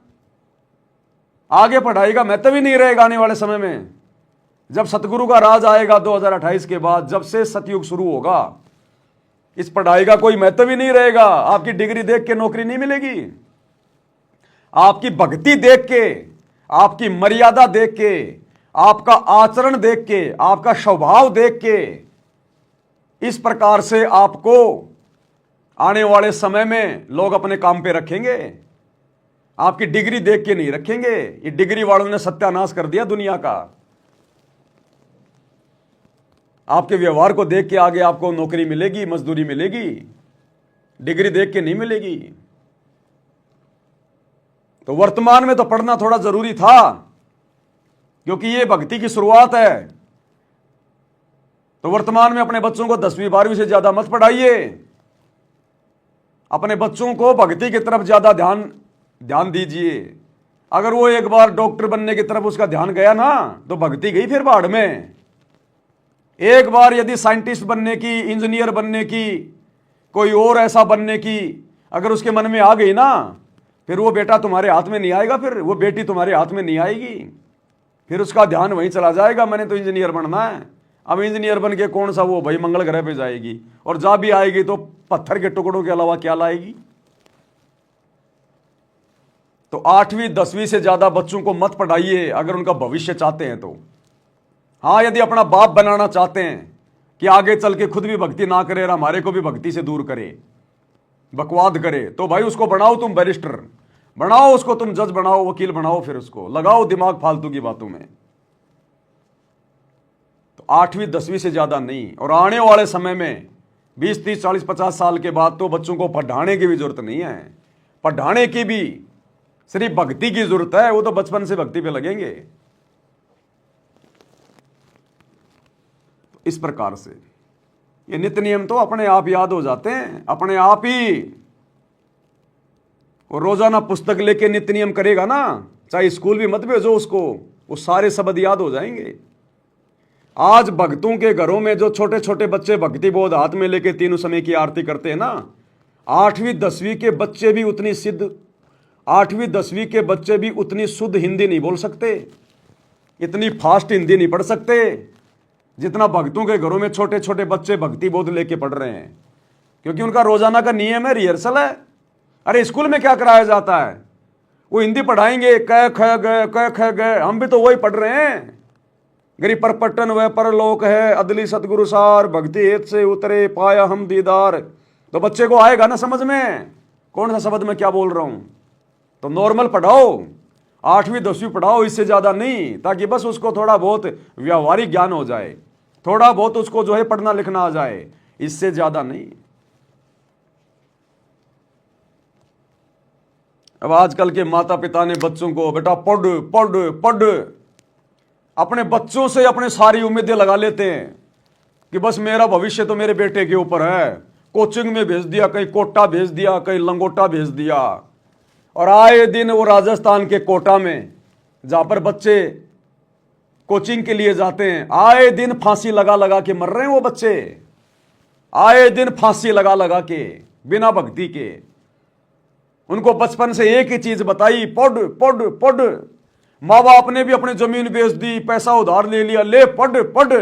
आगे पढ़ाई का महत्व ही नहीं रहेगा आने वाले समय में। जब सतगुरु का राज आएगा 2028 के बाद, जब से सतयुग शुरू होगा, इस पढ़ाई का कोई महत्व ही नहीं रहेगा। आपकी डिग्री देख के नौकरी नहीं मिलेगी, आपकी भक्ति देख के, आपकी मर्यादा देख के, आपका आचरण देख के, आपका स्वभाव देख के, इस प्रकार से आपको आने वाले समय में लोग अपने काम पे रखेंगे। आपकी डिग्री देख के नहीं रखेंगे। ये डिग्री वालों ने सत्यानाश कर दिया दुनिया का। आपके व्यवहार को देख के आगे आपको नौकरी मिलेगी, मजदूरी मिलेगी, डिग्री देख के नहीं मिलेगी। तो वर्तमान में तो पढ़ना थोड़ा जरूरी था, क्योंकि ये भक्ति की शुरुआत है। तो वर्तमान में अपने बच्चों को 10वीं 12वीं से ज्यादा मत पढ़ाइए, अपने बच्चों को भक्ति की तरफ ज्यादा ध्यान दीजिए। अगर वो एक बार डॉक्टर बनने की तरफ उसका ध्यान गया ना, तो भक्ति गई फिर बाढ़ में। एक बार यदि साइंटिस्ट बनने की, इंजीनियर बनने की, कोई और ऐसा बनने की अगर उसके मन में आ गई ना, फिर वो बेटा तुम्हारे हाथ में नहीं आएगा, फिर वो बेटी तुम्हारे हाथ में नहीं आएगी, फिर उसका ध्यान वहीं चला जाएगा, मैंने तो इंजीनियर बनना है। अब इंजीनियर बन के कौन सा वो भाई मंगल ग्रह पे जाएगी, और जा भी आएगी तो पत्थर के टुकड़ों के अलावा क्या लाएगी। तो 8वीं 10वीं से ज्यादा बच्चों को मत पढ़ाइए अगर उनका भविष्य चाहते हैं तो। हाँ, यदि अपना बाप बनाना चाहते हैं कि आगे चल के खुद भी भक्ति ना करे और हमारे को भी भक्ति से दूर करे, बकवाद करे, तो भाई उसको बनाओ तुम बैरिस्टर, बनाओ उसको, तुम जज बनाओ, वकील बनाओ, फिर उसको लगाओ दिमाग फालतू की बातों में। तो 8वीं 10वीं से ज्यादा नहीं। और आने वाले समय में 20 30 40 50 साल के बाद तो बच्चों को पढ़ाने की भी जरूरत नहीं है। पढ़ाने की भी सिर्फ भक्ति की जरूरत है, वो तो बचपन से भक्ति पे लगेंगे। तो इस प्रकार से ये नित्य नियम तो अपने आप याद हो जाते हैं, अपने आप ही। वो रोजाना पुस्तक लेके नित्य नियम करेगा ना, चाहे स्कूल भी मत भेजो उसको, वो सारे शब्द याद हो जाएंगे। आज भक्तों के घरों में जो छोटे छोटे बच्चे भक्ति बोध हाथ में लेके तीनों समय की आरती करते हैं ना, 8वीं 10वीं के बच्चे भी उतनी सिद्ध 8वीं 10वीं के बच्चे भी उतनी शुद्ध हिंदी नहीं बोल सकते, इतनी फास्ट हिंदी नहीं पढ़ सकते जितना भक्तों के घरों में छोटे छोटे बच्चे भक्ति बोध लेके पढ़ रहे हैं। क्योंकि उनका रोजाना का नियम है, रिहर्सल है। अरे स्कूल में क्या कराया जाता है? वो हिंदी पढ़ाएंगे, क ख ग क ख ग, हम भी तो वही पढ़ रहे हैं। गरी पर पट्टन वह परलोक है, अदली सतगुरु सार, भक्ति हेत से उतरे पाया हम दीदार। तो बच्चे को आएगा ना समझ में कौन सा शब्द मैं क्या बोल रहा हूं। तो नॉर्मल पढ़ाओ, 8वीं 10वीं पढ़ाओ, इससे ज्यादा नहीं, ताकि बस उसको थोड़ा बहुत व्यावहारिक ज्ञान हो जाए, थोड़ा बहुत उसको जो है पढ़ना लिखना आ जाए, इससे ज्यादा नहीं। अब आजकल के माता पिता ने बच्चों को बेटा पढ़ पढ़ पढ़, अपने बच्चों से अपने सारी उम्मीदें लगा लेते हैं कि बस मेरा भविष्य तो मेरे बेटे के ऊपर है। कोचिंग में भेज दिया, कहीं कोटा भेज दिया, कहीं लंगोटा भेज दिया, और आए दिन वो राजस्थान के कोटा में जहां पर बच्चे कोचिंग के लिए जाते हैं, आए दिन फांसी लगा लगा के मर रहे हैं वो बच्चे, आए दिन फांसी लगा लगा के, बिना भक्ति के। उनको बचपन से एक ही चीज बताई, पढ़ पढ़ पढ़। माँ बाप ने भी अपनी जमीन बेच दी, पैसा उधार ले लिया, ले पढ़ पढ़,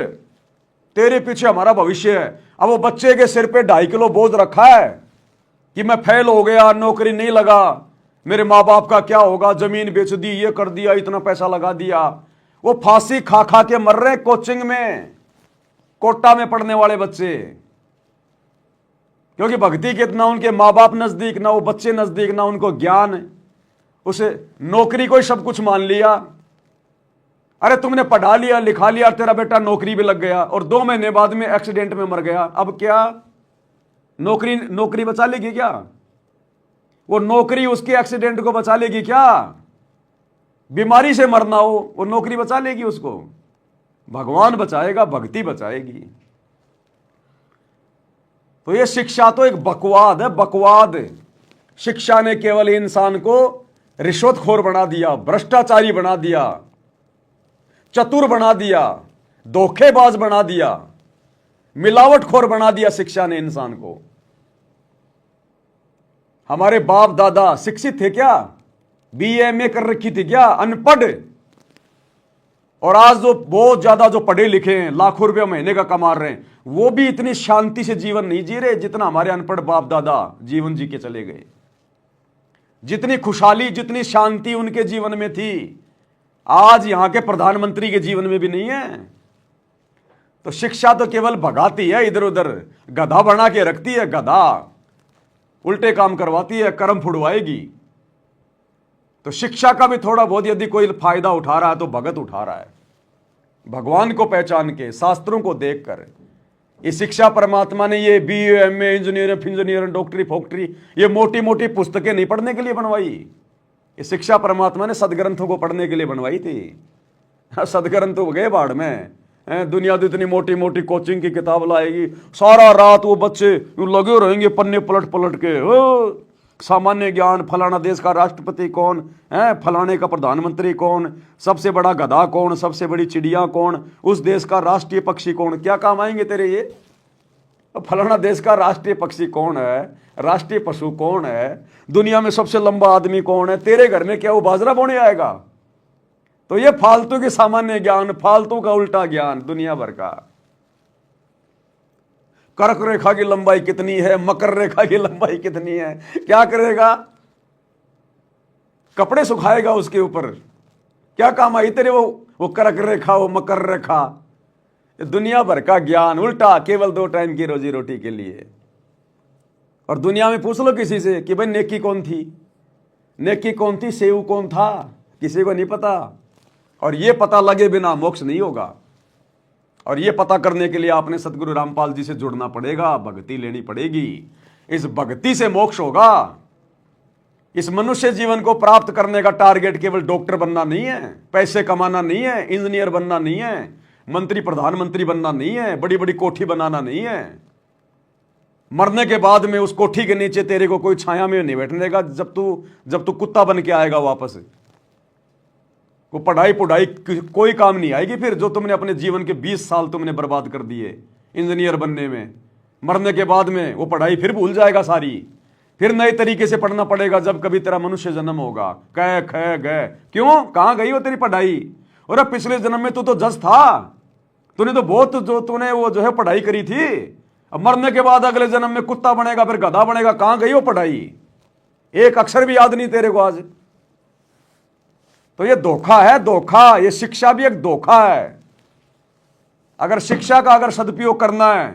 तेरे पीछे हमारा भविष्य है। अब वो बच्चे के सिर पे 2.5 किलो बोझ रखा है कि मैं फेल हो गया, नौकरी नहीं लगा, मेरे माँ बाप का क्या होगा, जमीन बेच दी, ये कर दिया, इतना पैसा लगा दिया। वो फांसी खा खा के मर रहे कोचिंग में, कोटा में पढ़ने वाले बच्चे, क्योंकि भक्ति के ना उनके माँ बाप नजदीक, ना वो बच्चे नजदीक, ना उनको ज्ञान। उसे नौकरी को ही सब कुछ मान लिया। अरे तुमने पढ़ा लिया लिखा लिया, तेरा बेटा नौकरी भी लग गया और 2 महीने बाद में एक्सीडेंट में मर गया, अब क्या नौकरी बचा लेगी क्या? वो नौकरी उसके एक्सीडेंट को बचा लेगी क्या? बीमारी से मरना हो वो नौकरी बचा लेगी उसको? भगवान बचाएगा, भक्ति बचाएगी। तो ये शिक्षा तो एक बकवाद है, बकवाद। शिक्षा ने केवल इंसान को रिश्वतखोर बना दिया, भ्रष्टाचारी बना दिया, चतुर बना दिया, धोखेबाज बना दिया, मिलावटखोर बना दिया शिक्षा ने इंसान को। हमारे बाप दादा शिक्षित थे क्या? BA कर रखी थी क्या? अनपढ़। और आज जो बहुत ज्यादा जो पढ़े लिखे हैं, लाखों रुपया महीने का कमा रहे हैं, वो भी इतनी शांति से जीवन नहीं जी रहे जितना हमारे अनपढ़ बाप दादा जीवन जी के चले गए। जितनी खुशहाली, जितनी शांति उनके जीवन में थी, आज यहां के प्रधानमंत्री के जीवन में भी नहीं है। तो शिक्षा तो केवल भगाती है, इधर उधर गधा बना के रखती है, गधा उल्टे काम करवाती है, कर्म फुड़वाएगी। तो शिक्षा का भी थोड़ा बहुत यदि कोई फायदा उठा रहा है तो भगत उठा रहा है, भगवान को पहचान के, शास्त्रों को देखकर। ये शिक्षा परमात्मा ने ये BA MA इंजीनियर डॉक्टरी फोक्टरी ये मोटी मोटी पुस्तकें नहीं पढ़ने के लिए बनवाई। ये शिक्षा परमात्मा ने सदग्रंथों को पढ़ने के लिए बनवाई थी। सदग्रंथ हो गए बाढ़ में, दुनिया तो इतनी मोटी मोटी कोचिंग की किताब लाएगी, सारा रात वो बच्चे लगे रहेंगे पन्ने पलट पलट के, सामान्य ज्ञान, फलाना देश का राष्ट्रपति कौन है, फलाने का प्रधानमंत्री कौन, सबसे बड़ा गधा कौन, सबसे बड़ी चिड़िया कौन, उस देश का राष्ट्रीय पक्षी कौन। क्या काम आएंगे तेरे ये? फलाना देश का राष्ट्रीय पक्षी कौन है, राष्ट्रीय पशु कौन है, दुनिया में सबसे लंबा आदमी कौन है, तेरे घर में क्या वो बाजरा बोने आएगा? तो ये फालतू के सामान्य ज्ञान, फालतू का उल्टा ज्ञान दुनिया भर का। कर्क रेखा की लंबाई कितनी है, मकर रेखा की लंबाई कितनी है, क्या करेगा? कपड़े सुखाएगा उसके ऊपर, क्या काम आई तेरे वो कर्क रेखा, वो मकर रेखा? दुनिया भर का ज्ञान उल्टा, केवल 2 टाइम की रोजी रोटी के लिए। और दुनिया में पूछ लो किसी से कि भाई नेकी कौन थी, नेकी कौन थी, सेव कौन था, किसी को नहीं पता। और ये पता लगे बिना मोक्ष नहीं होगा। और ये पता करने के लिए आपने सतगुरु रामपाल जी से जुड़ना पड़ेगा, भक्ति लेनी पड़ेगी। इस भक्ति से मोक्ष होगा। इस मनुष्य जीवन को प्राप्त करने का टारगेट केवल डॉक्टर बनना नहीं है, पैसे कमाना नहीं है, इंजीनियर बनना नहीं है, मंत्री प्रधानमंत्री बनना नहीं है, बड़ी बड़ी कोठी बनाना नहीं है। मरने के बाद में उस कोठी के नीचे तेरे को कोई छाया में नहीं बैठने देगा जब तू कुत्ता बन के आएगा वापस। वो पढ़ाई कोई काम नहीं आएगी फिर, जो तुमने अपने जीवन के 20 साल तुमने बर्बाद कर दिए इंजीनियर बनने में। मरने के बाद में वो पढ़ाई फिर भूल जाएगा सारी, फिर नए तरीके से पढ़ना पड़ेगा जब कभी तेरा मनुष्य जन्म होगा। कह ख गए क्यों, कहां गई वो तेरी पढ़ाई? और अब पिछले जन्म में तू तो जज था, तूने तो बहुत जो तूने वो जो है पढ़ाई करी थी। अब मरने के बाद अगले जन्म में कुत्ता बनेगा, फिर गधा बनेगा। कहां गई वो पढ़ाई? एक अक्षर भी याद नहीं तेरे को आज। तो ये धोखा है, धोखा। ये शिक्षा भी एक धोखा है। अगर शिक्षा का अगर सदुपयोग करना है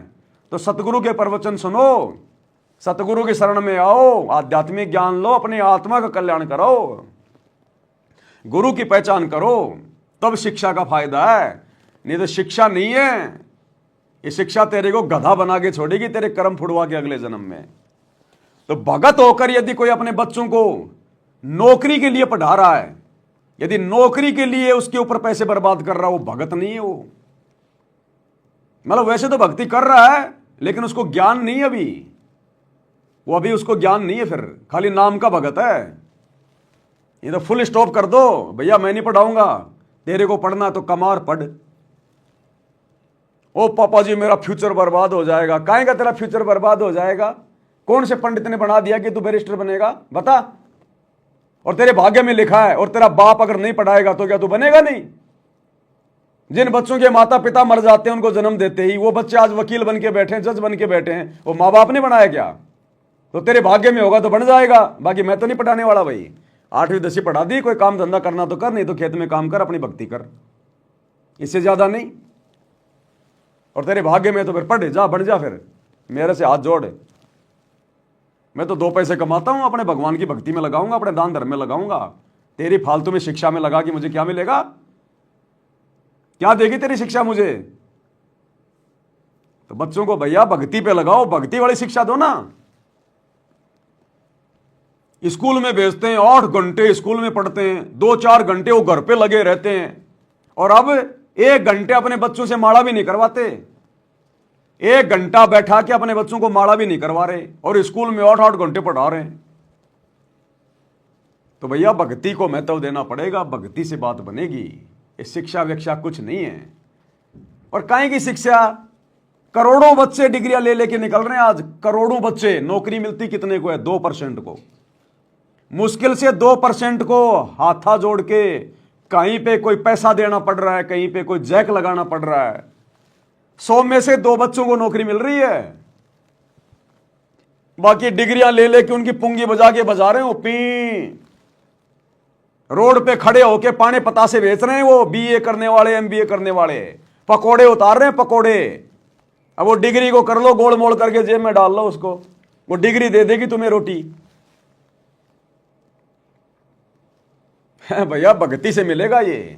तो सतगुरु के प्रवचन सुनो, सतगुरु की शरण में आओ, आध्यात्मिक ज्ञान लो, अपनी आत्मा का कल्याण करो, गुरु की पहचान करो, तब शिक्षा का फायदा है। नहीं तो शिक्षा नहीं है, ये शिक्षा तेरे को गधा बना के छोड़ेगी, तेरे कर्म फुड़वा के अगले जन्म में। तो भगत होकर यदि कोई अपने बच्चों को नौकरी के लिए पढ़ा रहा है, यदि नौकरी के लिए उसके ऊपर पैसे बर्बाद कर रहा है, वो भगत नहीं है। वो मतलब वैसे तो भक्ति कर रहा है लेकिन उसको ज्ञान नहीं है अभी, वो अभी उसको ज्ञान नहीं है, फिर खाली नाम का भगत है। ये तो फुल स्टॉप कर दो भैया, मैं नहीं पढ़ाऊंगा, तेरे को पढ़ना तो कमार पढ़। ओ पापा जी मेरा फ्यूचर बर्बाद हो जाएगा। काहे का तेरा फ्यूचर बर्बाद हो जाएगा? कौन से पंडित ने बना दिया कि तू बैरिस्टर बनेगा? बता। और तेरे भाग्य में लिखा है, और तेरा बाप अगर नहीं पढ़ाएगा तो क्या तू बनेगा नहीं? जिन बच्चों के माता पिता मर जाते हैं उनको जन्म देते ही, वो बच्चे आज वकील बन के बैठे हैं, जज बन के बैठे हैं, वो माँ बाप ने बनाया क्या? तो तेरे भाग्य में होगा तो बन जाएगा। बाकी मैं तो नहीं पढ़ाने वाला भाई। 8वीं 10वीं पढ़ा दी, कोई काम धंधा करना तो कर, नहीं तो खेत में काम कर, अपनी भक्ति कर, इससे ज्यादा नहीं। और तेरे भाग्य में तो फिर पढ़ जा, बन जा, फिर मेरे से हाथ जोड़। मैं तो 2 पैसे कमाता हूं, अपने भगवान की भक्ति में लगाऊंगा, अपने दान धर्म में लगाऊंगा। तेरी फालतू में शिक्षा में लगा कि मुझे क्या मिलेगा? क्या देगी तेरी शिक्षा मुझे? तो बच्चों को भैया भक्ति पे लगाओ, भक्ति वाली शिक्षा दो ना। स्कूल में भेजते हैं, 8 घंटे स्कूल में पढ़ते हैं, 2-4 घंटे वो घर पे लगे रहते हैं, और अब 1 घंटे अपने बच्चों से माला भी नहीं करवाते। 1 घंटा बैठा के अपने बच्चों को माला भी नहीं करवा रहे, और स्कूल में 8-8 घंटे पढ़ा रहे हैं। तो भैया भक्ति को महत्व देना पड़ेगा, भक्ति से बात बनेगी। ये शिक्षा विक्षा कुछ नहीं है। और काहे की शिक्षा? करोड़ों बच्चे डिग्रियां ले लेके निकल रहे हैं आज, करोड़ों बच्चे। नौकरी मिलती कितने को है? 2% को, मुश्किल से 2% को हाथा जोड़ के। कहीं पे कोई पैसा देना पड़ रहा है, कहीं पे कोई जैक लगाना पड़ रहा है। 100 में से 2 बच्चों को नौकरी मिल रही है। बाकी डिग्रियां ले लेके उनकी पुंगी बजा के बजा रहे हैं। वो पी रोड पे खड़े होके पाने पतासे बेच रहे हैं, वो बीए करने वाले, एमबीए करने वाले पकोड़े उतार रहे हैं, पकोड़े। अब वो डिग्री को कर लो, गोल मोड़ करके जेब में डाल लो उसको, वो डिग्री दे देगी तुम्हें रोटी। भैया भक्ति से मिलेगा ये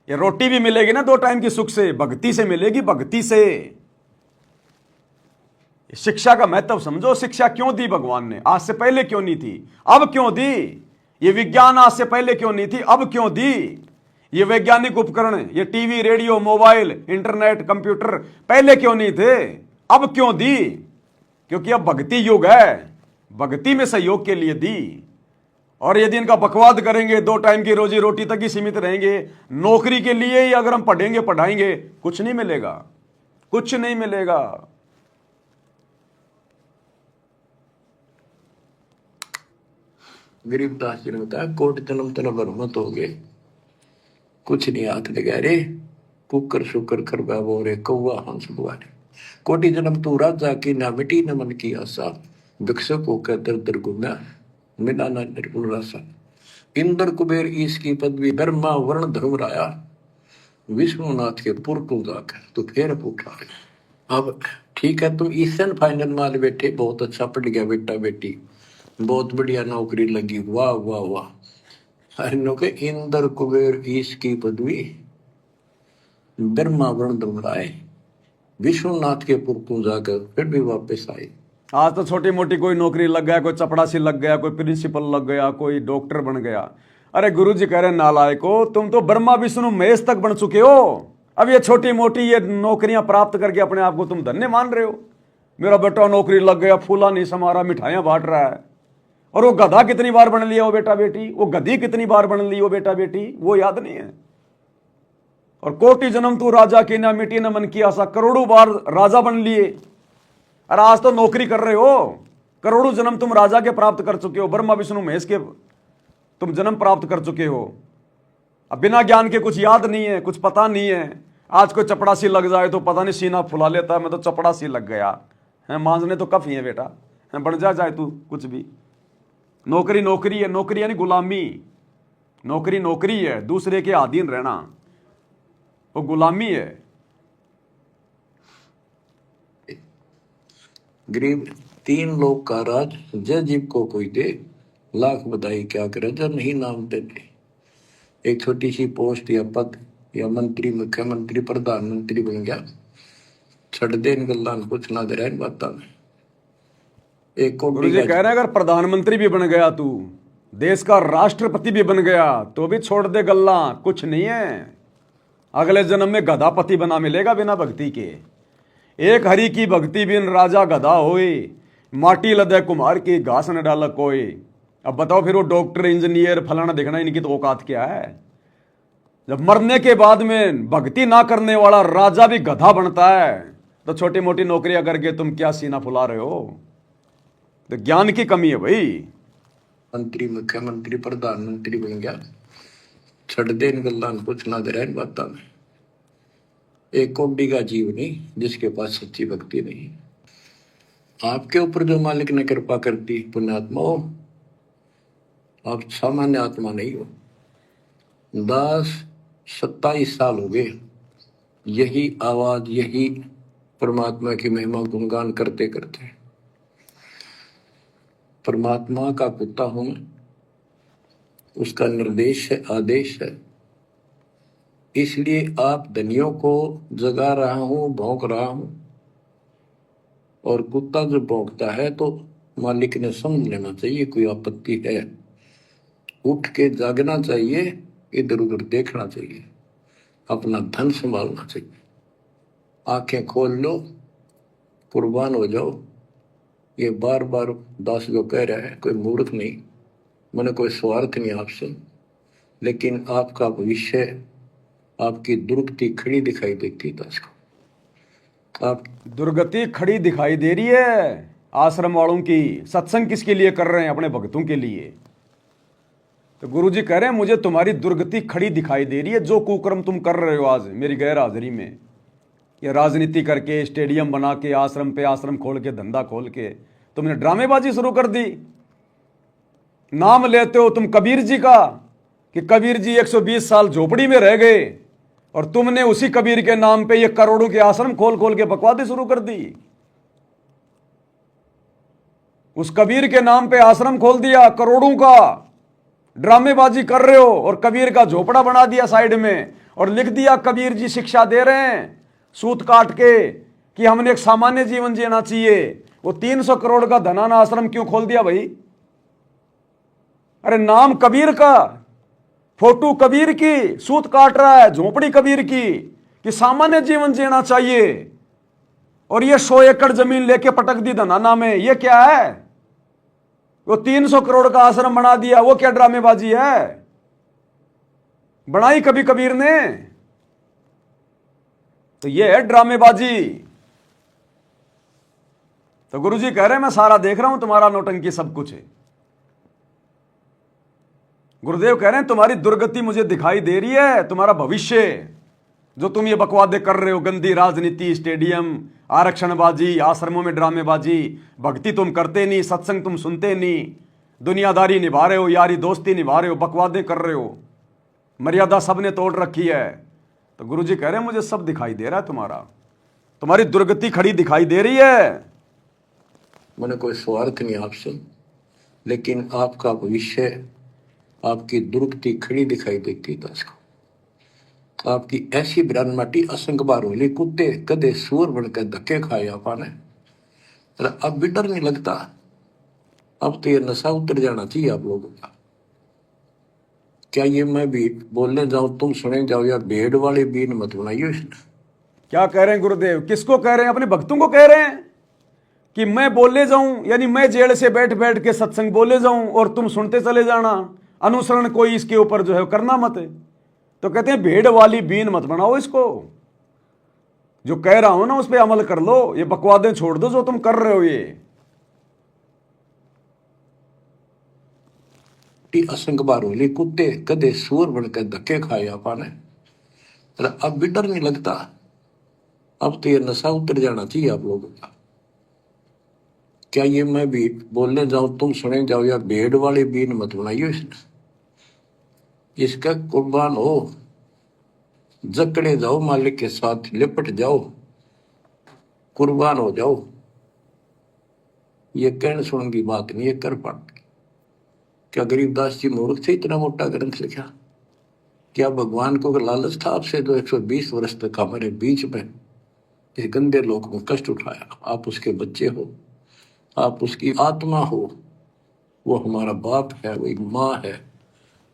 रोटी भी मिलेगी ना 2 टाइम की सुख से, भक्ति से मिलेगी, भक्ति से। शिक्षा का महत्व समझो। शिक्षा क्यों दी भगवान ने? आज से पहले क्यों नहीं थी, अब क्यों दी? ये विज्ञान आज से पहले क्यों नहीं थी, अब क्यों दी? ये वैज्ञानिक उपकरण, ये TV, radio, mobile, internet, computer पहले क्यों नहीं थे, अब क्यों दी? क्योंकि अब भक्ति युग है, भक्ति में सहयोग के लिए दी। और यदि इनका बकवाद करेंगे, 2 टाइम की रोजी रोटी तक ही सीमित रहेंगे, नौकरी के लिए ही अगर हम पढ़ेंगे पढ़ाएंगे, कुछ नहीं मिलेगा, कुछ नहीं मिलेगा। गरीबदास जी ने बताया, कोट जन्म तेरा बरमत हो गए, कुछ नहीं हाथ लगा रे, कुकर शुकर कर बाबो रे, कौआ हंस बुआरे। कोटि जन्म तू राजा की ना मिटी न मन की आशा, भिक्षक होकर दर दर घूमा मिला ना निर्गुण रासा। इंद्र कुबेर ईश की पदवी, ब्रह्मा वर्ण धर्म राया, विष्णुनाथ के पुर तू जाकर तू फिर पूछा। अब ठीक है, तुम ईशन फाइनल माल बैठे, बहुत अच्छा पढ़ गया बेटा बेटी, बहुत बढ़िया नौकरी लगी, वाह वाह वाह। अरे के इंद्र कुबेर ईश की पदवी ब्रह्मा वर्ण दुमराए, विश्वनाथ के पुरतू जाकर फिर भी वापस आए। आज तो छोटी मोटी कोई नौकरी लग गया, कोई चपड़ासी लग गया, कोई प्रिंसिपल लग गया, कोई डॉक्टर बन गया। अरे गुरुजी कह रहे नालायको, तुम तो ब्रह्मा विष्णु महेश तक बन चुके हो। अब ये छोटी मोटी ये नौकरियां प्राप्त करके अपने आप को तुम धन्य मान रहे हो। मेरा बेटा नौकरी लग गया, फूला नहीं समा रहा, मिठाइयां बांट रहा है। और वो गधा कितनी बार बन लिया वो बेटा बेटी, वो गधी कितनी बार बन ली वो बेटा बेटी, वो याद नहीं है। और कोटि जन्म तू राजा की ना मिटी न मन की आशा, करोड़ों बार राजा बन लिए। अरे आज तो नौकरी कर रहे हो, करोड़ों जन्म तुम राजा के प्राप्त कर चुके हो, ब्रह्मा विष्णु महेश के तुम जन्म प्राप्त कर चुके हो। अब बिना ज्ञान के कुछ याद नहीं है, कुछ पता नहीं है। आज कोई चपड़ासी लग जाए तो पता नहीं सीना फुला लेता है, मैं तो चपड़ासी लग गया है, मांझने तो कफ ही है बेटा, है बन जाए तू कुछ भी। नौकरी नौकरी है, नौकरी यानी गुलामी। नौकरी नौकरी है, दूसरे के अधीन रहना वो गुलामी है। गरीब 3 लोग का राज, जय जीव को कोई दे, लाख बधाई क्या करे जब नहीं नाम देते। एक छोटी सी पोस्ट या पद या मंत्री, मुख्यमंत्री, प्रधानमंत्री बन गया, छड़ दे इन गल्लां कुछ ना दे रहा इन बातों में। एक को गुरुजी कह रहे हैं अगर प्रधानमंत्री भी बन गया तू, देश का राष्ट्रपति भी बन गया, तो भी छोड़ दे गल्ला, कुछ नहीं है। अगले जन्म में गधापति बना मिलेगा बिना भक्ति के। एक हरि की भक्ति बिन राजा गधा होए, माटी लदे कुम्हार की घास न डाला कोई। अब बताओ फिर वो डॉक्टर इंजीनियर फलाना देखना, इनकी तो औकात क्या है। जब मरने के बाद में भक्ति ना करने वाला राजा भी गधा बनता है, तो छोटी मोटी नौकरियां करके तुम क्या सीना फुला रहे हो। तो ज्ञान की कमी है भाई। मंत्री, मुख्यमंत्री, प्रधानमंत्री बन गया, छड़ दे इन गल्लां कुछ ना दे रहा इन बातों में। एक कोडी का जीव नहीं जिसके पास सच्ची भक्ति नहीं। आपके ऊपर जो मालिक ने कृपा कर दी, पुण्यात्मा हो, आप सामान्य आत्मा नहीं हो। 27 साल हो गए यही आवाज, यही परमात्मा की महिमा गुणगान करते करते। परमात्मा का कुत्ता हूं मैं, उसका निर्देश है, आदेश है, इसलिए आप धनियों को जगा रहा हूं, भौंक रहा हूं। और कुत्ता जब भौंकता है तो मालिक ने समझ लेना चाहिए कोई आपत्ति है, उठ के जागना चाहिए, इधर उधर देखना चाहिए, अपना धन संभालना चाहिए। आंखें खोल लो, कुर्बान हो जाओ। ये बार बार दास जो कह रहा है, कोई मूर्ख नहीं, मैंने कोई स्वार्थ नहीं आपसे, लेकिन आपका भविष्य, आपकी दुर्गति खड़ी दिखाई देती है दास को। आप दुर्गति खड़ी दिखाई दे रही है आश्रम वालों की। सत्संग किसके लिए कर रहे हैं? अपने भक्तों के लिए। तो गुरुजी कह रहे हैं मुझे तुम्हारी दुर्गति खड़ी दिखाई दे रही है। जो कुकर्म तुम कर रहे हो आज मेरी गैर हाजिरी में, ये राजनीति करके, स्टेडियम बना के, आश्रम पे आश्रम खोल के, धंधा खोल के तुमने ड्रामेबाजी शुरू कर दी। नाम लेते हो तुम कबीर जी का कि कबीर जी 120 साल झोपड़ी में रह गए, और तुमने उसी कबीर के नाम पे ये करोड़ों के आश्रम खोल खोल के बकवादी शुरू कर दी। उस कबीर के नाम पे आश्रम खोल दिया, करोड़ों का ड्रामेबाजी कर रहे हो, और कबीर का झोपड़ा बना दिया साइड में, और लिख दिया कबीर जी शिक्षा दे रहे हैं सूत काट के कि हमने एक सामान्य जीवन जीना चाहिए। वो 300 करोड़ का धनाना आश्रम क्यों खोल दिया भाई? अरे नाम कबीर का, फोटो कबीर की, सूत काट रहा है, झोपड़ी कबीर की कि सामान्य जीवन जीना चाहिए, और ये 100 एकड़ जमीन लेके पटक दी धनाना में। ये क्या है? वो 300 करोड़ का आश्रम बना दिया। वो क्या ड्रामेबाजी है? बनाई कभी कबीर ने? तो ये है ड्रामेबाजी। तो गुरुजी कह रहे हैं मैं सारा देख रहा हूं, तुम्हारा नौटंकी सब कुछ है। गुरुदेव कह रहे हैं तुम्हारी दुर्गति मुझे दिखाई दे रही है, तुम्हारा भविष्य जो तुम ये बकवादे कर रहे हो, गंदी राजनीति, स्टेडियम, आरक्षणबाजी, आश्रमों में ड्रामेबाजी, भक्ति तुम करते नहीं, सत्संग तुम सुनते नहीं, दुनियादारी निभा रहे हो, यारी दोस्ती निभा रहे हो, बकवादे कर रहे हो, मर्यादा सबने तोड़ रखी है। तो गुरुजी कह रहे हैं मुझे सब दिखाई दे रहा है, तुम्हारी दुर्गति खड़ी दिखाई दे रही है। मैंने कोई स्वार्थ नहीं आपसे, लेकिन आपका भविष्य, आपकी दुर्गति खड़ी दिखाई देती है। आपकी ऐसी बिरान माटी असंग बार होली, कुत्ते कदे सूर बनकर धक्के खाए आपने, अब भी डर नहीं लगता। अब तो ये नशा उतर जाना चाहिए आप लोगों का। क्या ये मैं भी बोलने जाऊं तुम सुने जाओ, या भेड़ वाले बीन मत बनाइए इसने। क्या कह रहे हैं गुरुदेव? किसको कह रहे हैं? अपने भक्तों को कह रहे हैं कि मैं बोले जाऊं, यानी मैं जेल से बैठ बैठ के सत्संग बोले जाऊं और तुम सुनते चले जाना, अनुसरण कोई इसके ऊपर जो है करना मत। तो कहते हैं भेड़ वाली बीन मत बनाओ इसको। जो कह रहा हूं ना उस पर अमल कर लो, ये बकवादें छोड़ दो जो तुम कर रहे हो। ये असंग बार होली, कुत्ते कदे सूर बनकर धक्के खाए आपने, अब भी डर नहीं लगता। अब तो ये नशा उतर जाना चाहिए आप लोगों का। क्या ये मैं भी बोलने जाऊं तुम सुने जाओ, या भेड़ वाले बीन मत बनाइए इसने। इसका कुर्बान हो, जकड़े जाओ मालिक के साथ, लिपट जाओ, कुर्बान हो जाओ। ये कहने सुनने की बात नहीं, ये कर पाते। क्या गरीबदास जी मूर्ख थे इतना मोटा ग्रंथ लिखा? क्या भगवान को लालच था आपसे जो 120 वर्ष तक हमारे बीच में इस गंदे लोक में कष्ट उठाया? आप उसके बच्चे हो, आप उसकी आत्मा हो। वो हमारा बाप है, वो एक माँ है,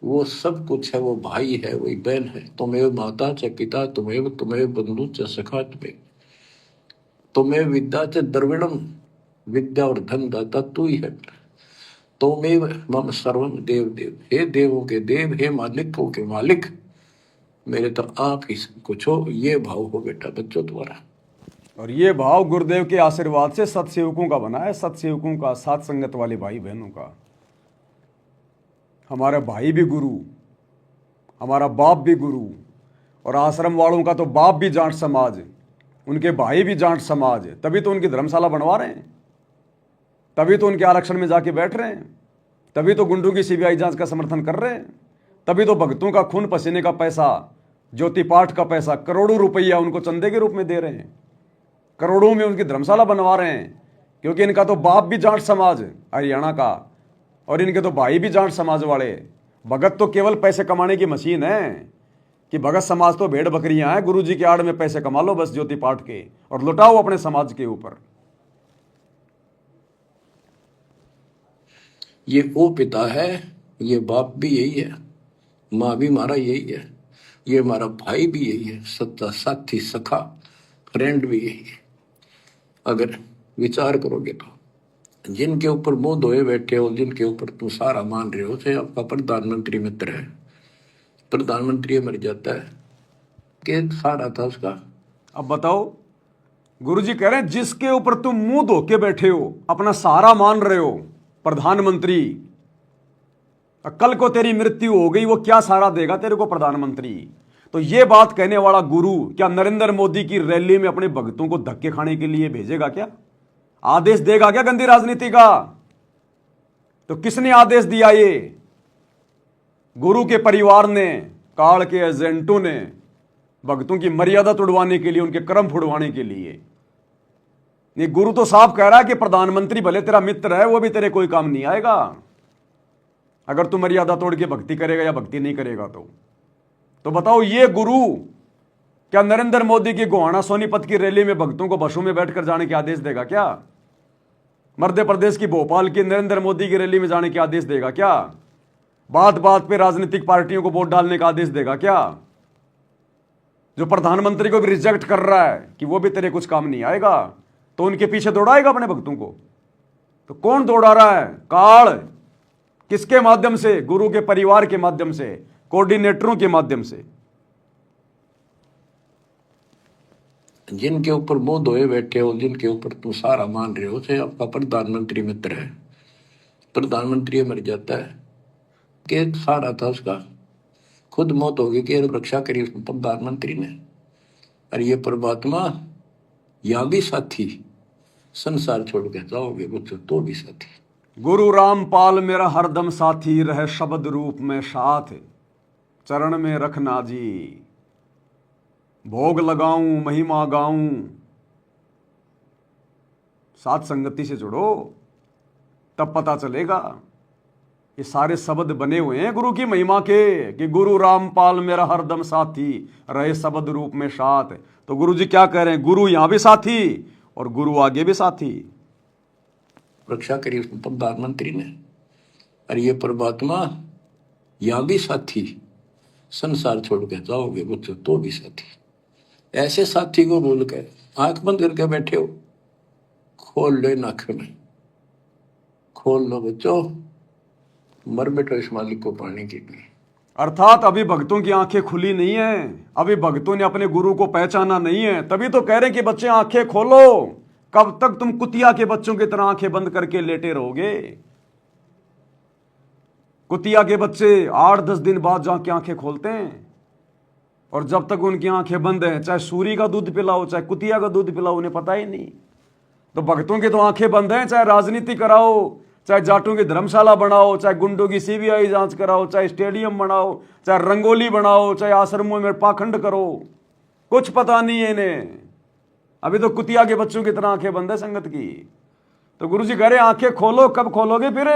वो सब कुछ है, वो भाई है, वो एक बहन है। तुम्हें माता च पिता तुम्हें, तुम्हें बंधु च सखा तुम्हें विद्या च द्रविणम, विद्या और धन दाता तू ही है। तुमेव मम सर्वम देव देव, हे देवों के देव, हे मालिकों के मालिक, मेरे तो आप ही सब कुछ हो। ये भाव हो बेटा बच्चों तुम्हारा। और ये भाव गुरुदेव के आशीर्वाद से सत्सेवकों का बना है, सत्सेवकों का, साथ संगत वाले भाई बहनों का। हमारा भाई भी गुरु, हमारा बाप भी गुरु, और आश्रम वालों का तो बाप भी जाट समाज, उनके भाई भी जाट समाज। तभी तो उनकी धर्मशाला बनवा रहे हैं, तभी तो उनके आरक्षण में जाके बैठ रहे हैं, तभी तो गुंडों की सीबीआई जांच का समर्थन कर रहे हैं, तभी तो भक्तों का खून पसीने का पैसा, ज्योति पाठ का पैसा, करोड़ों रुपया उनको चंदे के रूप में दे रहे हैं, करोड़ों में उनकी धर्मशाला बनवा रहे हैं। क्योंकि इनका तो बाप भी जाट समाज हरियाणा का, और इनके तो भाई भी जाट समाज वाले। भगत तो केवल पैसे कमाने की मशीन है कि भगत समाज तो भेड़ बकरियां हैं, गुरु जी के आड़ में पैसे कमा लो बस ज्योति पाठ के, और लुटाओ अपने समाज के ऊपर। ये वो पिता है, ये बाप भी यही है, माँ भी हमारा यही है, ये हमारा भाई भी यही है, सच्चा साथी सखा फ्रेंड भी यही है। अगर विचार करोगे तो जिनके ऊपर मुंह धोए बैठे हो, जिनके ऊपर तुम सारा मान रहे हो, चाहे आपका प्रधानमंत्री मित्र है, प्रधानमंत्री मर जाता है, कि सारा था उसका। अब बताओ, गुरुजी कह रहे हैं जिसके ऊपर तुम मुंह धो के बैठे हो, अपना सहारा मान रहे हो, प्रधानमंत्री, कल को तेरी मृत्यु हो गई, वो क्या सहारा देगा तेरे को प्रधानमंत्री? तो ये बात कहने वाला गुरु क्या नरेंद्र मोदी की रैली में अपने भक्तों को धक्के खाने के लिए भेजेगा क्या? आदेश देगा क्या गंदी राजनीति का? तो किसने आदेश दिया? ये गुरु के परिवार ने, काल के एजेंटों ने, भक्तों की मर्यादा तोड़वाने के लिए, उनके कर्म फुड़वाने के लिए। ये गुरु तो साफ कह रहा है कि प्रधानमंत्री भले तेरा मित्र है, वो भी तेरे कोई काम नहीं आएगा अगर तू मर्यादा तोड़ के भक्ति करेगा या भक्ति नहीं करेगा। तो बताओ, ये गुरु क्या नरेंद्र मोदी की गोहाना सोनीपत की रैली में भक्तों को बसों में बैठकर जाने के आदेश देगा क्या? मध्य प्रदेश की भोपाल की नरेंद्र मोदी की रैली में जाने के आदेश देगा क्या? बात बात पे राजनीतिक पार्टियों को वोट डालने का आदेश देगा क्या? जो प्रधानमंत्री को भी रिजेक्ट कर रहा है कि वो भी तेरे कुछ काम नहीं आएगा, तो उनके पीछे दौड़ाएगा अपने भक्तों को? तो कौन दौड़ा रहा है? काल। किसके माध्यम से? गुरु के परिवार के माध्यम से, कोऑर्डिनेटरों के माध्यम से। जिनके ऊपर मुंह धोए बैठे हो, जिनके ऊपर तुम सारा मान रहे हो, चाहे आपका प्रधानमंत्री मित्र है, प्रधानमंत्री मर जाता है, कि सारा था उसका, खुद मौत होगी कि रक्षा करी उसने प्रधानमंत्री ने। और ये परमात्मा या भी साथी, संसार छोड़ के जाओगे बच्चों तो भी साथी। गुरु रामपाल मेरा हरदम साथी, रहे शब्द रूप में साथ, चरण में रखना जी, भोग लगाऊं महिमा गाऊं। साथ संगति से जुड़ो, तब पता चलेगा ये सारे शब्द बने हुए हैं गुरु की महिमा के कि गुरु रामपाल मेरा हरदम साथी रहे शब्द रूप में साथ। तो गुरु जी क्या कह रहे हैं, गुरु यहां भी साथी और गुरु आगे भी साथी। रक्षा करी प्रधानमंत्री ने, और ये परमात्मा यहाँ भी साथी, संसार छोड़ के जाओगे बच्चों तो भी साथी। ऐसे साथी को बोल के आंख बंद करके बैठे हो, खोल लो नाक में, खोल लो बच्चों, मर बैठो इस मालिक को पाने के लिए। अर्थात अभी भक्तों की आंखें खुली नहीं है, अभी भक्तों ने अपने गुरु को पहचाना नहीं है, तभी तो कह रहे हैं कि बच्चे आंखें खोलो। कब तक तुम कुतिया के बच्चों की तरह आंखें बंद करके लेटे रहोगे। कुतिया के बच्चे 8-10 दिन बाद जाके आंखें खोलते हैं, और जब तक उनकी आंखें बंद हैं, चाहे सूरी का दूध पिलाओ चाहे कुतिया का दूध पिलाओ, उन्हें पता ही नहीं। तो भक्तों की तो आंखें बंद हैं, चाहे राजनीति कराओ, चाहे जाटों की धर्मशाला बनाओ, चाहे गुंडों की सीबीआई जांच कराओ, चाहे स्टेडियम बनाओ, चाहे रंगोली बनाओ, चाहे आश्रमों में पाखंड करो, कुछ पता नहीं है इन्हें। अभी तो कुतिया के बच्चों की तरह आंखें बंद है संगत की। तो गुरु जी कह रहे आंखें खोलो, कब खोलोगे फिर?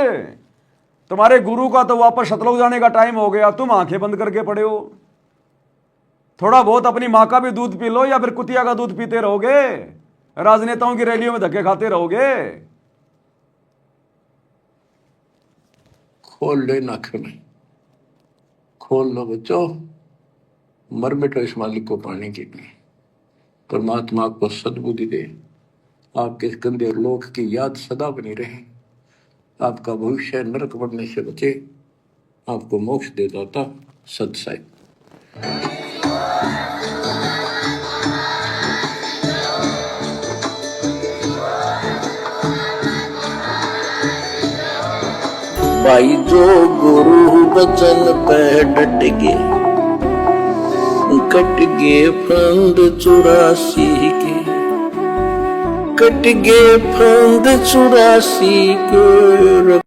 तुम्हारे गुरु का तो वापस सतलुज जाने का टाइम हो गया, तुम आंखें बंद करके पड़े हो। थोड़ा बहुत अपनी माँ का भी दूध पी लो, या फिर कुतिया का दूध पीते रहोगे, राजनेताओं की रैलियों में धक्के खाते रहोगे। खोल लो नाक में, खोल लो बच्चों, मर बैठो इस मालिक को पाने के लिए। परमात्मा आपको सद्बुद्धि दे, आपके गंदे लोक की याद सदा बनी रहे, आपका भविष्य नरक बनने से बचे, आपको मोक्ष दे दाता सत्साई। भाई जो गुरु वचन पे डट गए, कट गए फंद 84 के, कट गए फंद 84 के।